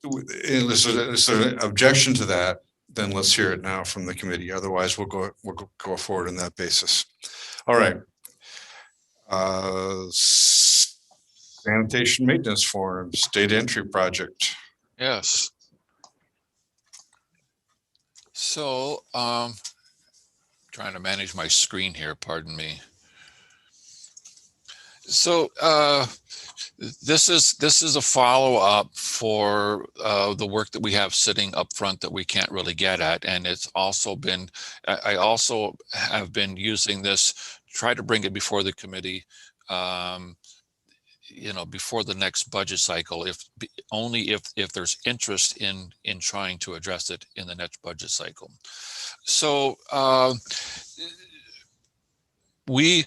there's an objection to that, then let's hear it now from the committee. Otherwise, we'll go forward on that basis. All right. Sanitation maintenance forms, data entry project. Yes. So, trying to manage my screen here, pardon me. So, this is a follow-up for the work that we have sitting up front that we can't really get at, and it's also been, I also have been using this, try to bring it before the committee, you know, before the next budget cycle, only if there's interest in trying to address it in the next budget cycle. So we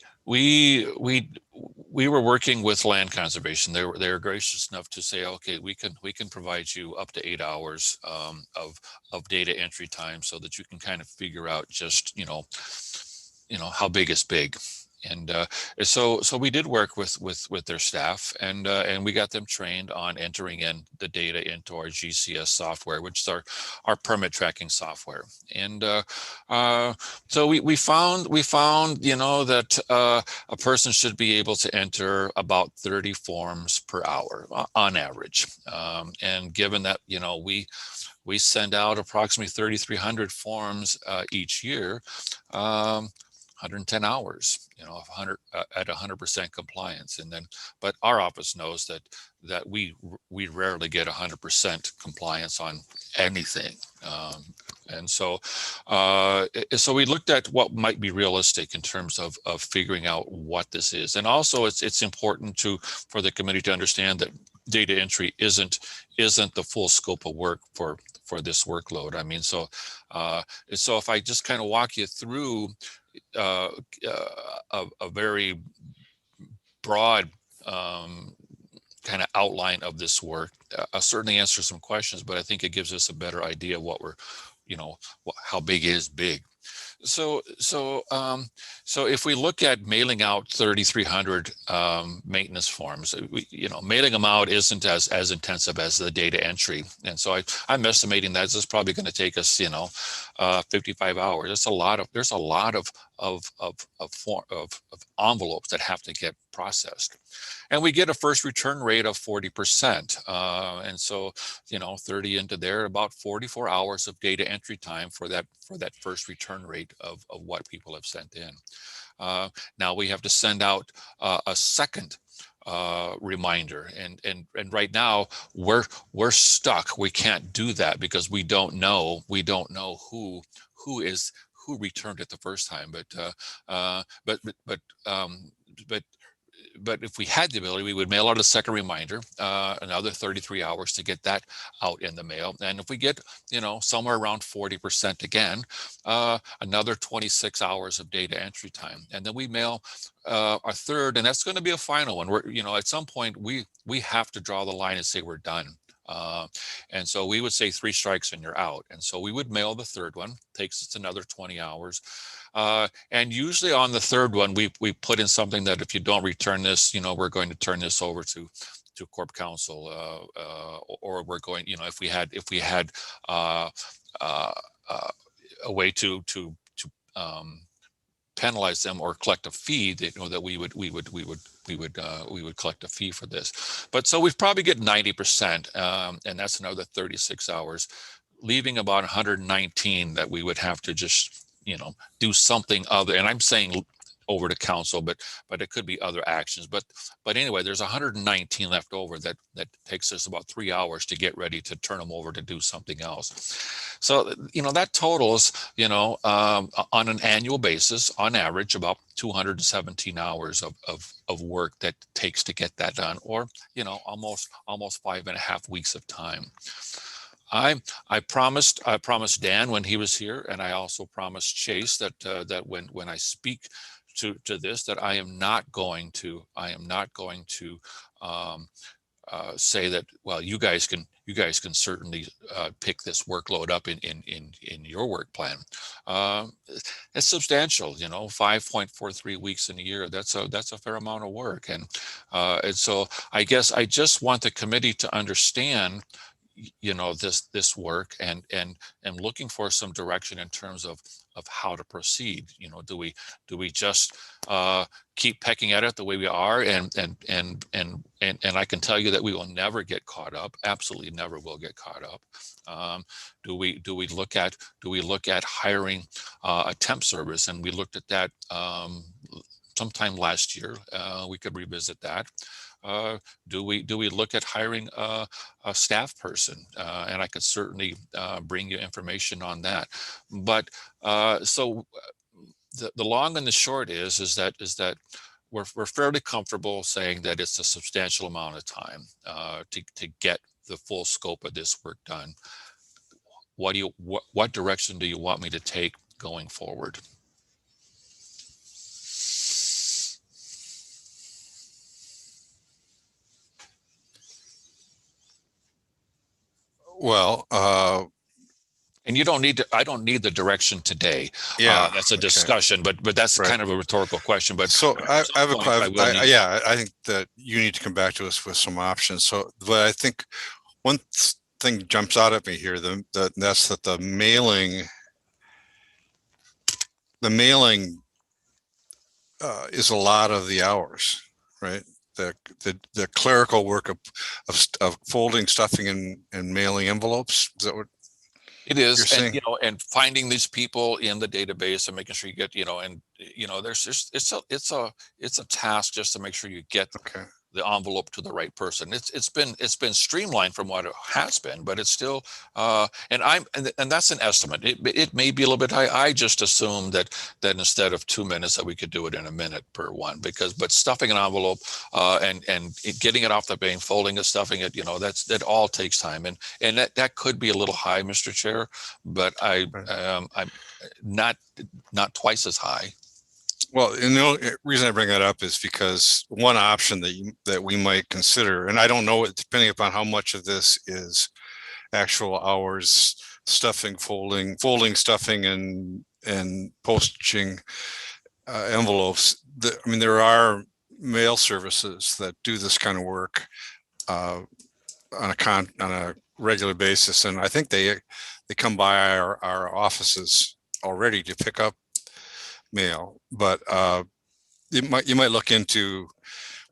were working with land conservation. They were gracious enough to say, okay, we can provide you up to 8 hours of data entry time so that you can kind of figure out just you know how big is big. And so we did work with their staff, and we got them trained on entering in the data into our GCS software, which is our permit tracking software. And so we found that a person should be able to enter about 30 forms per hour on average. And given that we send out approximately 3,300 forms each year. 110 hours, 100 at 100% compliance, and then, but our office knows that we rarely get 100% compliance on anything, and so we looked at what might be realistic in terms of figuring out what this is, and also it's important for the committee to understand that data entry isn't the full scope of work for this workload. I mean, so if I just kind of walk you through a very broad kind of outline of this work, I'll certainly answer some questions, but I think it gives us a better idea of what we're, how big is big. So if we look at mailing out 3,300 maintenance forms, mailing them out isn't as intensive as the data entry, and so I'm estimating that this is probably going to take us 55 hours. There's a lot of envelopes that have to get processed, and we get a first return rate of 40%, and so 30 into there, about 44 hours of data entry time for that first return rate of what people have sent in. Now we have to send out a second reminder. And right now we're stuck. We can't do that because we don't know who returned it the first time. But if we had the ability, we would mail out a second reminder, another 33 hours to get that out in the mail. And if we get, somewhere around 40% again, another 26 hours of data entry time. And then we mail a third, and that's going to be a final one. We're, at some point we have to draw the line and say we're done. And so we would say 3 strikes and you're out. And so we would mail the third one, takes us another 20 hours. And usually on the third one, we put in something that if you don't return this, we're going to turn this over to Corp Counsel, or we're going, if we had a way to penalize them or collect a fee, that we would collect a fee for this. But so we've probably get 90%, and that's another 36 hours, leaving about 119 that we would have to just do something other. And I'm saying over to council, but it could be other actions. But anyway, there's 119 left over that takes us about 3 hours to get ready to turn them over to do something else. So, that totals, on an annual basis, on average, about 217 hours of work that takes to get that done, or, almost 5.5 weeks of time. I promised Dan when he was here, and I also promised Chase that when I speak to this, that I am not going to say that, well, you guys can certainly pick this workload up in your work plan. It's substantial, 5.43 weeks in a year. That's a fair amount of work, and so I guess I just want the committee to understand this work, and looking for some direction in terms of how to proceed. Do we just keep pecking at it the way we are, and I can tell you that we will never get caught up. Absolutely never will get caught up. Do we look at hiring a temp service? And we looked at that sometime last year. We could revisit that. Do we look at hiring a staff person? And I could certainly bring you information on that. But so the long and the short is that we're fairly comfortable saying that it's a substantial amount of time to get the full scope of this work done. What direction do you want me to take going forward? Well, and you don't need to, I don't need the direction today. Yeah, that's a okay. discussion, but that's Right. kind of a rhetorical question. But so I have a question. yeah. I think that you need to come back to us with some options. So, but I think one thing jumps out at me here, that's that the mailing is a lot of the hours, right? The clerical work of folding, stuffing, and mailing envelopes. Is that what it is? you're saying? And and finding these people in the database and making sure you get, there's just it's a task just to make sure you get Okay. the envelope to the right person. It's been streamlined from what it has been, but it's still and that's an estimate. It may be a little bit high. I just assumed that instead of 2 minutes that we could do it in a minute per one, but stuffing an envelope and getting it off the bank, folding it, stuffing it, that all takes time, and that could be a little high, Mr. Chair, but I'm not twice as high. Well, and the only reason I bring that up is because one option that we might consider, and I don't know, depending upon how much of this is actual hours, stuffing, folding, stuffing, and posting envelopes. There are mail services that do this kind of work on a regular basis, and I think they come by our offices already to pick up mail. But you might look into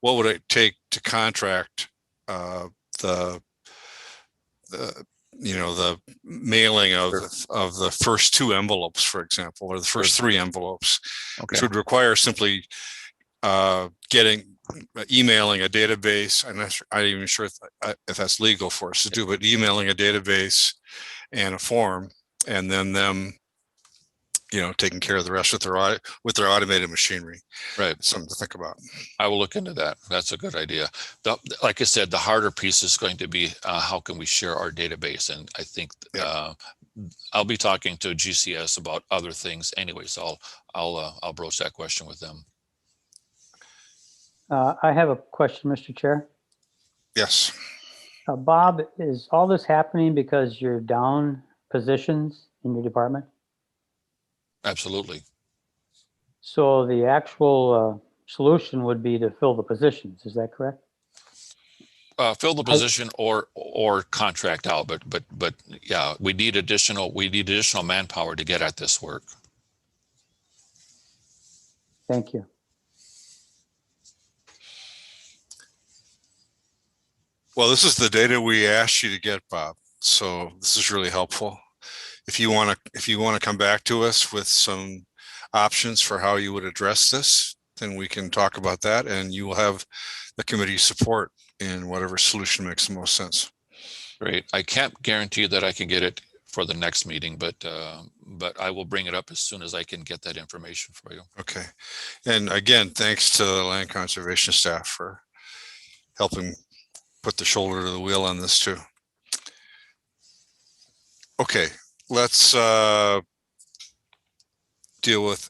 what would it take to contract the mailing of the first 2 envelopes, for example, or the first 3 envelopes, which would require simply getting emailing a database. I'm not even sure if that's legal for us to do, but emailing a database and a form, and then them, taking care of the rest with their automated machinery. Right. Something to think about. I will look into that. That's a good idea. Like I said, the harder piece is going to be how can we share our database? And I think I'll be talking to GCS about other things anyway, so I'll broach that question with them. I have a question, Mr. Chair. Yes. Bob, is all this happening because you're down positions in your department? Absolutely. So the actual solution would be to fill the positions, is that correct? Fill the position or contract out, but yeah, we need additional manpower to get at this work. Thank you. Well, this is the data we asked you to get, Bob. So this is really helpful. If you want to come back to us with some options for how you would address this, then we can talk about that, and you will have the committee's support in whatever solution makes the most sense. Great. I can't guarantee that I can get it for the next meeting, but I will bring it up as soon as I can get that information for you. Okay. And again, thanks to the land conservation staff for helping put the shoulder to the wheel on this too. Okay, let's deal with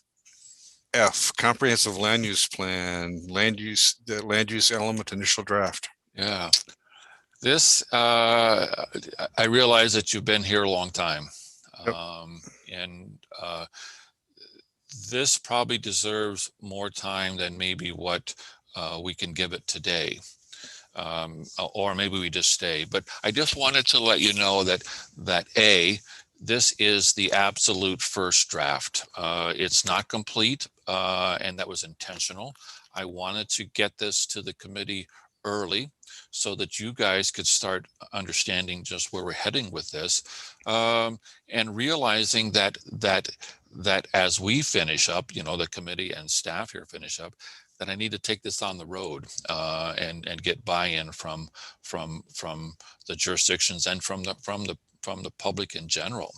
F, comprehensive land use plan, the land use element initial draft. Yeah, this I realize that you've been here a long time, and this probably deserves more time than maybe what we can give it today. Or maybe we just stay. But I just wanted to let you know that this is the absolute first draft. It's not complete, and that was intentional. I wanted to get this to the committee early so that you guys could start understanding just where we're heading with this, and realizing that as we finish up, the committee and staff here finish up, that I need to take this on the road and get buy-in from the jurisdictions and from the public in general.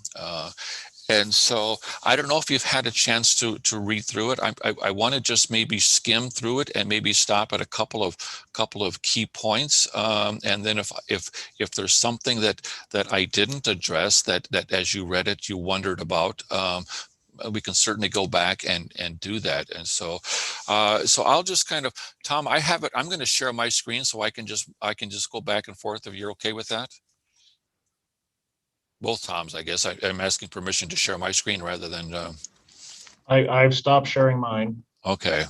And so I don't know if you've had a chance to read through it. I want to just maybe skim through it and maybe stop at a couple of key points. And then if there's something that I didn't address that as you read it you wondered about, we can certainly go back and do that. And so I'll just kind of, Tom, I have it. I'm going to share my screen so I can just go back and forth if you're okay with that. Both Toms, I guess. I'm asking permission to share my screen rather than. I've stopped sharing mine. Okay.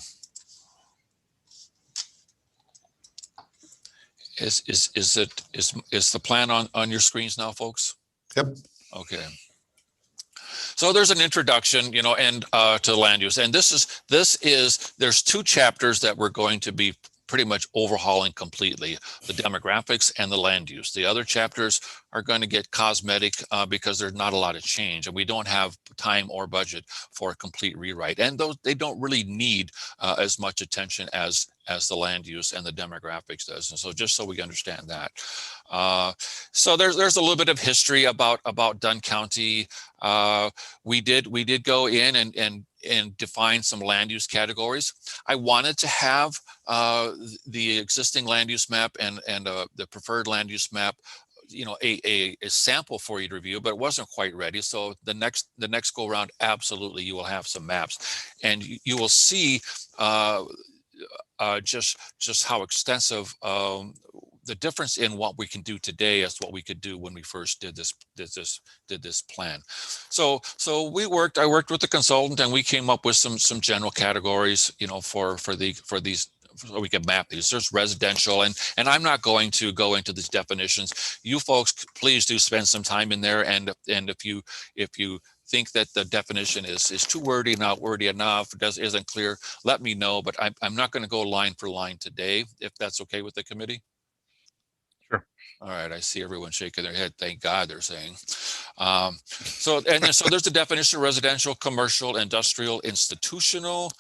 Is the plan on your screens now, folks? Yep. Okay. So there's an introduction, and to land use, and there's two chapters that we're going to be pretty much overhauling completely: the demographics and the land use. The other chapters are going to get cosmetic because there's not a lot of change, and we don't have time or budget for a complete rewrite. And they don't really need as much attention as the land use and the demographics does. And so just so we understand that. So there's a little bit of history about Dunn County. We did go in and define some land use categories. I wanted to have the existing land use map and the preferred land use map, a sample for you to review, but it wasn't quite ready. So the next go around, absolutely, you will have some maps, and you will see just how extensive the difference in what we can do today as what we could do when we first did this plan. So I worked with the consultant, and we came up with some general categories, for these, so we can map these. There's residential, and I'm not going to go into these definitions. You folks, please do spend some time in there, and if you think that the definition is too wordy, not wordy enough, isn't clear, let me know. But I'm not going to go line for line today, if that's okay with the committee. Sure. All right, I see everyone shaking their head. Thank God, they're saying. So there's the definition: residential, commercial, industrial, institutional,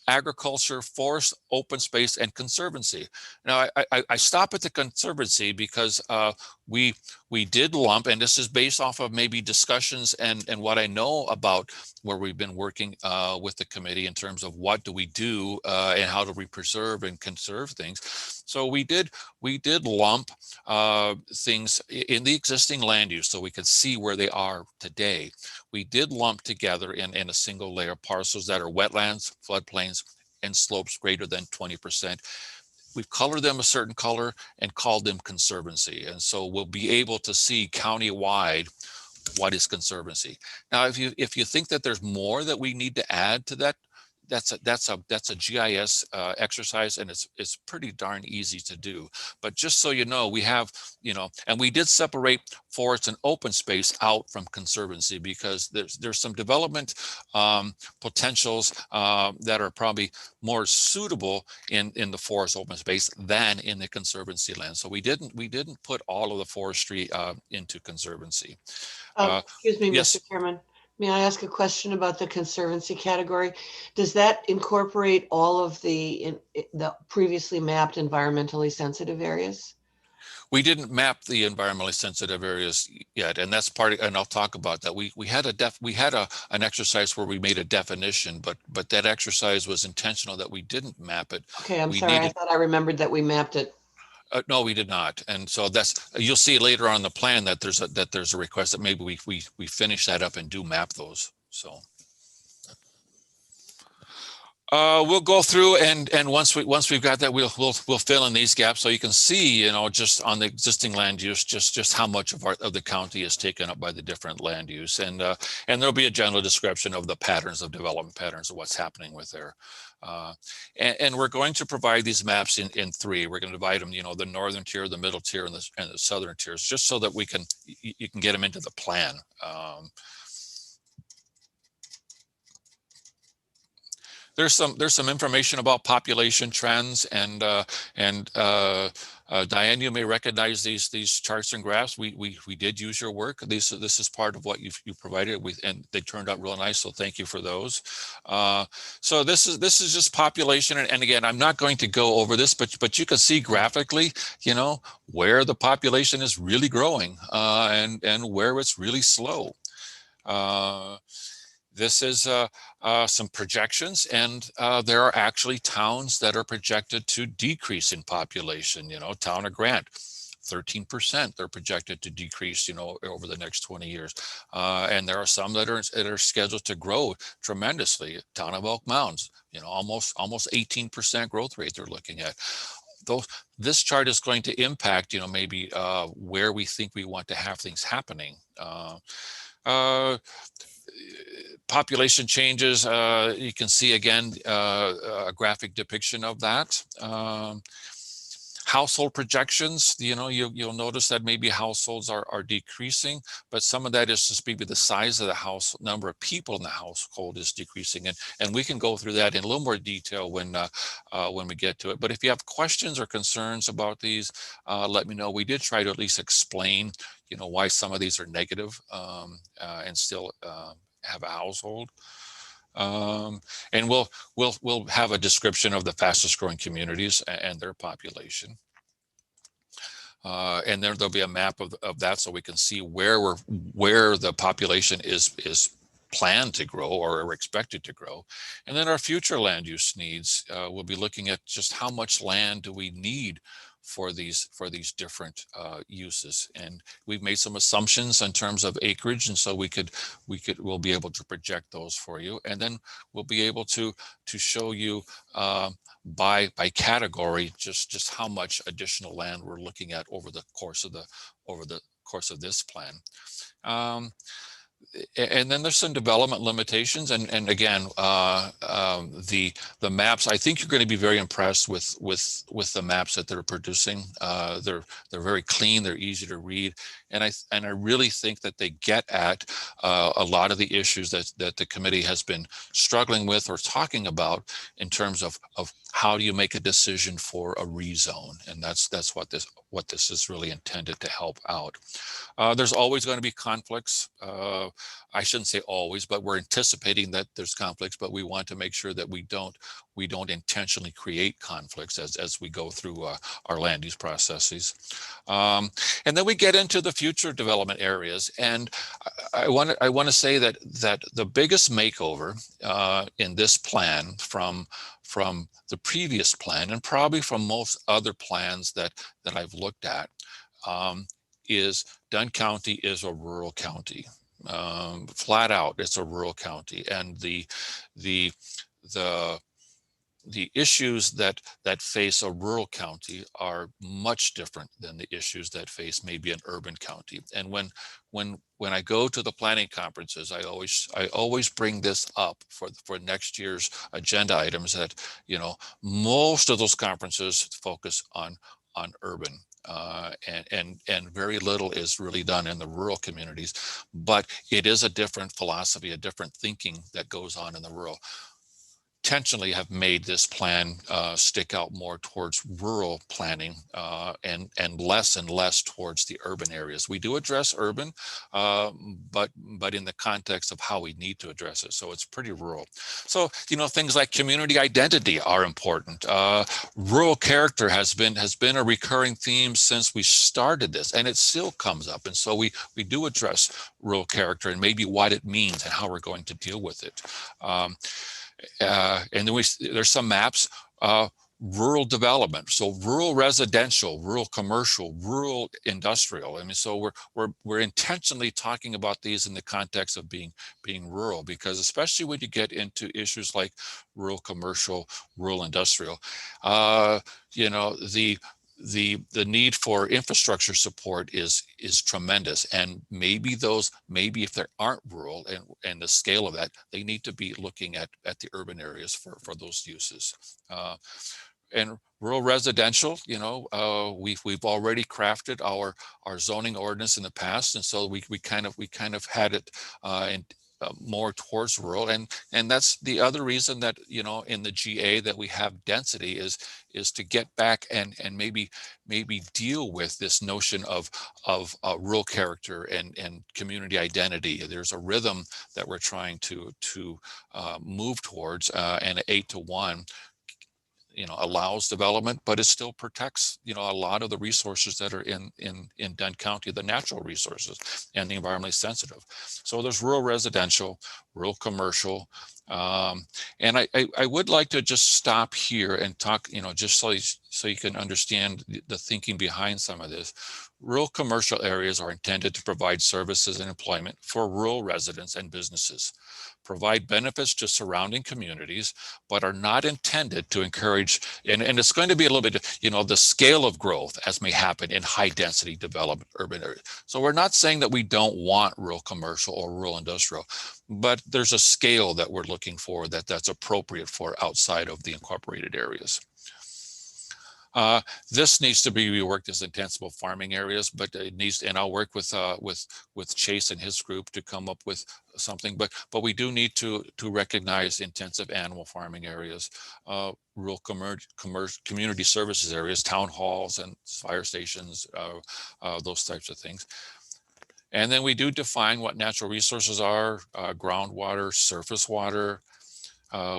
agriculture, forest, open space, and conservancy. Now, I stop at the conservancy because we did lump, and this is based off of maybe discussions and what I know about where we've been working with the committee in terms of what do we do and how do we preserve and conserve things. So we did lump things in the existing land use so we could see where they are today. We did lump together in a single layer parcels that are wetlands, floodplains, and slopes greater than 20%. We've colored them a certain color and called them conservancy. And so we'll be able to see county-wide what is conservancy. Now, if you think that there's more that we need to add to that, that's a GIS exercise, and it's pretty darn easy to do. But just so you know, we have, and we did separate forest and open space out from conservancy because there's some development potentials that are probably more suitable in the forest open space than in the conservancy land. So we didn't put all of the forestry into conservancy. Excuse me, yes. Mr. Chairman. May I ask a question about the conservancy category? Does that incorporate all of the previously mapped environmentally sensitive areas? We didn't map the environmentally sensitive areas yet, and that's part of, and I'll talk about that. We had an exercise where we made a definition, but that exercise was intentional that we didn't map it. Okay, I'm sorry. I thought I remembered that we mapped it. No, we did not, and so you'll see later on the plan that there's a request that maybe we finish that up and do map those. So we'll go through and once we've got that, we'll fill in these gaps so you can see, just on the existing land use, just how much of the county is taken up by the different land use, and there'll be a general description of the patterns of development patterns of what's happening with there. And we're going to provide these maps in three. We're going to divide them, the northern tier, the middle tier, and the southern tiers, just so that you can get them into the plan. There's some information about population trends, and Diane, you may recognize these charts and graphs. We did use your work. This is part of what you provided, and they turned out real nice. So thank you for those. So this is just population, and again, I'm not going to go over this, but you can see graphically, where the population is really growing and where it's really slow. This is some projections, and there are actually towns that are projected to decrease in population. Town of Grant, 13%, they're projected to decrease, over the next 20 years. And there are some that are scheduled to grow tremendously. Town of Elk Mounds, almost 18% growth rate they're looking at. This chart is going to impact, maybe where we think we want to have things happening. Population changes, you can see again a graphic depiction of that. Household projections, you'll notice that maybe households are decreasing, but some of that is just maybe the size of the house, number of people in the household is decreasing, and we can go through that in a little more detail when we get to it. But if you have questions or concerns about these, let me know. We did try to at least explain, why some of these are negative and still have a household. And we'll have a description of the fastest growing communities and their population. And then there'll be a map of that, so we can see where the population is planned to grow or are expected to grow. And then our future land use needs, we'll be looking at just how much land do we need for these different uses, and we've made some assumptions in terms of acreage, and so we'll be able to project those for you, and then we'll be able to show you by category just how much additional land we're looking at over the course of this plan. And then there's some development limitations, and again, the maps. I think you're going to be very impressed with the maps that they're producing. They're very clean. They're easy to read, and I really think that they get at a lot of the issues that the committee has been struggling with or talking about in terms of how do you make a decision for a rezone? And that's what this is really intended to help out. There's always going to be conflicts. I shouldn't say always, but we're anticipating that there's conflicts, but we want to make sure that we don't intentionally create conflicts as we go through our land use processes. And then we get into the future development areas. And I want to say that the biggest makeover in this plan from the previous plan, and probably from most other plans that I've looked at, is Dunn County is a rural county. Flat out, it's a rural county, and the issues that face a rural county are much different than the issues that face maybe an urban county. And when I go to the planning conferences, I always bring this up for next year's agenda items, that most of those conferences focus on urban. And very little is really done in the rural communities, but it is a different philosophy, a different thinking that goes on in the rural. Intentionally have made this plan stick out more towards rural planning and less towards the urban areas. We do address urban, but in the context of how we need to address it. So it's pretty rural. So things like community identity are important. Rural character has been a recurring theme since we started this, and it still comes up. And so we do address rural character and maybe what it means and how we're going to deal with it. And then there's some maps, rural development. So rural residential, rural commercial, rural industrial. I mean, so we're intentionally talking about these in the context of being rural, because especially when you get into issues like rural commercial, rural industrial, the need for infrastructure support is tremendous. And maybe if there aren't rural and the scale of that, they need to be looking at the urban areas for those uses. And rural residential, we've already crafted our zoning ordinance in the past, and so we kind of had it more towards rural, and that's the other reason that in the GA that we have density is to get back and maybe deal with this notion of rural character and community identity. There's a rhythm that we're trying to move towards, and 8-to-1 allows development, but it still protects a lot of the resources that are in Dunn County, the natural resources and the environmentally sensitive. So there's rural residential, rural commercial, and I would like to just stop here and talk, just so you can understand the thinking behind some of this. Rural commercial areas are intended to provide services and employment for rural residents and businesses, provide benefits to surrounding communities, but are not intended to encourage, and it's going to be a little bit, the scale of growth as may happen in high density development urban areas. So we're not saying that we don't want rural commercial or rural industrial, but there's a scale that we're looking for that's appropriate for outside of the incorporated areas. This needs to be reworked as intensive farming areas, but it needs, and I'll work with Chase and his group to come up with something. But we do need to recognize intensive animal farming areas, rural community services areas, town halls and fire stations, those types of things. And then we do define what natural resources are: groundwater, surface water.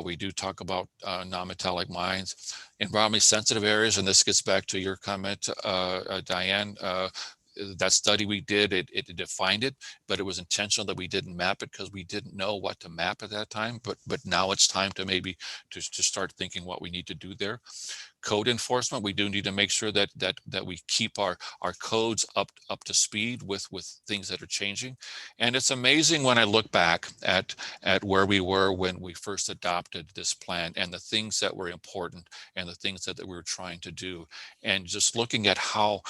We do talk about non-metallic mines, environmentally sensitive areas, and this gets back to your comment, Diane. That study we did, it defined it, but it was intentional that we didn't map it because we didn't know what to map at that time. But now it's time to maybe to start thinking what we need to do there. Code enforcement, we do need to make sure that we keep our codes up to speed with things that are changing. And it's amazing when I look back at where we were when we first adopted this plan and the things that were important and the things that we were trying to do, and just looking at how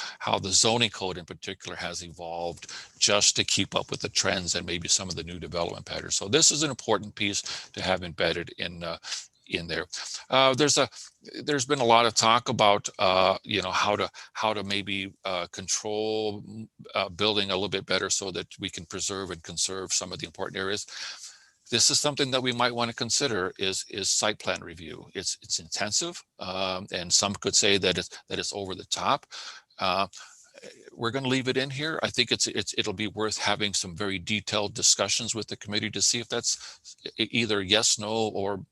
the zoning code in particular has evolved just to keep up with the trends and maybe some of the new development patterns. So this is an important piece to have embedded in there. There's been a lot of talk about how to maybe control building a little bit better so that we can preserve and conserve some of the important areas. this is something that we might want to consider is site plan review. It's intensive, and some could say that it's over the top. We're going to leave it in here. I think it'll be worth having some very detailed discussions with the committee to see if that's either yes, no,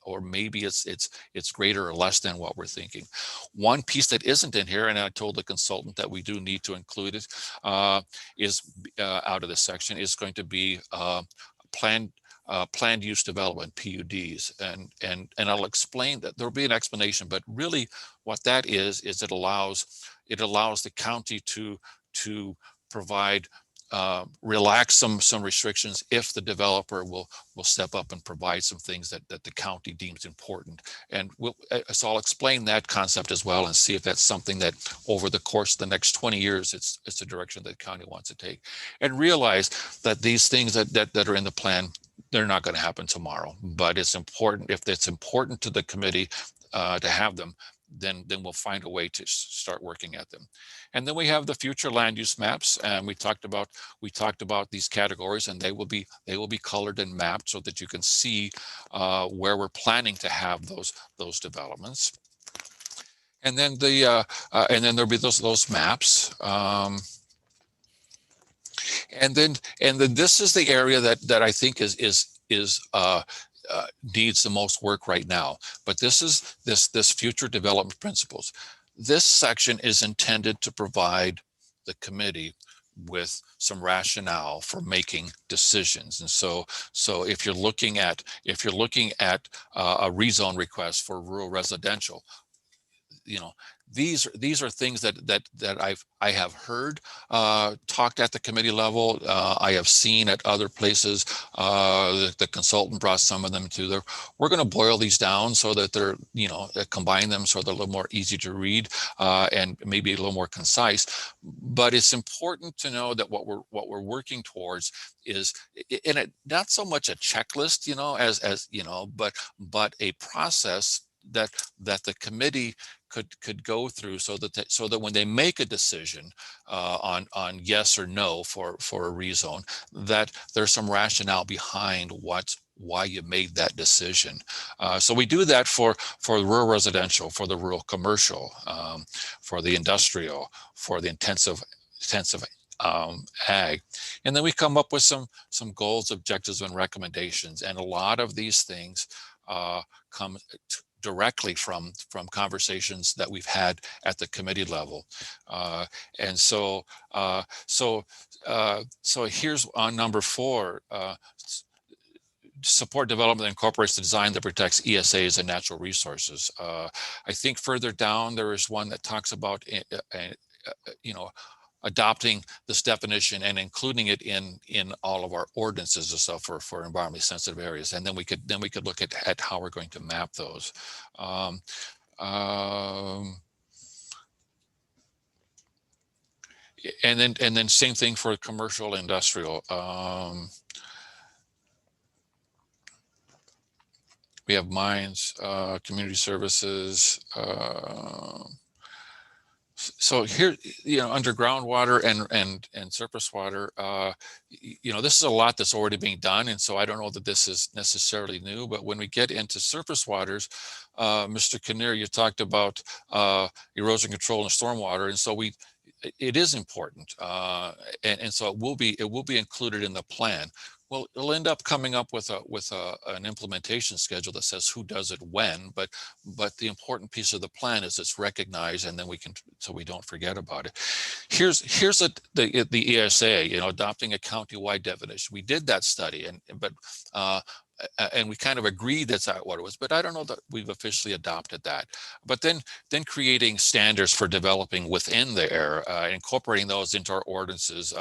or maybe it's greater or less than what we're thinking. One piece that isn't in here, and I told the consultant that we do need to include it, is out of this section, is going to be planned use development, PUDs, and I'll explain that. There'll be an explanation, but really what that is it allows the county to provide relax some restrictions if the developer will step up and provide some things that the county deems important. And so I'll explain that concept as well and see if that's something that over the course of the next 20 years, it's a direction that the county wants to take. And realize that these things that are in the plan, they're not going to happen tomorrow, but it's important. If it's important to the committee to have them, then we'll find a way to start working at them. And then we have the future land use maps, and we talked about these categories, and they will be colored and mapped so that you can see where we're planning to have those developments. And then there'll be those maps. And then this is the area that I think needs the most work right now. But this is this future development principles. This section is intended to provide the committee with some rationale for making decisions. And so if you're looking at a rezone request for rural residential, these are things that I have heard talked at the committee level. I have seen at other places. The consultant brought some of them to there. We're going to boil these down so that they're combine them so they're a little more easy to read and maybe a little more concise. But it's important to know that what we're working towards is not so much a checklist, but a process that the committee could go through so that when they make a decision on yes or no for a rezone, that there's some rationale behind why you made that decision. So we do that for rural residential, for the rural commercial, for the industrial, for the intensive ag, and then we come up with some goals, objectives, and recommendations. And a lot of these things come directly from conversations that we've had at the committee level. And so here's on number 4, support development that incorporates the design that protects ESAs and natural resources. I think further down, there is one that talks about, adopting this definition and including it in all of our ordinances and stuff for environmentally sensitive areas. And then we could look at how we're going to map those. And then same thing for commercial, industrial. We have mines, community services. So here, under groundwater and surface water, this is a lot that's already being done. And so I don't know that this is necessarily new, but when we get into surface waters, Mr. Kinnear, you talked about erosion control and stormwater. And so it is important. And so it will be included in the plan. Well, it'll end up coming up with an implementation schedule that says who does it when, but the important piece of the plan is it's recognized, and then so we don't forget about it. Here's the ESA, adopting a countywide definition. We did that study, and we kind of agreed that's what it was, but I don't know that we've officially adopted that. But then creating standards for developing within the area, incorporating those into our ordinances,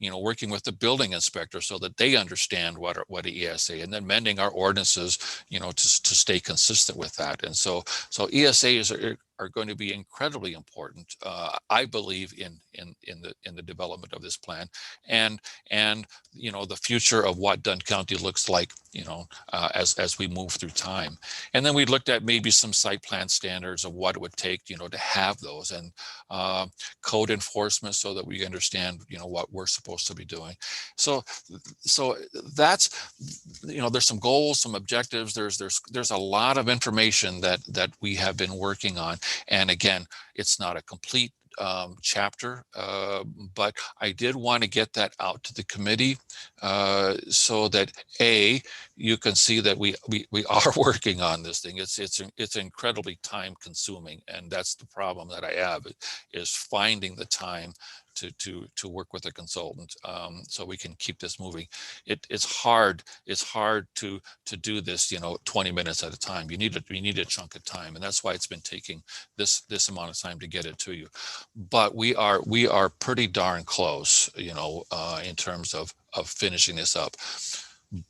working with the building inspector so that they understand what an ESA, and then mending our ordinances, to stay consistent with that. And so ESAs are going to be incredibly important, I believe, in the development of this plan, and you know, the future of what Dunn County looks like, you know, as we move through time. And then we looked at maybe some site plan standards of what it would take, you know, to have those, and code enforcement, so that we understand, you know, what we're supposed to be doing. So that's, you know, there's some goals, some objectives. There's a lot of information that we have been working on. And again, it's not a complete chapter, but I did want to get that out to the committee, so that you can see that we are working on this thing. It's incredibly time consuming, and that's the problem that I have, is finding the time to work with a consultant, so we can keep this moving. It's hard to do this, you know, 20 minutes at a time. You need a chunk of time, and that's why it's been taking this amount of time to get it to you. But we are pretty darn close, you know, in terms of finishing this up,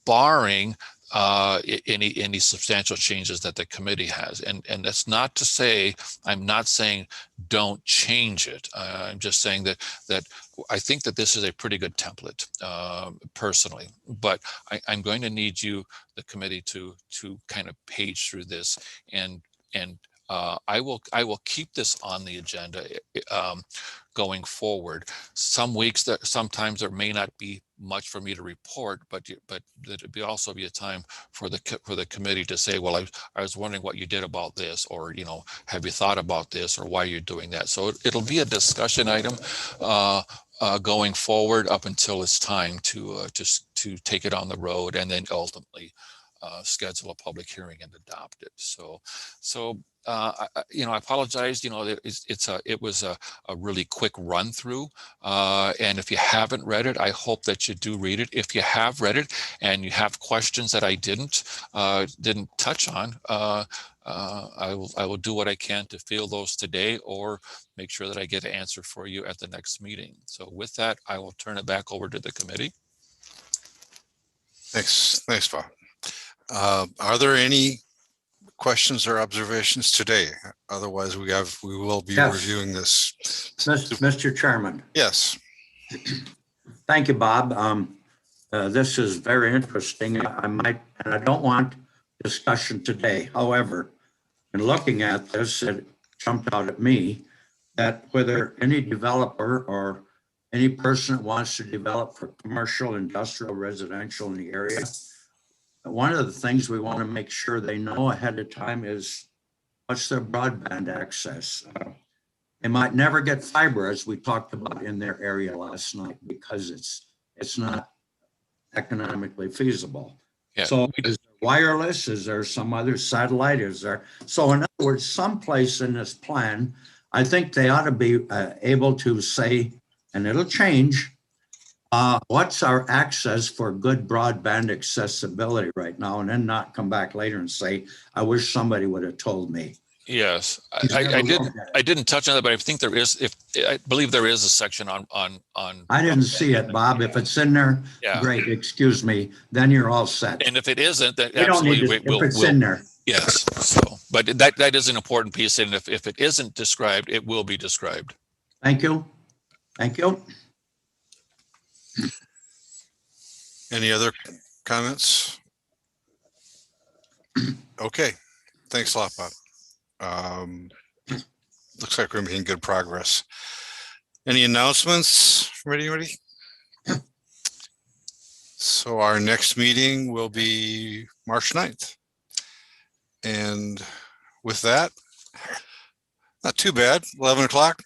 barring any substantial changes that the committee has. And that's not to say, I'm not saying don't change it. I'm just saying that I think that this is a pretty good template, personally, but I'm going to need you, the committee, to kind of page through this, and I will keep this on the agenda going forward. Some weeks, sometimes there may not be much for me to report, but there'd also be a time for the committee to say, well, I was wondering what you did about this, or, you know, have you thought about this, or why you're doing that. So it'll be a discussion item going forward up until it's time to take it on the road, and then ultimately schedule a public hearing and adopt it. So you know, I apologize. You know, it was a really quick run through, and if you haven't read it, I hope that you do read it. If you have read it and you have questions that I didn't touch on, I will do what I can to field those today, or make sure that I get an answer for you at the next meeting. So with that, I will turn it back over to the committee. Thanks, Bob. Are there any questions or observations today? Otherwise, we will be reviewing this. Mr. Chairman. Yes. Thank you, Bob. This is very interesting. And I don't want discussion today. However, in looking at this, it jumped out at me that whether any developer or any person that wants to develop for commercial, industrial, residential in the area, one of the things we want to make sure they know ahead of time is what's their broadband access. They might never get fiber, as we talked about in their area last night, because it's not economically feasible. Yeah. So is there wireless? Is there some other satellite? Is there? So in other words, someplace in this plan, I think they ought to be able to say, and it'll change, what's our access for good broadband accessibility right now, and then not come back later and say, I wish somebody would have told me. Yes, I didn't touch on that, but I think there is. I believe there is a section on. I didn't see it, Bob. If it's in there, yeah. Great. Excuse me. Then you're all set. And if it isn't, then absolutely, if it's in there. Yes. So, but that is an important piece, and if it isn't described, it will be described. Thank you. Thank you. Any other comments? Okay. Thanks a lot, Bob. Looks like we're making good progress. Any announcements from anybody? So our next meeting will be March 9th. And with that, not too bad, 11 o'clock.